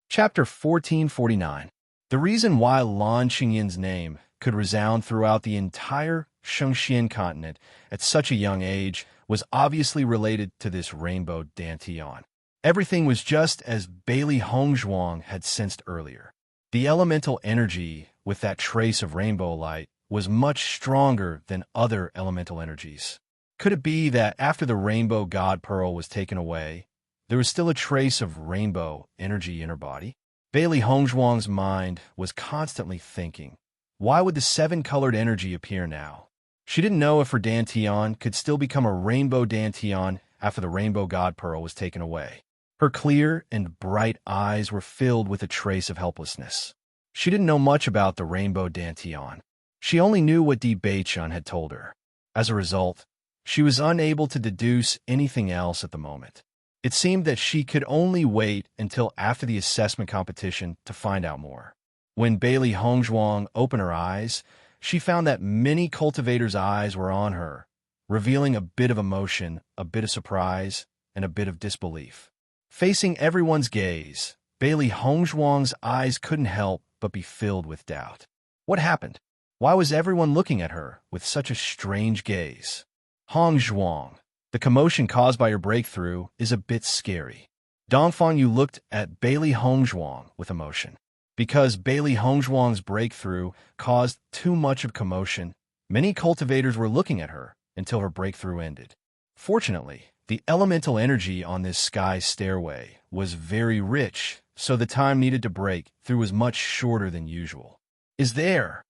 Chapter 1449. The reason why Lan Qingyan's name could resound throughout the entire Shengxian continent at such a young age was obviously related to this rainbow dantian. Everything was just as Bailey Hongzhuang had sensed earlier. The elemental energy with that trace of rainbow light was much stronger than other elemental energies. Could it be that after the rainbow god pearl was taken away, there was still a trace of rainbow energy in her body? Bailey Hongzhuang's mind was constantly thinking, why would the 7-colored energy appear now? She didn't know if her dantian could still become a rainbow dantian after the rainbow god pearl was taken away. Her clear and bright eyes were filled with a trace of helplessness. She didn't know much about the rainbow dantian. She only knew what Di Beichen had told her. As a result, she was unable to deduce anything else at the moment. It seemed that she could only wait until after the assessment competition to find out more. When Bailey Hongzhuang opened her eyes, she found that many cultivators' eyes were on her, revealing a bit of emotion, a bit of surprise, and a bit of disbelief. Facing everyone's gaze, Bailey Hongzhuang's eyes couldn't help but be filled with doubt. What happened? Why was everyone looking at her with such a strange gaze? Hongzhuang, the commotion caused by your breakthrough is a bit scary. Dongfang Yu looked at Bailey Hongzhuang with emotion. Because Bailey Hongzhuang's breakthrough caused too much of commotion, many cultivators were looking at her until her breakthrough ended. Fortunately, the elemental energy on this sky stairway was very rich, so the time needed to break through was much shorter than usual. Is there?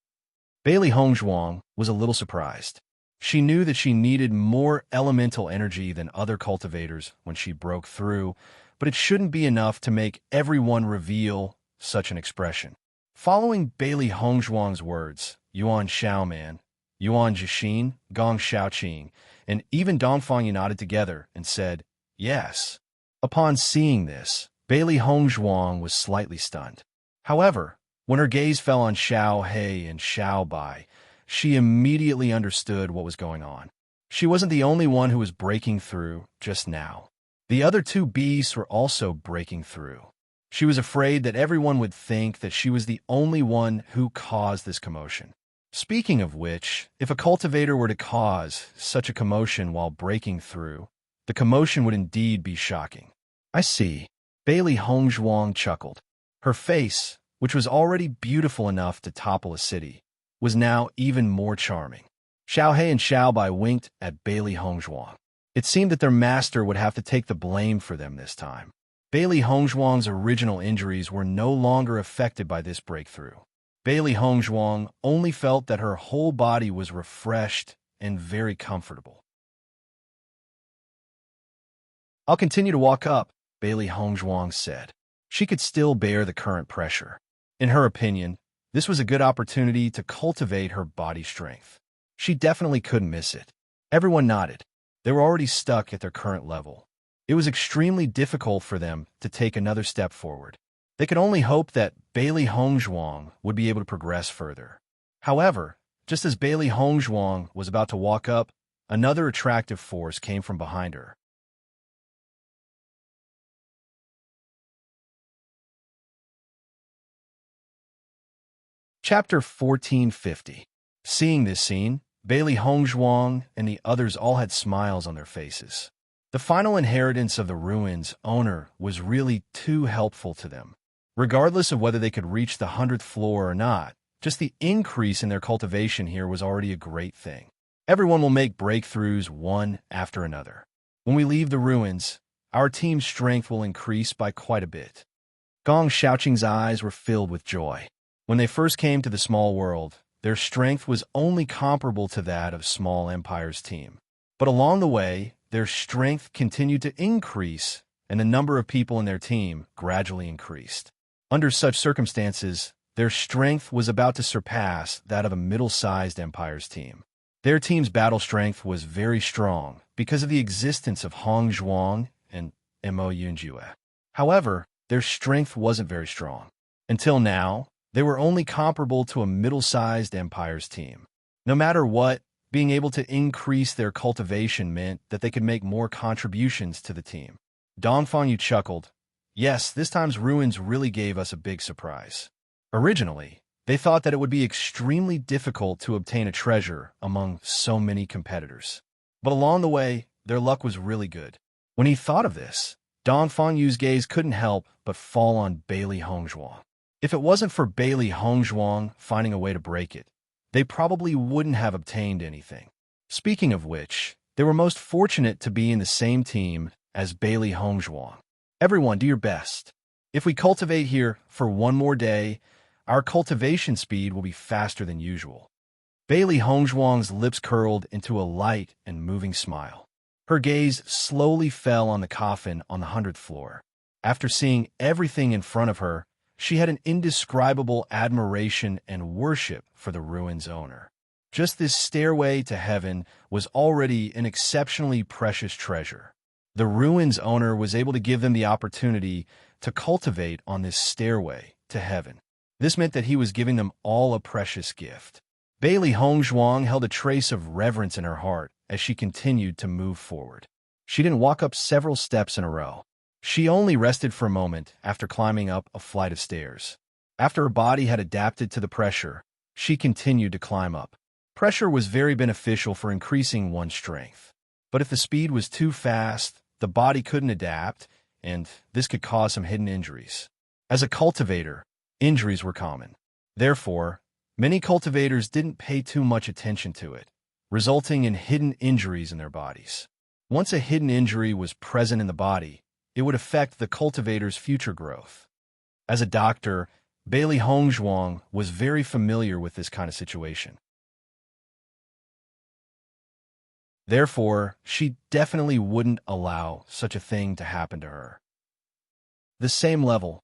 Bailey Hongzhuang was a little surprised. She knew that she needed more elemental energy than other cultivators when she broke through, but it shouldn't be enough to make everyone reveal such an expression. Following Bailey Hongzhuang's words, Yuan Xiaoman, Yuan Jixin, Gong Xiaoqing, and even Dongfang Yu nodded together and said, yes. Upon seeing this, Bailey Hongzhuang was slightly stunned. However, when her gaze fell on Xiao He and Xiao Bai, she immediately understood what was going on. She wasn't the only one who was breaking through just now. The other two beasts were also breaking through. She was afraid that everyone would think that she was the only one who caused this commotion. Speaking of which, if a cultivator were to cause such a commotion while breaking through, the commotion would indeed be shocking. I see. Bailey Hongzhuang chuckled. Her face, which was already beautiful enough to topple a city, was now even more charming. Xiao He and Xiao Bai winked at Bailey Hongzhuang. It seemed that their master would have to take the blame for them this time. Bailey Hongzhuang's original injuries were no longer affected by this breakthrough. Bailey Hongzhuang only felt that her whole body was refreshed and very comfortable. I'll continue to walk up, Bailey Hongzhuang said. She could still bear the current pressure. In her opinion, this was a good opportunity to cultivate her body strength. She definitely couldn't miss it. Everyone nodded. They were already stuck at their current level. It was extremely difficult for them to take another step forward. They could only hope that Bailey Hongzhuang would be able to progress further. However, just as Bailey Hongzhuang was about to walk up, another attractive force came from behind her. Chapter 1450. Seeing this scene, Bailey Hongzhuang and the others all had smiles on their faces. The final inheritance of the ruins owner was really too helpful to them. Regardless of whether they could reach the 100th floor or not, just the increase in their cultivation here was already a great thing. Everyone will make breakthroughs one after another. When we leave the ruins, our team's strength will increase by quite a bit. Gong Xiaoqing's eyes were filled with joy. When they first came to the small world, their strength was only comparable to that of Small Empire's team. But along the way, their strength continued to increase, and the number of people in their team gradually increased. Under such circumstances, their strength was about to surpass that of a middle-sized Empire's team. Their team's battle strength was very strong because of the existence of Hong Zhuang and Mo Yunjue. However, their strength wasn't very strong. Until now, they were only comparable to a middle-sized Empire's team. No matter what, being able to increase their cultivation meant that they could make more contributions to the team. Dongfang Yu chuckled. Yes, this time's ruins really gave us a big surprise. Originally, they thought that it would be extremely difficult to obtain a treasure among so many competitors. But along the way, their luck was really good. When he thought of this, Dongfang Yu's gaze couldn't help but fall on Bailey Hongzhuang. If it wasn't for Bailey Hongzhuang finding a way to break it, they probably wouldn't have obtained anything. Speaking of which, they were most fortunate to be in the same team as Bailey Hongzhuang. Everyone, do your best. If we cultivate here for one more day, our cultivation speed will be faster than usual. Bailey Hongzhuang's lips curled into a light and moving smile. Her gaze slowly fell on the coffin on the 100th floor. After seeing everything in front of her, she had an indescribable admiration and worship for the ruins owner. Just this stairway to heaven was already an exceptionally precious treasure. The ruins owner was able to give them the opportunity to cultivate on this stairway to heaven. This meant that he was giving them all a precious gift. Bailey Hongzhuang held a trace of reverence in her heart as she continued to move forward. She didn't walk up several steps in a row. She only rested for a moment after climbing up a flight of stairs. After her body had adapted to the pressure, she continued to climb up. Pressure was very beneficial for increasing one's strength. But if the speed was too fast, the body couldn't adapt, and this could cause some hidden injuries. As a cultivator, injuries were common. Therefore, many cultivators didn't pay too much attention to it, resulting in hidden injuries in their bodies. Once a hidden injury was present in the body, it would affect the cultivator's future growth. As a doctor, Bailey Hongzhuang was very familiar with this kind of situation. Therefore, she definitely wouldn't allow such a thing to happen to her. The same level.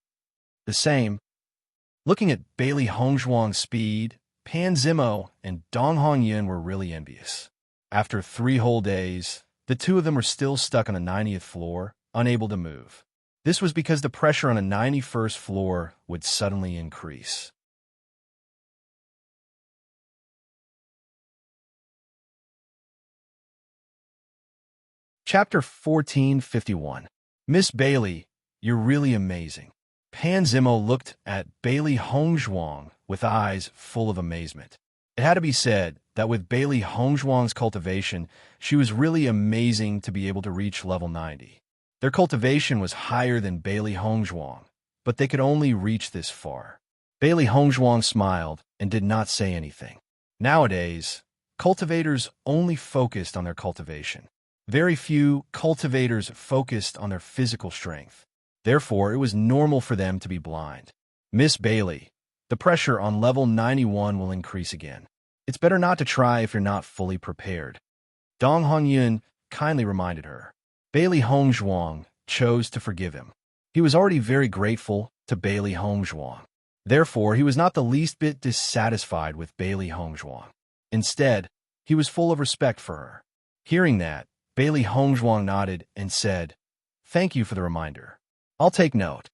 Looking at Bailey Hongzhuang's speed, Pan Zimo and Dong Hongyun were really envious. After 3 whole days, the two of them were still stuck on the 90th floor, unable to move. This was because the pressure on a 91st floor would suddenly increase. Chapter 1451. Miss Bailey, you're really amazing. Pan Zimo looked at Bailey Hongzhuang with eyes full of amazement. It had to be said that with Bailey Hongzhuang's cultivation, she was really amazing to be able to reach level 90. Their cultivation was higher than Bailey Hongzhuang, but they could only reach this far. Bailey Hongzhuang smiled and did not say anything. Nowadays, cultivators only focused on their cultivation. Very few cultivators focused on their physical strength. Therefore, it was normal for them to be blind. Miss Bailey, the pressure on level 91 will increase again. It's better not to try if you're not fully prepared. Dong Hongyun kindly reminded her. Bailey Hongzhuang chose to forgive him. He was already very grateful to Bailey Hongzhuang. Therefore, he was not the least bit dissatisfied with Bailey Hongzhuang. Instead, he was full of respect for her. Hearing that, Bailey Hongzhuang nodded and said, "Thank you for the reminder. I'll take note."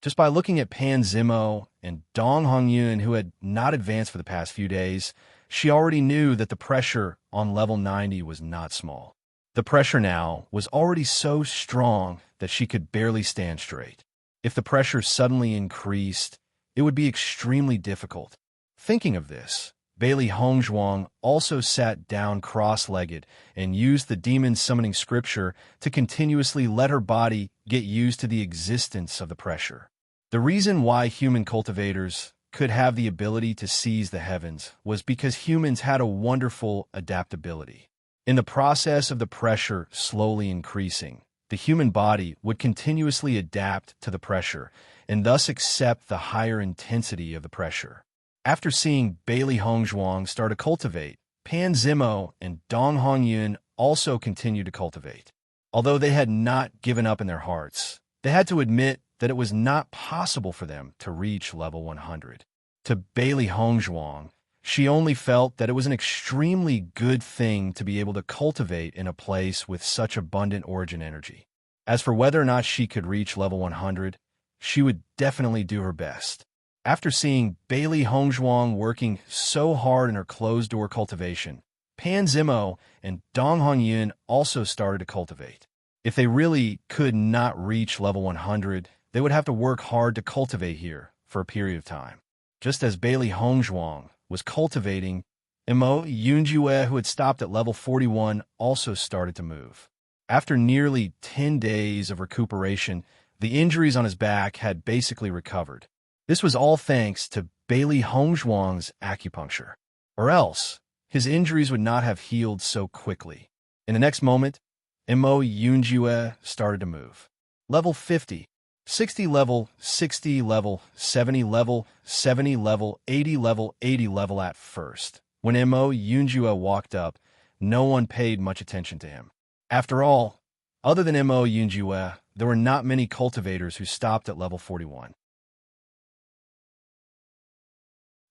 Just by looking at Pan Zimo and Dong Hongyun, who had not advanced for the past few days, she already knew that the pressure on level 90 was not small. The pressure now was already so strong that she could barely stand straight. If the pressure suddenly increased, it would be extremely difficult. Thinking of this, Bailey Hongzhuang also sat down cross-legged and used the demon summoning scripture to continuously let her body get used to the existence of the pressure. The reason why human cultivators could have the ability to seize the heavens was because humans had a wonderful adaptability. In the process of the pressure slowly increasing, the human body would continuously adapt to the pressure and thus accept the higher intensity of the pressure. After seeing Bailey Hongzhuang start to cultivate, Pan Zimo and Dong Hongyun also continued to cultivate. Although they had not given up in their hearts, they had to admit that it was not possible for them to reach level 100. To Bailey Hongzhuang, she only felt that it was an extremely good thing to be able to cultivate in a place with such abundant origin energy. As for whether or not she could reach level 100, she would definitely do her best. After seeing Bailey Hongzhuang working so hard in her closed-door cultivation, Pan Zimo and Dong Hongyun also started to cultivate. If they really could not reach level 100, they would have to work hard to cultivate here for a period of time. Just as Bailey Hongzhuang was cultivating, Mo Yunjue, who had stopped at level 41, also started to move. After nearly 10 days of recuperation, the injuries on his back had basically recovered. This was all thanks to Bailey Hongzhuang's acupuncture. Or else, his injuries would not have healed so quickly. In the next moment, Mo Yunjue started to move. Level 50, 60 level, 60 level, 70 level, 70 level, 80 level, 80 level at first. When Mo Yunjue walked up, no one paid much attention to him. After all, other than Mo Yunjue, there were not many cultivators who stopped at level 41.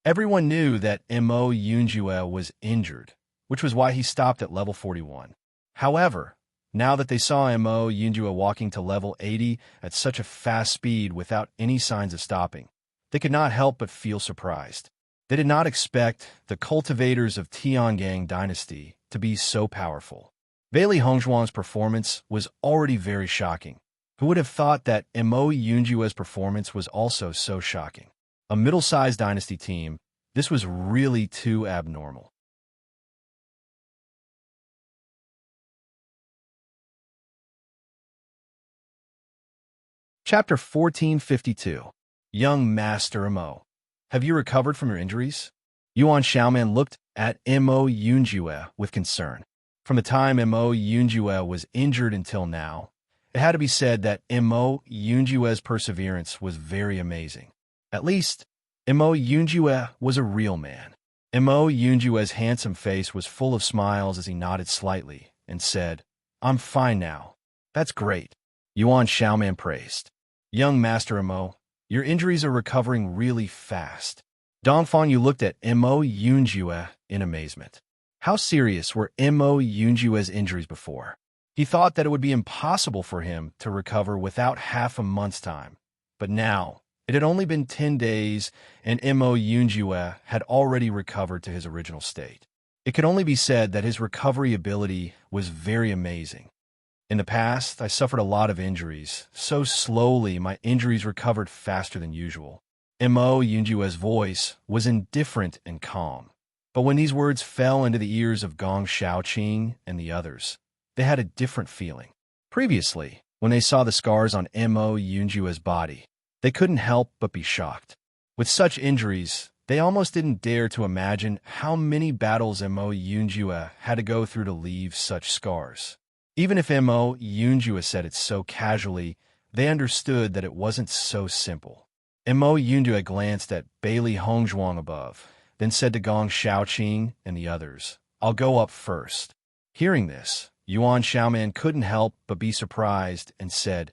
Everyone knew that Mo Yunjue was injured, which was why he stopped at level 41. However, now that they saw Mo Yunjue walking to level 80 at such a fast speed without any signs of stopping, they could not help but feel surprised. They did not expect the cultivators of Tiangang Dynasty to to be so powerful. Bailey Hongzhuang's performance was already very shocking. Who would have thought that Mo Yunjue's performance was also so shocking? A middle-sized dynasty team, this was really too abnormal. Chapter 1452. Young Master Mo. Have you recovered from your injuries? Yuan Xiaoman looked at Mo Yunjue with concern. From the time Mo Yunjue was injured until now, it had to be said that Mo Yunjue's perseverance was very amazing. At least, Mo Yunjue was a real man. Mo Yunjue's handsome face was full of smiles as he nodded slightly and said, "I'm fine now." "That's great," Yuan Xiaoman praised. "Young Master Mo, your injuries are recovering really fast." Dongfang Yu looked at Mo Yunjue in amazement. How serious were Mo Yunjue's injuries before? He thought that it would be impossible for him to recover without half a month's time. But now, it had only been 10 days, and Mo Yunjue had already recovered to his original state. It could only be said that his recovery ability was very amazing. "In the past, I suffered a lot of injuries. So slowly, my injuries recovered faster than usual." Mo Yunjue's voice was indifferent and calm. But when these words fell into the ears of Gong Shaoqing and the others, they had a different feeling. Previously, when they saw the scars on Mo Yunjue's body, they couldn't help but be shocked. With such injuries, they almost didn't dare to imagine how many battles Mo Yunjue had to go through to leave such scars. Even if Mo Yunjue said it so casually, they understood that it wasn't so simple. Mo Yunjue glanced at Bailey Hongzhuang above, then said to Gong Shaoqing and the others, "I'll go up first." Hearing this, Yuan Xiaoman couldn't help but be surprised and said,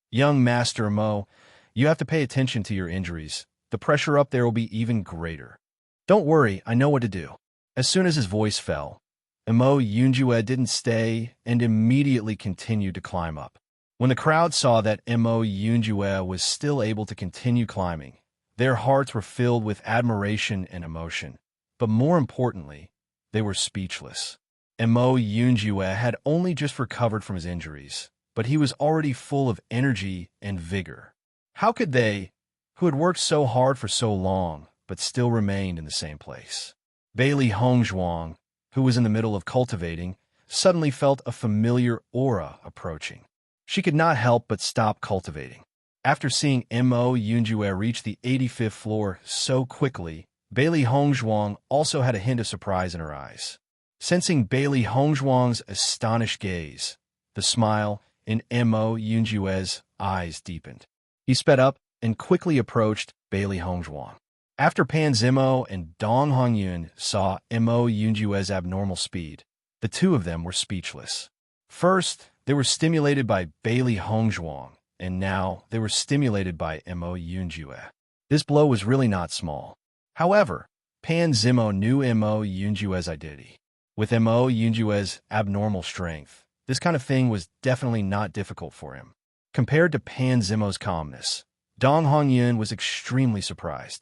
"Young Master Mo, you have to pay attention to your injuries. The pressure up there will be even greater." "Don't worry, I know what to do." As soon as his voice fell, Mo Yunjue didn't stay and immediately continued to climb up. When the crowd saw that Mo Yunjue was still able to continue climbing, their hearts were filled with admiration and emotion. But more importantly, they were speechless. Mo Yunjue had only just recovered from his injuries, but he was already full of energy and vigor. How could they, who had worked so hard for so long, but still remained in the same place? Bailey Hongzhuang, who was in the middle of cultivating, suddenly felt a familiar aura approaching. She could not help but stop cultivating. After seeing Mo Yunjue reach the 85th floor so quickly, Bailey Hongzhuang also had a hint of surprise in her eyes. Sensing Bailey Hongzhuang's astonished gaze, the smile in Mo Yunjue's eyes deepened. He sped up and quickly approached Bailey Hongzhuang. After Pan Zimo and Dong Hongyun saw Mo Yunjue's abnormal speed, the two of them were speechless. First, they were stimulated by Bailey Hongzhuang, and now they were stimulated by Mo Yunjue. This blow was really not small. However, Pan Zimo knew Mo Yunjue's identity. With Mo Yunjue's abnormal strength, this kind of thing was definitely not difficult for him. Compared to Pan Zimo's calmness, Dong Hongyun was extremely surprised.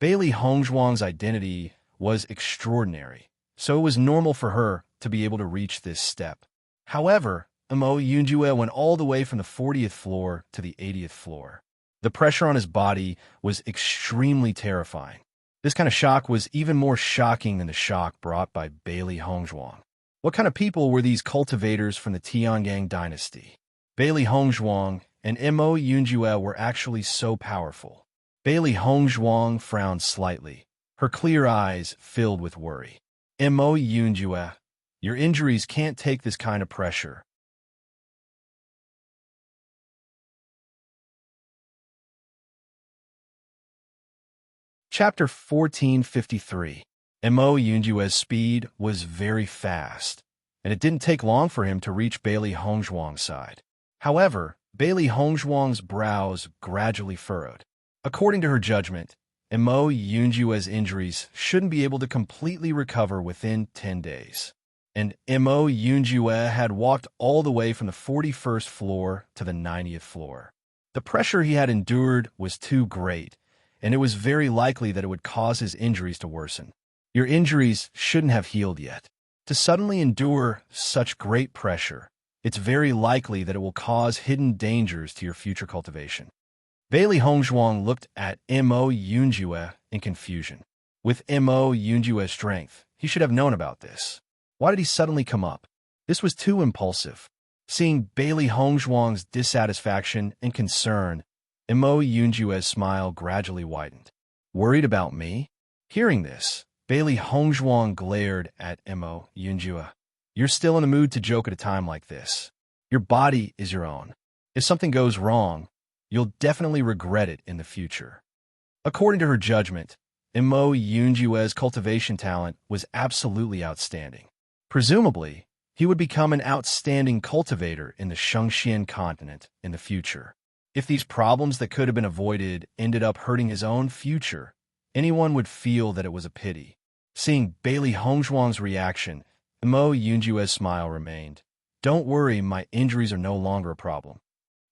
Bailey Hongzhuang's identity was extraordinary, so it was normal for her to be able to reach this step. However, Mo Yunjue went all the way from the 40th floor to the 80th floor. The pressure on his body was extremely terrifying. This kind of shock was even more shocking than the shock brought by Bailey Hongzhuang. What kind of people were these cultivators from the Tiangang dynasty? Bailey Hongzhuang and Mo Yunjue were actually so powerful. Bailey Hongzhuang frowned slightly, her clear eyes filled with worry. Mo Yunjue, your injuries can't take this kind of pressure. Chapter 1453. Mo Yunjue's speed was very fast, and it didn't take long for him to reach Bailey Hongzhuang's side. However, Bailey Hongzhuang's brows gradually furrowed. According to her judgment, Mo Yunjue's injuries shouldn't be able to completely recover within 10 days. And Mo Yunjue had walked all the way from the 41st floor to the 90th floor. The pressure he had endured was too great, and it was very likely that it would cause his injuries to worsen. Your injuries shouldn't have healed yet. To suddenly endure such great pressure, it's very likely that it will cause hidden dangers to your future cultivation. Bailey Hongzhuang looked at Mo Yunjue in confusion. With Mo Yunjue's strength, he should have known about this. Why did he suddenly come up? This was too impulsive. Seeing Bailey Hongzhuang's dissatisfaction and concern, Mo Yunjue's smile gradually widened. Worried about me? Hearing this, Bailey Hongzhuang glared at Mo Yunjue. You're still in the mood to joke at a time like this. Your body is your own. If something goes wrong, you'll definitely regret it in the future. According to her judgment, Mo Yunjue's cultivation talent was absolutely outstanding. Presumably, he would become an outstanding cultivator in the Shengxian continent in the future. If these problems that could have been avoided ended up hurting his own future, anyone would feel that it was a pity. Seeing Bailey Hongzhuang's reaction, Mo Yunjue's smile remained. Don't worry, my injuries are no longer a problem.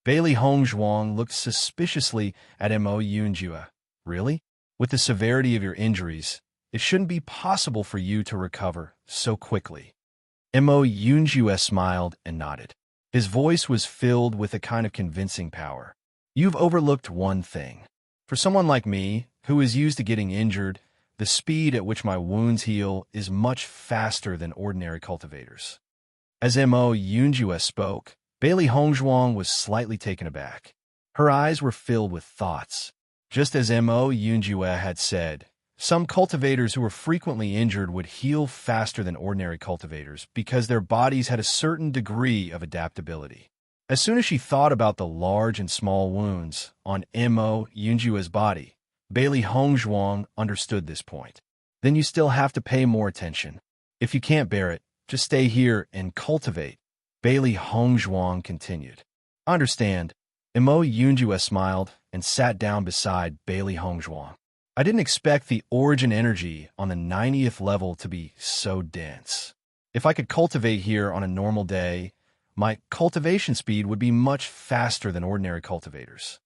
Bailey Hongzhuang looked suspiciously at Mo Yunjue. Really? With the severity of your injuries, it shouldn't be possible for you to recover so quickly. Mo Yunjue smiled and nodded. His voice was filled with a kind of convincing power. You've overlooked one thing. For someone like me, who is used to getting injured, the speed at which my wounds heal is much faster than ordinary cultivators. As Mo Yunjue spoke, Bailey Hongzhuang was slightly taken aback. Her eyes were filled with thoughts. Just as Mo Yunjue had said, some cultivators who were frequently injured would heal faster than ordinary cultivators because their bodies had a certain degree of adaptability. As soon as she thought about the large and small wounds on Mo Yunjue's body, Bailey Hongzhuang understood this point. Then you still have to pay more attention. If you can't bear it, just stay here and cultivate, Bailey Hongzhuang continued. Understand. Mo Yunjue smiled and sat down beside Bailey Hongzhuang. I didn't expect the origin energy on the 90th level to be so dense. If I could cultivate here on a normal day, my cultivation speed would be much faster than ordinary cultivators.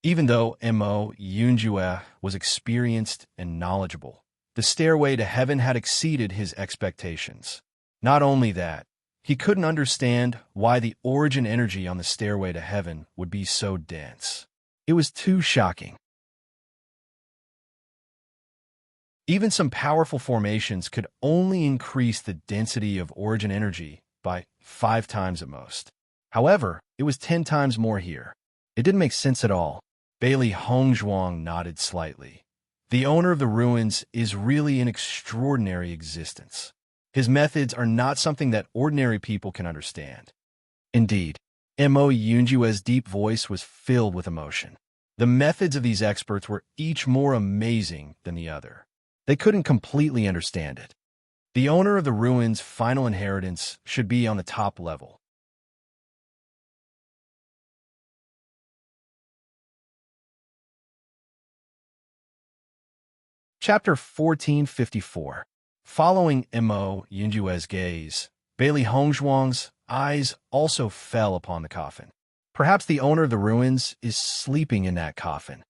Even though Mo Yunjue was experienced and knowledgeable, the stairway to heaven had exceeded his expectations. Not only that, he couldn't understand why the origin energy on the stairway to heaven would be so dense. It was too shocking. Even some powerful formations could only increase the density of origin energy by 5 times at most. However, it was 10 times more here. It didn't make sense at all. Bailey Hongzhuang nodded slightly. The owner of the ruins is really an extraordinary existence. His methods are not something that ordinary people can understand. Indeed, Mo Yunjue's deep voice was filled with emotion. The methods of these experts were each more amazing than the other. They couldn't completely understand it. The owner of the ruins' final inheritance should be on the top level. Chapter 1454. Following Mo Yunjue's gaze, Bailey Hongzhuang's eyes also fell upon the coffin. Perhaps the owner of the ruins is sleeping in that coffin.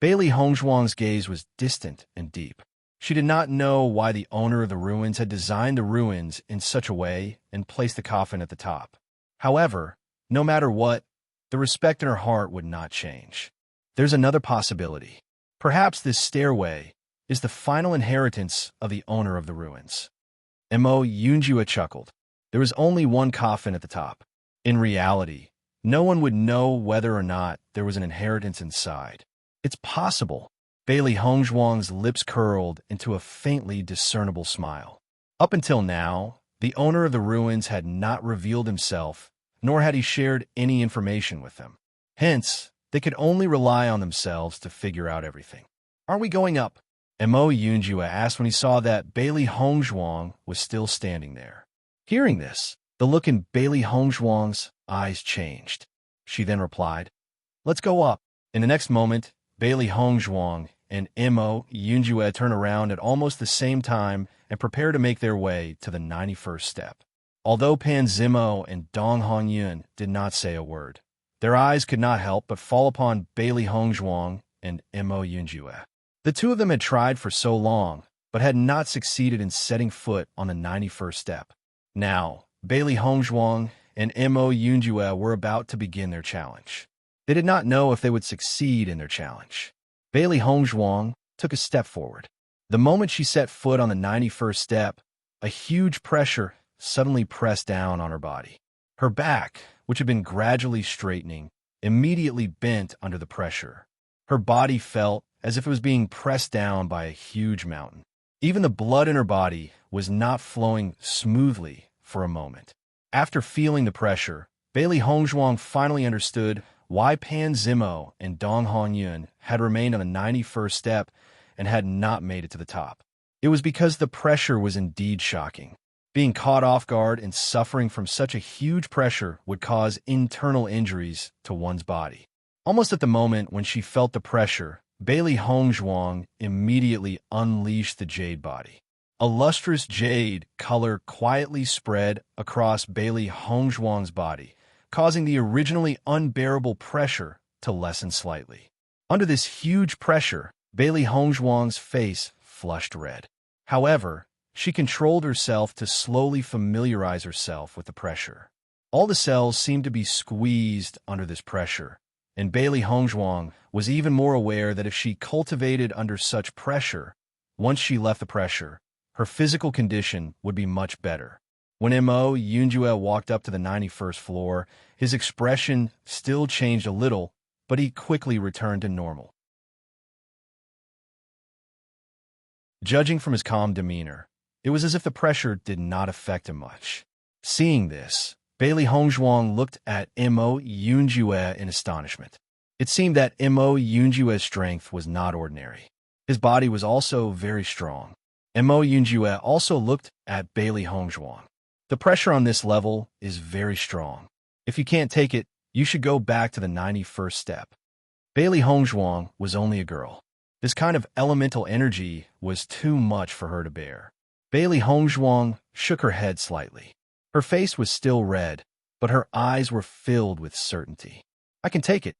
Bailey Hongzhuang's gaze was distant and deep. She did not know why the owner of the ruins had designed the ruins in such a way and placed the coffin at the top. However, no matter what, the respect in her heart would not change. There's another possibility. Perhaps this stairway is the final inheritance of the owner of the ruins. Mo Yunjue chuckled. There was only one coffin at the top. In reality, no one would know whether or not there was an inheritance inside. It's possible. Bailey Hongzhuang's lips curled into a faintly discernible smile. Up until now, the owner of the ruins had not revealed himself, nor had he shared any information with them. Hence, they could only rely on themselves to figure out everything. Are we going up? Mo Yunjue asked when he saw that Bailey Hongzhuang was still standing there. Hearing this, the look in Bailey Hongzhuang's eyes changed. She then replied, "Let's go up." In the next moment, Bailey Hongzhuang and Mo Yunjue turned around at almost the same time and prepared to make their way to the 91st step. Although Pan Zimo and Dong Hongyun did not say a word, their eyes could not help but fall upon Bailey Hongzhuang and Mo Yunjue. The two of them had tried for so long, but had not succeeded in setting foot on the 91st step. Now, Bailey Hongzhuang and Mo Yunjue were about to begin their challenge. They did not know if they would succeed in their challenge. Bailey Hongzhuang took a step forward. The moment she set foot on the 91st step, a huge pressure suddenly pressed down on her body. Her back, which had been gradually straightening, immediately bent under the pressure. Her body felt as if it was being pressed down by a huge mountain. Even the blood in her body was not flowing smoothly for a moment. After feeling the pressure, Bailey Hongzhuang finally understood why Pan Zimo and Dong Hongyun had remained on the 91st step and had not made it to the top. It was because the pressure was indeed shocking. Being caught off guard and suffering from such a huge pressure would cause internal injuries to one's body. Almost at the moment when she felt the pressure, Bailey Hongzhuang immediately unleashed the jade body. A lustrous jade color quietly spread across Bailey Hongzhuang's body, causing the originally unbearable pressure to lessen slightly. Under this huge pressure, Bailey Hongzhuang's face flushed red. However, she controlled herself to slowly familiarize herself with the pressure. All the cells seemed to be squeezed under this pressure, and Bailey Hongzhuang was even more aware that if she cultivated under such pressure, once she left the pressure, her physical condition would be much better. When Mo Yunjue walked up to the 91st floor, his expression still changed a little, but he quickly returned to normal. Judging from his calm demeanor, it was as if the pressure did not affect him much. Seeing this, Bailey Hongzhuang looked at Mo Yunjue in astonishment. It seemed that Mo Yunjue's strength was not ordinary. His body was also very strong. Mo Yunjue also looked at Bailey Hongzhuang. The pressure on this level is very strong. If you can't take it, you should go back to the 91st step. Bailey Hongzhuang was only a girl. This kind of elemental energy was too much for her to bear. Bailey Hongzhuang shook her head slightly. Her face was still red, but her eyes were filled with certainty. I can take it.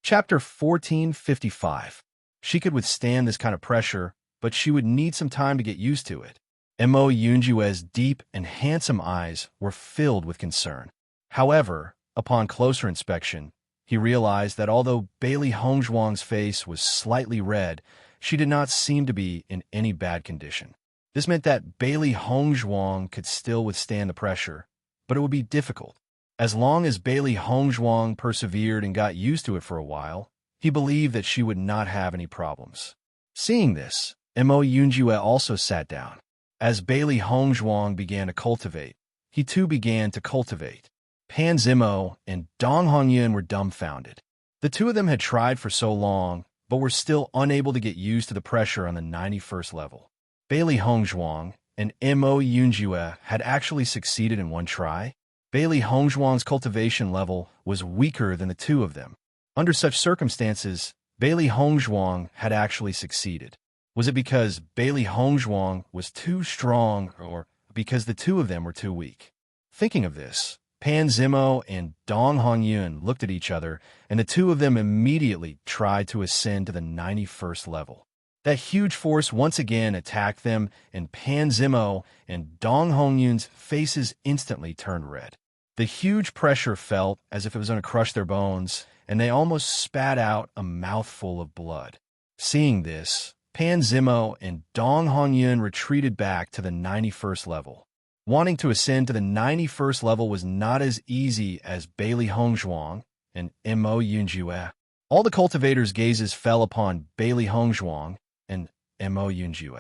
Chapter 1455. She could withstand this kind of pressure, but she would need some time to get used to it. Mo Yunjue's deep and handsome eyes were filled with concern. However, upon closer inspection, he realized that although Bailey Hongzhuang's face was slightly red, she did not seem to be in any bad condition. This meant that Bailey Hongzhuang could still withstand the pressure, but it would be difficult. As long as Bailey Hongzhuang persevered and got used to it for a while, he believed that she would not have any problems. Seeing this, Mo Yunjue also sat down. As Bailey Hongzhuang began to cultivate, he too began to cultivate. Pan Zimo and Dong Hongyun were dumbfounded. The two of them had tried for so long, but were still unable to get used to the pressure on the 91st level. Bailey Hongzhuang and Mo Yunjue had actually succeeded in one try. Bailey Hongzhuang's cultivation level was weaker than the two of them. Under such circumstances, Bailey Hongzhuang had actually succeeded. Was it because Bailey Hongzhuang was too strong or because the two of them were too weak? Thinking of this, Pan Zimo and Dong Hongyun looked at each other, and the two of them immediately tried to ascend to the 91st level. That huge force once again attacked them, and Pan Zimo and Dong Hongyun's faces instantly turned red. The huge pressure felt as if it was going to crush their bones, and they almost spat out a mouthful of blood. Seeing this, Pan Zimo and Dong Hongyun retreated back to the 91st level. Wanting to ascend to the 91st level was not as easy as Bailey Hongzhuang and Mo Yunjue. All the cultivators' gazes fell upon Bailey Hongzhuang and Mo Yunjue.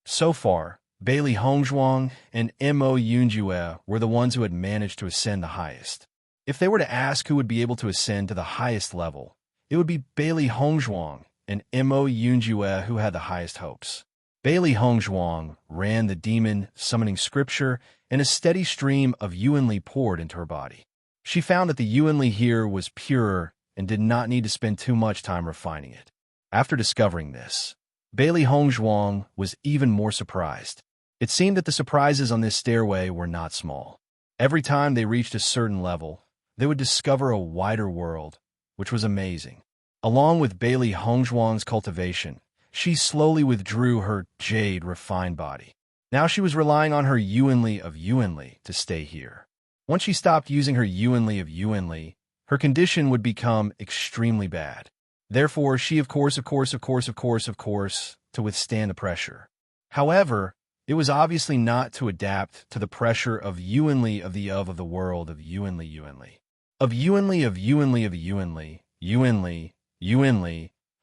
So far, Bailey Hongzhuang and Mo Yunjue were the ones who had managed to ascend the highest. If they were to ask who would be able to ascend to the highest level, it would be Bailey Hongzhuang and Mo Yunjue who had the highest hopes. Bailey Hongzhuang ran the demon summoning scripture, and a steady stream of Yuanli poured into her body. She found that the Yuanli here was purer and did not need to spend too much time refining it. After discovering this, Bailey Hongzhuang was even more surprised. It seemed that the surprises on this stairway were not small. Every time they reached a certain level, they would discover a wider world, which was amazing. Along with Bailey Hongzhuang's cultivation, she slowly withdrew her jade refined body. Now she was relying on her Yuanli of Yuanli to stay here. Once she stopped using her Yuanli of Yuanli, her condition would become extremely bad. Therefore, she of course, to withstand the pressure. However, it was obviously not to adapt to the pressure of Yuanli of the world of Yuanli. Of Yuanli of Yuanli of Yuanli, Yuanli,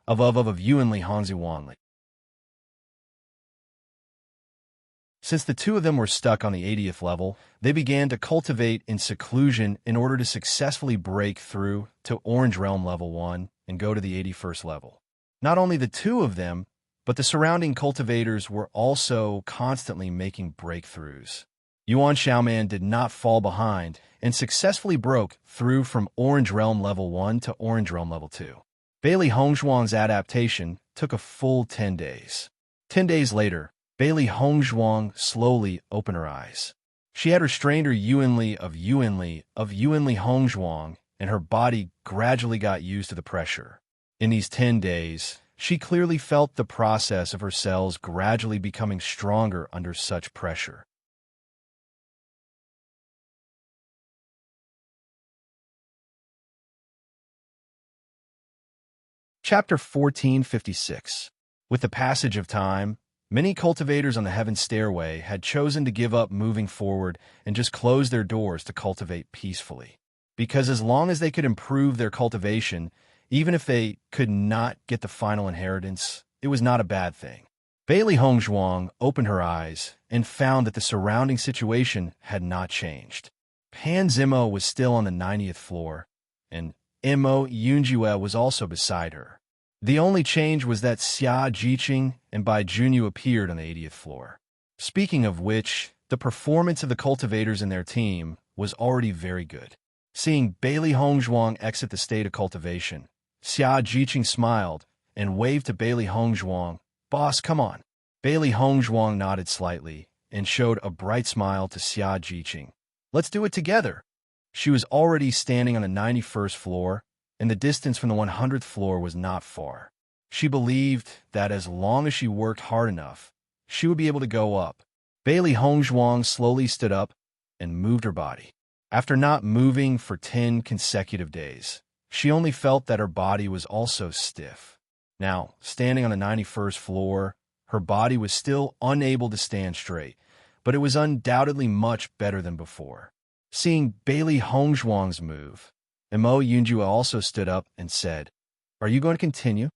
of Yuanli Hanzi Wanli. Since the two of them were stuck on the 80th level, they began to cultivate in seclusion in order to successfully break through to Orange Realm Level 1 and go to the 81st level. Not only the two of them, but the surrounding cultivators were also constantly making breakthroughs. Yuan Xiaoman did not fall behind and successfully broke through from Orange Realm Level 1 to Orange Realm Level 2. Bailey Hongzhuang's adaptation took a full 10 days. 10 days later, Bailey Hongzhuang slowly opened her eyes. She had restrained her Yuanli of Yuanli Hongzhuang, and her body gradually got used to the pressure. In these 10 days, she clearly felt the process of her cells gradually becoming stronger under such pressure. Chapter 1456. With the passage of time, many cultivators on the Heaven Stairway had chosen to give up moving forward and just close their doors to cultivate peacefully. Because as long as they could improve their cultivation, even if they could not get the final inheritance, it was not a bad thing. Bailey Hongzhuang opened her eyes and found that the surrounding situation had not changed. Pan Zimo was still on the 90th floor, and Mo Yunjue was also beside her. The only change was that Xia Jiqing and Bai Junyu appeared on the 80th floor. Speaking of which, the performance of the cultivators in their team was already very good. Seeing Bailey Hongzhuang exit the state of cultivation, Xia Jiqing smiled and waved to Bailey Hongzhuang, "Boss, come on." Bailey Hongzhuang nodded slightly and showed a bright smile to Xia Jiqing. "Let's do it together." She was already standing on the 91st floor, and the distance from the 100th floor was not far. She believed that as long as she worked hard enough, she would be able to go up. Bailey Hongzhuang slowly stood up and moved her body. After not moving for 10 consecutive days, she only felt that her body was also stiff. Now, standing on the 91st floor, her body was still unable to stand straight, but it was undoubtedly much better than before. Seeing Bailey Hongzhuang's move, Mo Yunjue also stood up and said, "Are you going to continue?"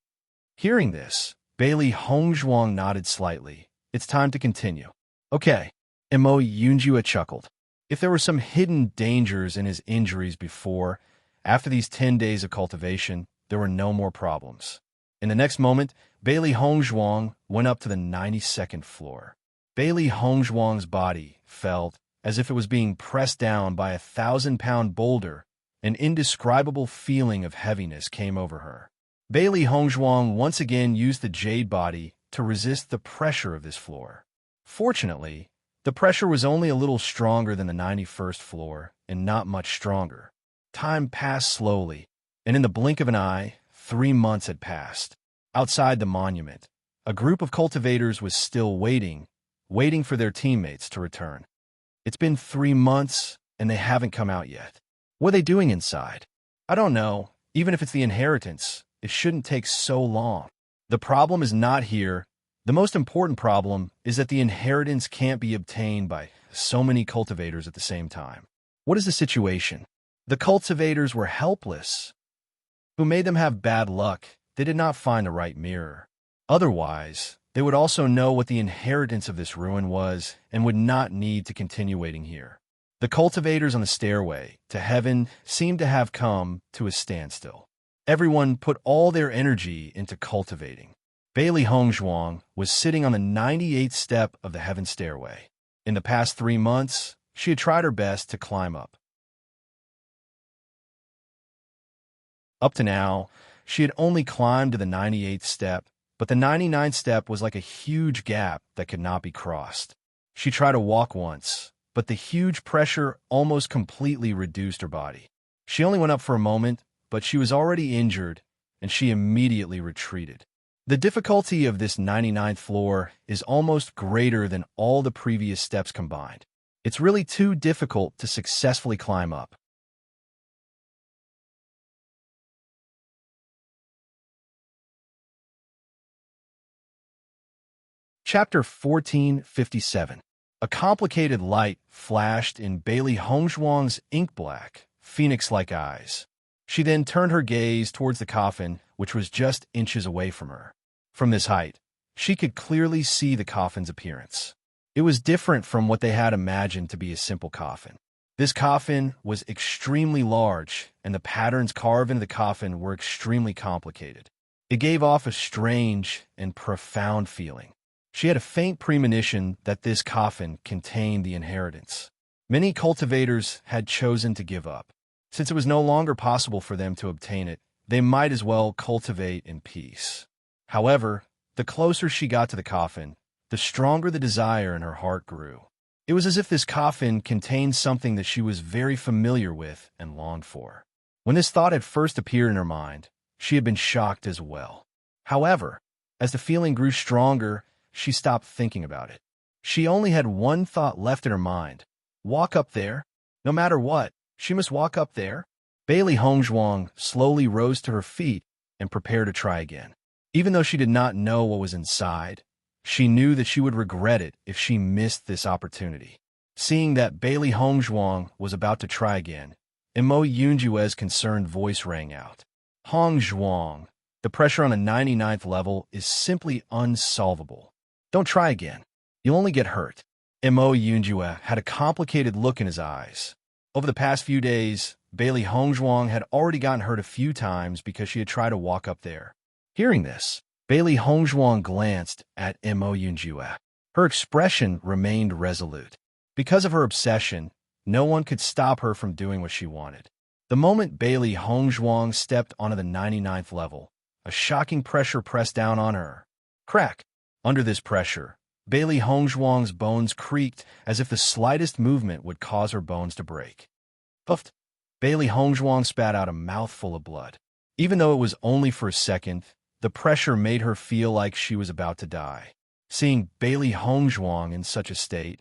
Hearing this, Bailey Hongzhuang nodded slightly. "It's time to continue." "Okay." Mo Yunjue chuckled. If there were some hidden dangers in his injuries before, after these 10 days of cultivation, there were no more problems. In the next moment, Bailey Hongzhuang went up to the 92nd floor. Bailey Hongzhuang's body felt as if it was being pressed down by a 1,000-pound boulder. An indescribable feeling of heaviness came over her. Bailey Hongzhuang once again used the jade body to resist the pressure of this floor. Fortunately, the pressure was only a little stronger than the 91st floor, and not much stronger. Time passed slowly, and in the blink of an eye, 3 months had passed. Outside the monument, a group of cultivators was still waiting for their teammates to return. It's been 3 months, and they haven't come out yet. What are they doing inside? I don't know. Even if it's the inheritance, it shouldn't take so long. The problem is not here. The most important problem is that the inheritance can't be obtained by so many cultivators at the same time. What is the situation? The cultivators were helpless. Who made them have bad luck? They did not find the right mirror. Otherwise, they would also know what the inheritance of this ruin was and would not need to continue waiting here. The cultivators on the stairway to heaven seemed to have come to a standstill. Everyone put all their energy into cultivating. Bailey Hongzhuang was sitting on the 98th step of the heaven stairway. In the past 3 months, she had tried her best to climb up. Up to now, she had only climbed to the 98th step, but the 99th step was like a huge gap that could not be crossed. She tried to walk once, but the huge pressure almost completely reduced her body. She only went up for a moment, but she was already injured, and she immediately retreated. The difficulty of this 99th floor is almost greater than all the previous steps combined. It's really too difficult to successfully climb up. Chapter 1457. A complicated light flashed in Bailey Hongzhuang's ink-black, phoenix-like eyes. She then turned her gaze towards the coffin, which was just inches away from her. From this height, she could clearly see the coffin's appearance. It was different from what they had imagined to be a simple coffin. This coffin was extremely large, and the patterns carved into the coffin were extremely complicated. It gave off a strange and profound feeling. She had a faint premonition that this coffin contained the inheritance. Many cultivators had chosen to give up. Since it was no longer possible for them to obtain it, they might as well cultivate in peace. However, the closer she got to the coffin, the stronger the desire in her heart grew. It was as if this coffin contained something that she was very familiar with and longed for. When this thought had first appeared in her mind, she had been shocked as well. However, as the feeling grew stronger, she stopped thinking about it. She only had one thought left in her mind. Walk up there? No matter what, she must walk up there? Bailey Hongzhuang slowly rose to her feet and prepared to try again. Even though she did not know what was inside, she knew that she would regret it if she missed this opportunity. Seeing that Bailey Hongzhuang was about to try again, Mo Yunjue's concerned voice rang out. Hongzhuang, the pressure on a 99th level is simply unsolvable. Don't try again. You'll only get hurt. Mo Yunjue had a complicated look in his eyes. Over the past few days, Bailey Hongzhuang had already gotten hurt a few times because she had tried to walk up there. Hearing this, Bailey Hongzhuang glanced at Mo Yunjue. Her expression remained resolute. Because of her obsession, no one could stop her from doing what she wanted. The moment Bailey Hongzhuang stepped onto the 99th level, a shocking pressure pressed down on her. Crack! Under this pressure, Bailey Hongzhuang's bones creaked as if the slightest movement would cause her bones to break. Puffed! Bailey Hongzhuang spat out a mouthful of blood. Even though it was only for a second, the pressure made her feel like she was about to die. Seeing Bailey Hongzhuang in such a state,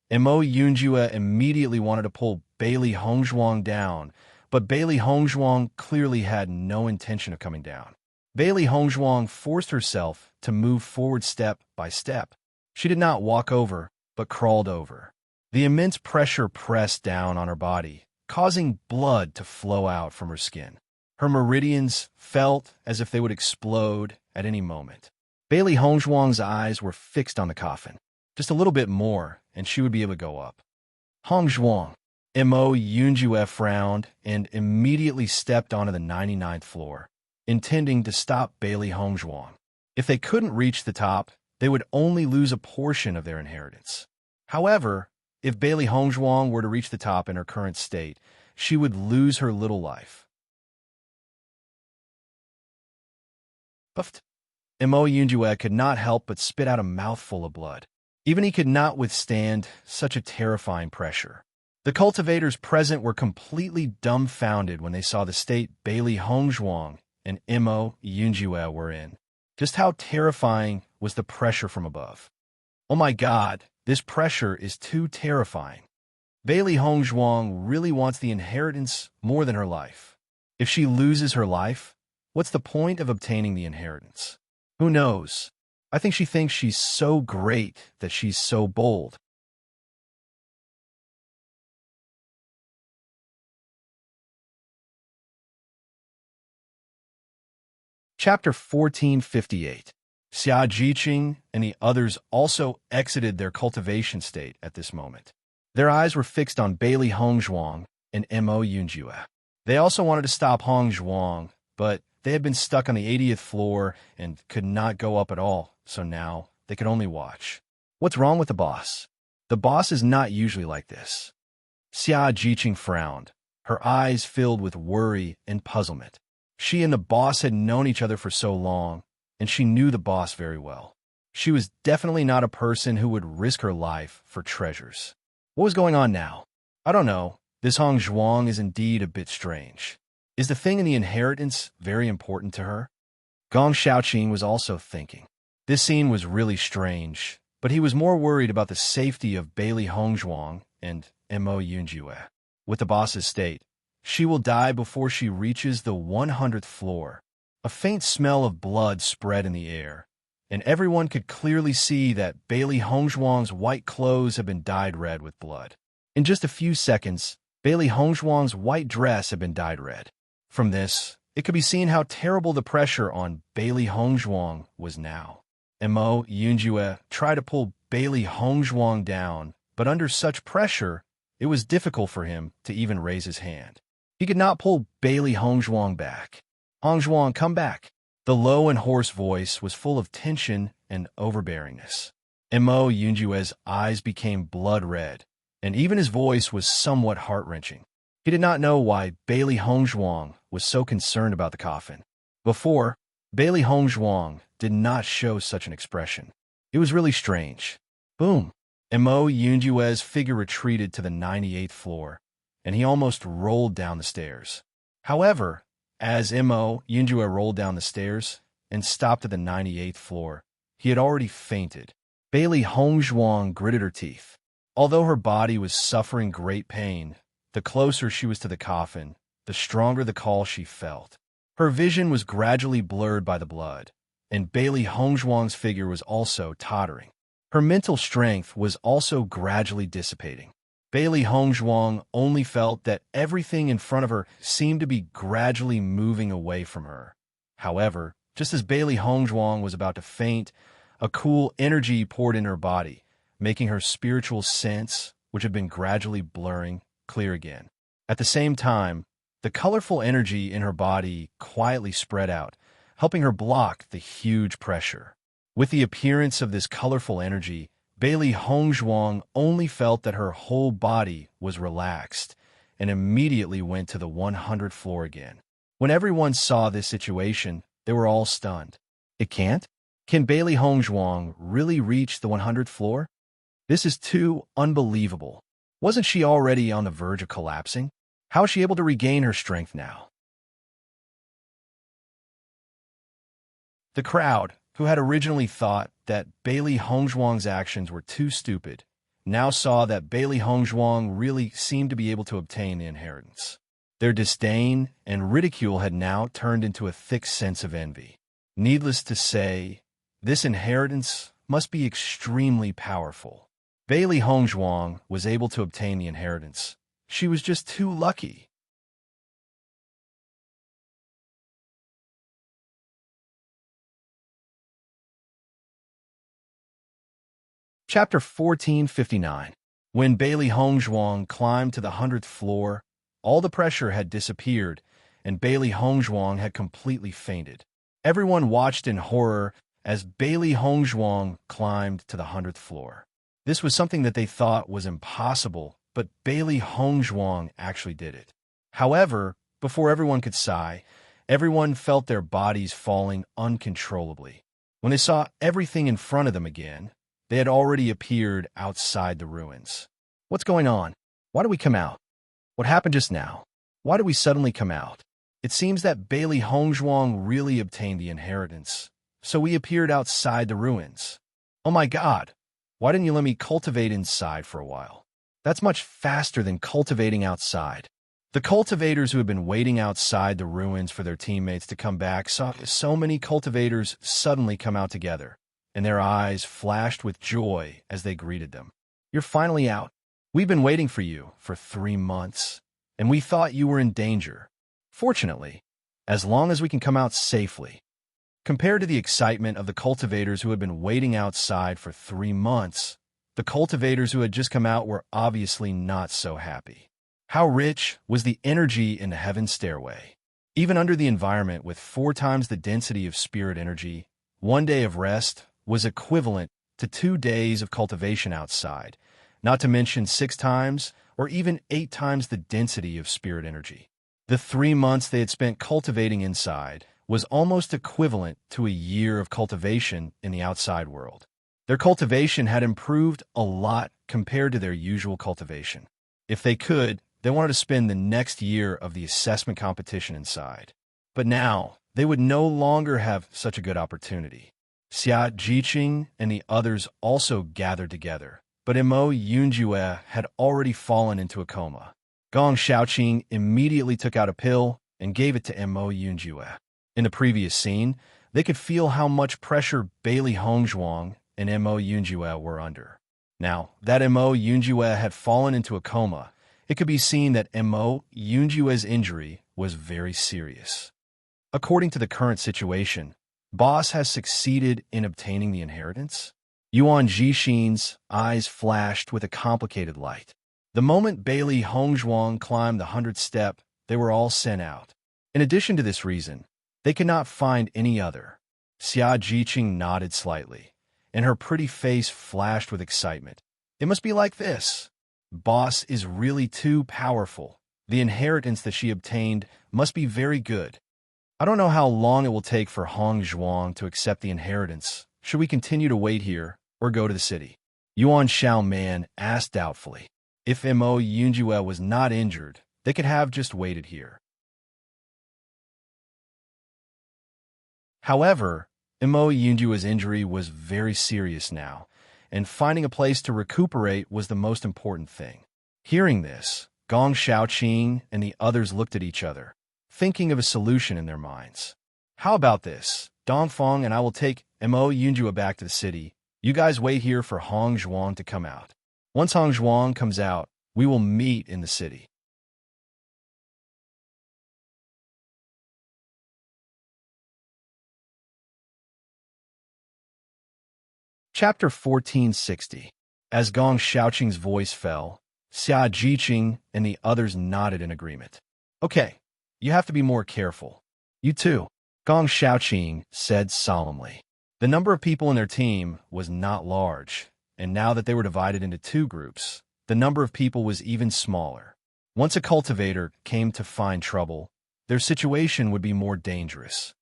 Mo Yunjue immediately wanted to pull Bailey Hongzhuang down, but Bailey Hongzhuang clearly had no intention of coming down. Bailey Hongzhuang forced herself to move forward step by step. She did not walk over, but crawled over. The immense pressure pressed down on her body, causing blood to flow out from her skin. Her meridians felt as if they would explode at any moment. Bailey Hongzhuang's eyes were fixed on the coffin. Just a little bit more, and she would be able to go up. Hongzhuang. Mo Yunjue frowned and immediately stepped onto the 99th floor, intending to stop Bailey Hongzhuang. If they couldn't reach the top, they would only lose a portion of their inheritance. However, if Bailey Hongzhuang were to reach the top in her current state, she would lose her little life. Puffed. Mo Yunjue could not help but spit out a mouthful of blood. Even he could not withstand such a terrifying pressure. The cultivators present were completely dumbfounded when they saw the state Bailey Hongzhuang and Mo Yunjue were in. Just how terrifying was the pressure from above. Oh my God, this pressure is too terrifying. Bailey Hongzhuang really wants the inheritance more than her life. If she loses her life, what's the point of obtaining the inheritance? Who knows? I think she thinks she's so great that she's so bold. Chapter 1458. Xia Jiqing and the others also exited their cultivation state at this moment. Their eyes were fixed on Bailey Hongzhuang and Mo Yunjue. They also wanted to stop Hongzhuang, but they had been stuck on the 80th floor and could not go up at all, so now they could only watch. What's wrong with the boss? The boss is not usually like this. Xia Jiqing frowned, her eyes filled with worry and puzzlement. She and the boss had known each other for so long, and she knew the boss very well. She was definitely not a person who would risk her life for treasures. What was going on now? I don't know. This Hong Zhuang is indeed a bit strange. Is the thing in the inheritance very important to her? Gong Xiaoqing was also thinking. This scene was really strange, but he was more worried about the safety of Bailey Hongzhuang and Mo Yunjue. With the boss's state, she will die before she reaches the 100th floor. A faint smell of blood spread in the air, and everyone could clearly see that Bailey Hongzhuang's white clothes had been dyed red with blood. In just a few seconds, Bailey Hongzhuang's white dress had been dyed red. From this, it could be seen how terrible the pressure on Bailey Hongzhuang was now. Mo Yunjue tried to pull Bailey Hongzhuang down, but under such pressure, it was difficult for him to even raise his hand. He could not pull Bailey Hongzhuang back. Hongzhuang, come back. The low and hoarse voice was full of tension and overbearingness. Mo Yunjue's eyes became blood red, and even his voice was somewhat heart-wrenching. He did not know why Bailey Hongzhuang was so concerned about the coffin. Before, Bailey Hongzhuang did not show such an expression. It was really strange. Boom! Mo Yunjue's figure retreated to the 98th floor, and he almost rolled down the stairs. However, as Mo Yunjue rolled down the stairs and stopped at the 98th floor, he had already fainted. Bailey Hongzhuang gritted her teeth. Although her body was suffering great pain, the closer she was to the coffin, the stronger the call she felt. Her vision was gradually blurred by the blood, and Bailey Hongzhuang's figure was also tottering. Her mental strength was also gradually dissipating. Bailey Hongzhuang only felt that everything in front of her seemed to be gradually moving away from her. However, just as Bailey Hongzhuang was about to faint, a cool energy poured in her body, making her spiritual sense, which had been gradually blurring, clear again. At the same time, the colorful energy in her body quietly spread out, helping her block the huge pressure. With the appearance of this colorful energy, Bailey Hongzhuang only felt that her whole body was relaxed and immediately went to the 100th floor again. When everyone saw this situation, they were all stunned. It can't? Can Bailey Hongzhuang really reach the 100th floor? This is too unbelievable. Wasn't she already on the verge of collapsing? How is she able to regain her strength now? The crowd, who had originally thought that Bailey Hongzhuang's actions were too stupid, now saw that Bailey Hongzhuang really seemed to be able to obtain the inheritance. Their disdain and ridicule had now turned into a thick sense of envy. Needless to say, this inheritance must be extremely powerful. Bailey Hongzhuang was able to obtain the inheritance. She was just too lucky. Chapter 1459. When Bailey Hongzhuang climbed to the 100th floor, all the pressure had disappeared, and Bailey Hongzhuang had completely fainted. Everyone watched in horror as Bailey Hongzhuang climbed to the 100th floor. This was something that they thought was impossible, but Bailey Hongzhuang actually did it. However, before everyone could sigh, everyone felt their bodies falling uncontrollably. When they saw everything in front of them again, they had already appeared outside the ruins. What's going on? Why did we come out? What happened just now? Why did we suddenly come out? It seems that Bailey Hongzhuang really obtained the inheritance, so we appeared outside the ruins. Oh my God! Why didn't you let me cultivate inside for a while? That's much faster than cultivating outside. The cultivators who had been waiting outside the ruins for their teammates to come back saw so many cultivators suddenly come out together, and their eyes flashed with joy as they greeted them. You're finally out. We've been waiting for you for 3 months, and we thought you were in danger. Fortunately, as long as we can come out safely. Compared to the excitement of the cultivators who had been waiting outside for 3 months, the cultivators who had just come out were obviously not so happy. How rich was the energy in the heaven stairway? Even under the environment with 4 times the density of spirit energy, 1 day of rest was equivalent to 2 days of cultivation outside, not to mention 6 times or even 8 times the density of spirit energy. The 3 months they had spent cultivating inside was almost equivalent to a year of cultivation in the outside world. Their cultivation had improved a lot compared to their usual cultivation. If they could, they wanted to spend the next year of the assessment competition inside. But now, they would no longer have such a good opportunity. Xia Jiqing and the others also gathered together, but Mo Yunjue had already fallen into a coma. Gong Shaoqing immediately took out a pill and gave it to Mo Yunjue. In the previous scene, they could feel how much pressure Bailey Hongzhuang and Mo Yunjue were under. Now that Mo Yunjue had fallen into a coma, it could be seen that Mo Yunjue's injury was very serious. According to the current situation, Boss has succeeded in obtaining the inheritance. Yuan Jixin's eyes flashed with a complicated light. The moment Bailey Hongzhuang climbed the 100th step, they were all sent out. In addition to this reason, they could not find any other. Xia Jiqing nodded slightly, and her pretty face flashed with excitement. It must be like this. Boss is really too powerful. The inheritance that she obtained must be very good. I don't know how long it will take for Hongzhuang to accept the inheritance. Should we continue to wait here or go to the city? Yuan Xiaoman asked doubtfully. If Mo Yunjue was not injured, they could have just waited here. However, Mo Yunjue's injury was very serious now, and finding a place to recuperate was the most important thing. Hearing this, Gong Shaoqing and the others looked at each other, thinking of a solution in their minds. How about this? Dongfeng and I will take Mo Yunjue back to the city. You guys wait here for Hongzhuang to come out. Once Hongzhuang comes out, we will meet in the city. Chapter 1460. As Gong Shaoqing's voice fell, Xia Jiqing and the others nodded in agreement. Okay, you have to be more careful. You too, Gong Shaoqing said solemnly. The number of people in their team was not large, and now that they were divided into two groups, the number of people was even smaller. Once a cultivator came to find trouble, their situation would be more dangerous.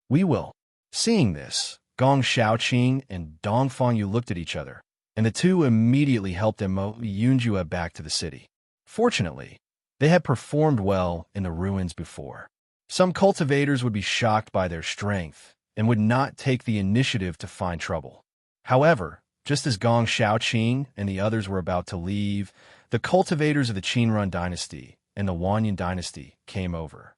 We will. Seeing this, Gong Shaoqing and Dongfeng Yu looked at each other, and the two immediately helped Mo Yunjue back to the city. Fortunately, they had performed well in the ruins before. Some cultivators would be shocked by their strength and would not take the initiative to find trouble. However, just as Gong Shaoqing and the others were about to leave, the cultivators of the Qinrun dynasty and the Wanyan dynasty came over.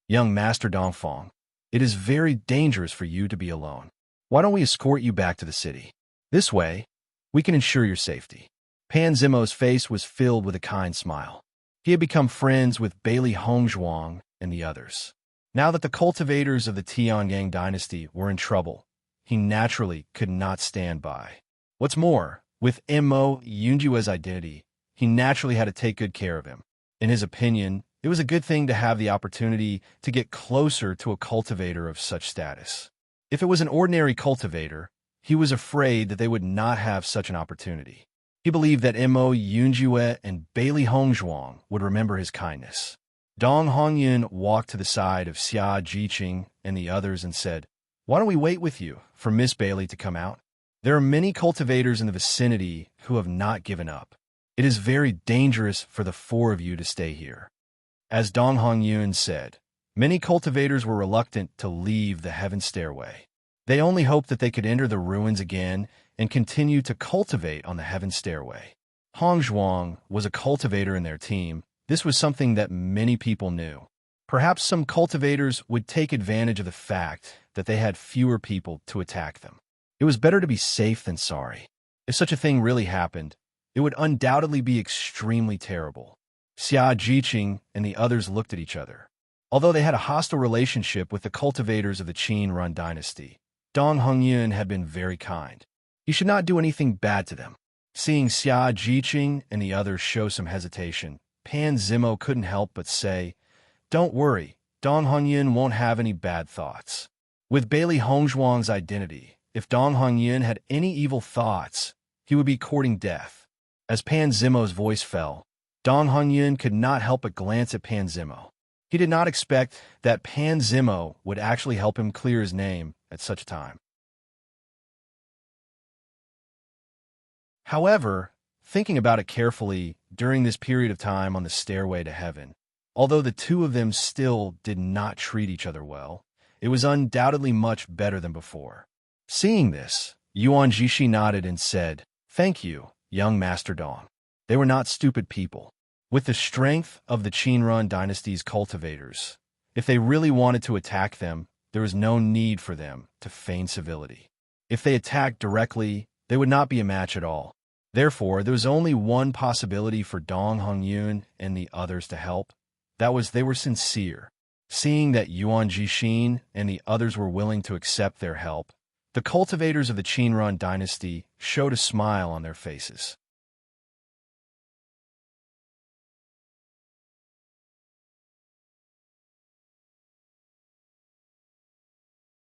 Young Master Dongfeng, it is very dangerous for you to be alone. Why don't we escort you back to the city? This way, we can ensure your safety. Pan Zimo's face was filled with a kind smile. He had become friends with Bailey Hongzhuang and the others. Now that the cultivators of the Tiangang dynasty were in trouble, he naturally could not stand by. What's more, with Mo Yunjue's identity, he naturally had to take good care of him. In his opinion, it was a good thing to have the opportunity to get closer to a cultivator of such status. If it was an ordinary cultivator, he was afraid that they would not have such an opportunity. He believed that Mo Yunjue and Bailey Hongzhuang would remember his kindness. Dong Hongyun walked to the side of Xia Jiqing and the others and said, "Why don't we wait with you for Miss Bailey to come out? There are many cultivators in the vicinity who have not given up. It is very dangerous for the four of you to stay here." As Dong Hongyun said, many cultivators were reluctant to leave the heaven stairway. They only hoped that they could enter the ruins again and continue to cultivate on the heaven stairway. Hongzhuang was a cultivator in their team. This was something that many people knew. Perhaps some cultivators would take advantage of the fact that they had fewer people to attack them. It was better to be safe than sorry. If such a thing really happened, it would undoubtedly be extremely terrible. Xia Jiqing and the others looked at each other. Although they had a hostile relationship with the cultivators of the Qin-run dynasty, Dong Hongyun had been very kind. He should not do anything bad to them. Seeing Xia Jiqing and the others show some hesitation, Pan Zimo couldn't help but say, "Don't worry, Dong Hongyun won't have any bad thoughts." With Bailey Hongzhuang's identity, if Dong Hongyun had any evil thoughts, he would be courting death. As Pan Zimo's voice fell, Dong Hongyun could not help but glance at Pan Zimo. He did not expect that Pan Zimo would actually help him clear his name at such a time. However, thinking about it carefully during this period of time on the stairway to heaven. Although the two of them still did not treat each other well, it was undoubtedly much better than before. Seeing this, Yuan Jishi nodded and said, "Thank you, young Master Dong." They were not stupid people. With the strength of the Qinrun dynasty's cultivators, if they really wanted to attack them, there was no need for them to feign civility. If they attacked directly, they would not be a match at all. Therefore, there was only one possibility for Dong Hongyun and the others to help. That was they were sincere. Seeing that Yuan Jixin and the others were willing to accept their help, the cultivators of the Qinrun dynasty showed a smile on their faces.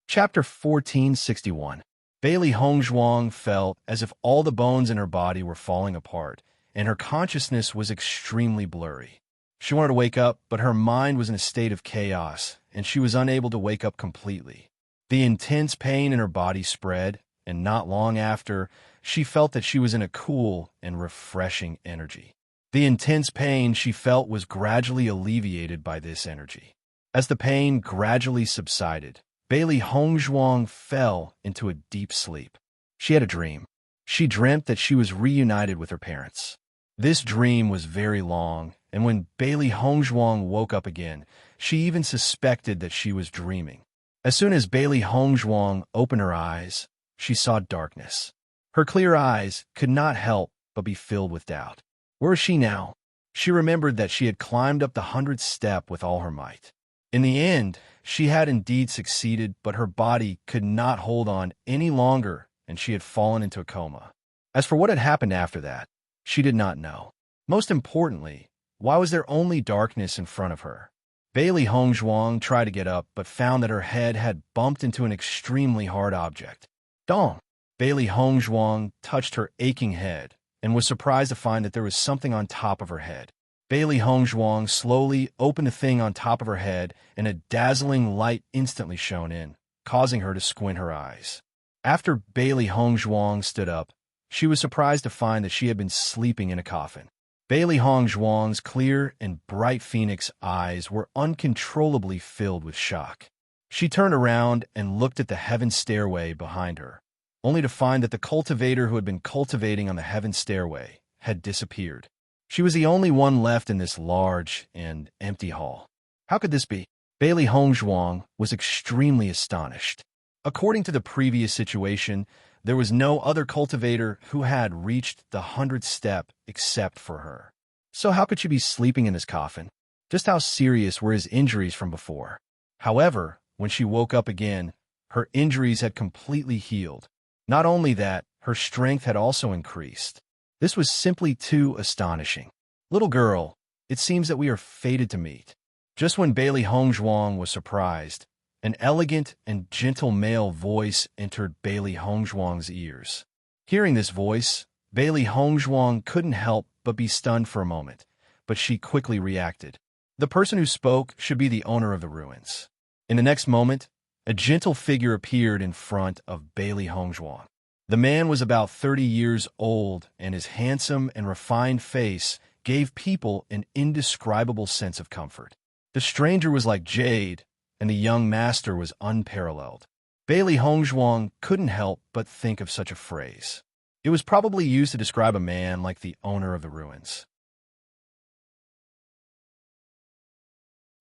Chapter 1461. Bailey Hongzhuang felt as if all the bones in her body were falling apart, and her consciousness was extremely blurry. She wanted to wake up, but her mind was in a state of chaos, and she was unable to wake up completely. The intense pain in her body spread, and not long after, she felt that she was in a cool and refreshing energy. The intense pain she felt was gradually alleviated by this energy. As the pain gradually subsided, Bailey Hongzhuang fell into a deep sleep. She had a dream. She dreamt that she was reunited with her parents. This dream was very long, and when Bailey Hongzhuang woke up again, she even suspected that she was dreaming. As soon as Bailey Hongzhuang opened her eyes, she saw darkness. Her clear eyes could not help but be filled with doubt. Where is she now? She remembered that she had climbed up the 100th step with all her might. In the end, she had indeed succeeded, but her body could not hold on any longer, and she had fallen into a coma. As for what had happened after that, she did not know. Most importantly, why was there only darkness in front of her? Bailey Hongzhuang tried to get up, but found that her head had bumped into an extremely hard object. Dong! Bailey Hongzhuang touched her aching head, and was surprised to find that there was something on top of her head. Bailey Hongzhuang slowly opened the thing on top of her head, and a dazzling light instantly shone in, causing her to squint her eyes. After Bailey Hongzhuang stood up, she was surprised to find that she had been sleeping in a coffin. Bailey Hongzhuang's clear and bright phoenix eyes were uncontrollably filled with shock. She turned around and looked at the heaven stairway behind her, only to find that the cultivator who had been cultivating on the heaven stairway had disappeared. She was the only one left in this large and empty hall. How could this be? Bailey Hongzhuang was extremely astonished. According to the previous situation, there was no other cultivator who had reached the 100th step except for her. So how could she be sleeping in this coffin? Just how serious were his injuries from before? However, when she woke up again, her injuries had completely healed. Not only that, her strength had also increased. This was simply too astonishing. Little girl, it seems that we are fated to meet. Just when Bailey Hongzhuang was surprised, an elegant and gentle male voice entered Bailey Hongzhuang's ears. Hearing this voice, Bailey Hongzhuang couldn't help but be stunned for a moment, but she quickly reacted. The person who spoke should be the owner of the ruins. In the next moment, a gentle figure appeared in front of Bailey Hongzhuang. The man was about 30 years old, and his handsome and refined face gave people an indescribable sense of comfort. The stranger was like jade, and the young master was unparalleled. Bailey Hongzhuang couldn't help but think of such a phrase. It was probably used to describe a man like the owner of the ruins.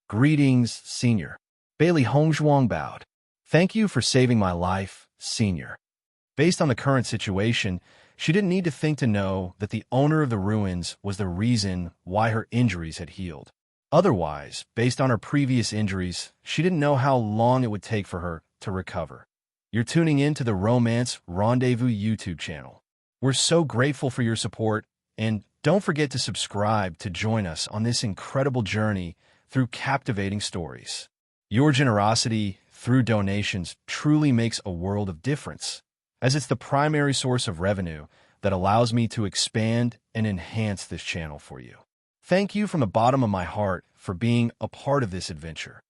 Greetings, Senior. Bailey Hongzhuang bowed. Thank you for saving my life, Senior. Based on the current situation, she didn't need to think to know that the owner of the ruins was the reason why her injuries had healed. Otherwise, based on her previous injuries, she didn't know how long it would take for her to recover. You're tuning in to the Romance Rendezvous YouTube channel. We're so grateful for your support, and don't forget to subscribe to join us on this incredible journey through captivating stories. Your generosity through donations truly makes a world of difference, as it's the primary source of revenue that allows me to expand and enhance this channel for you. Thank you from the bottom of my heart for being a part of this adventure.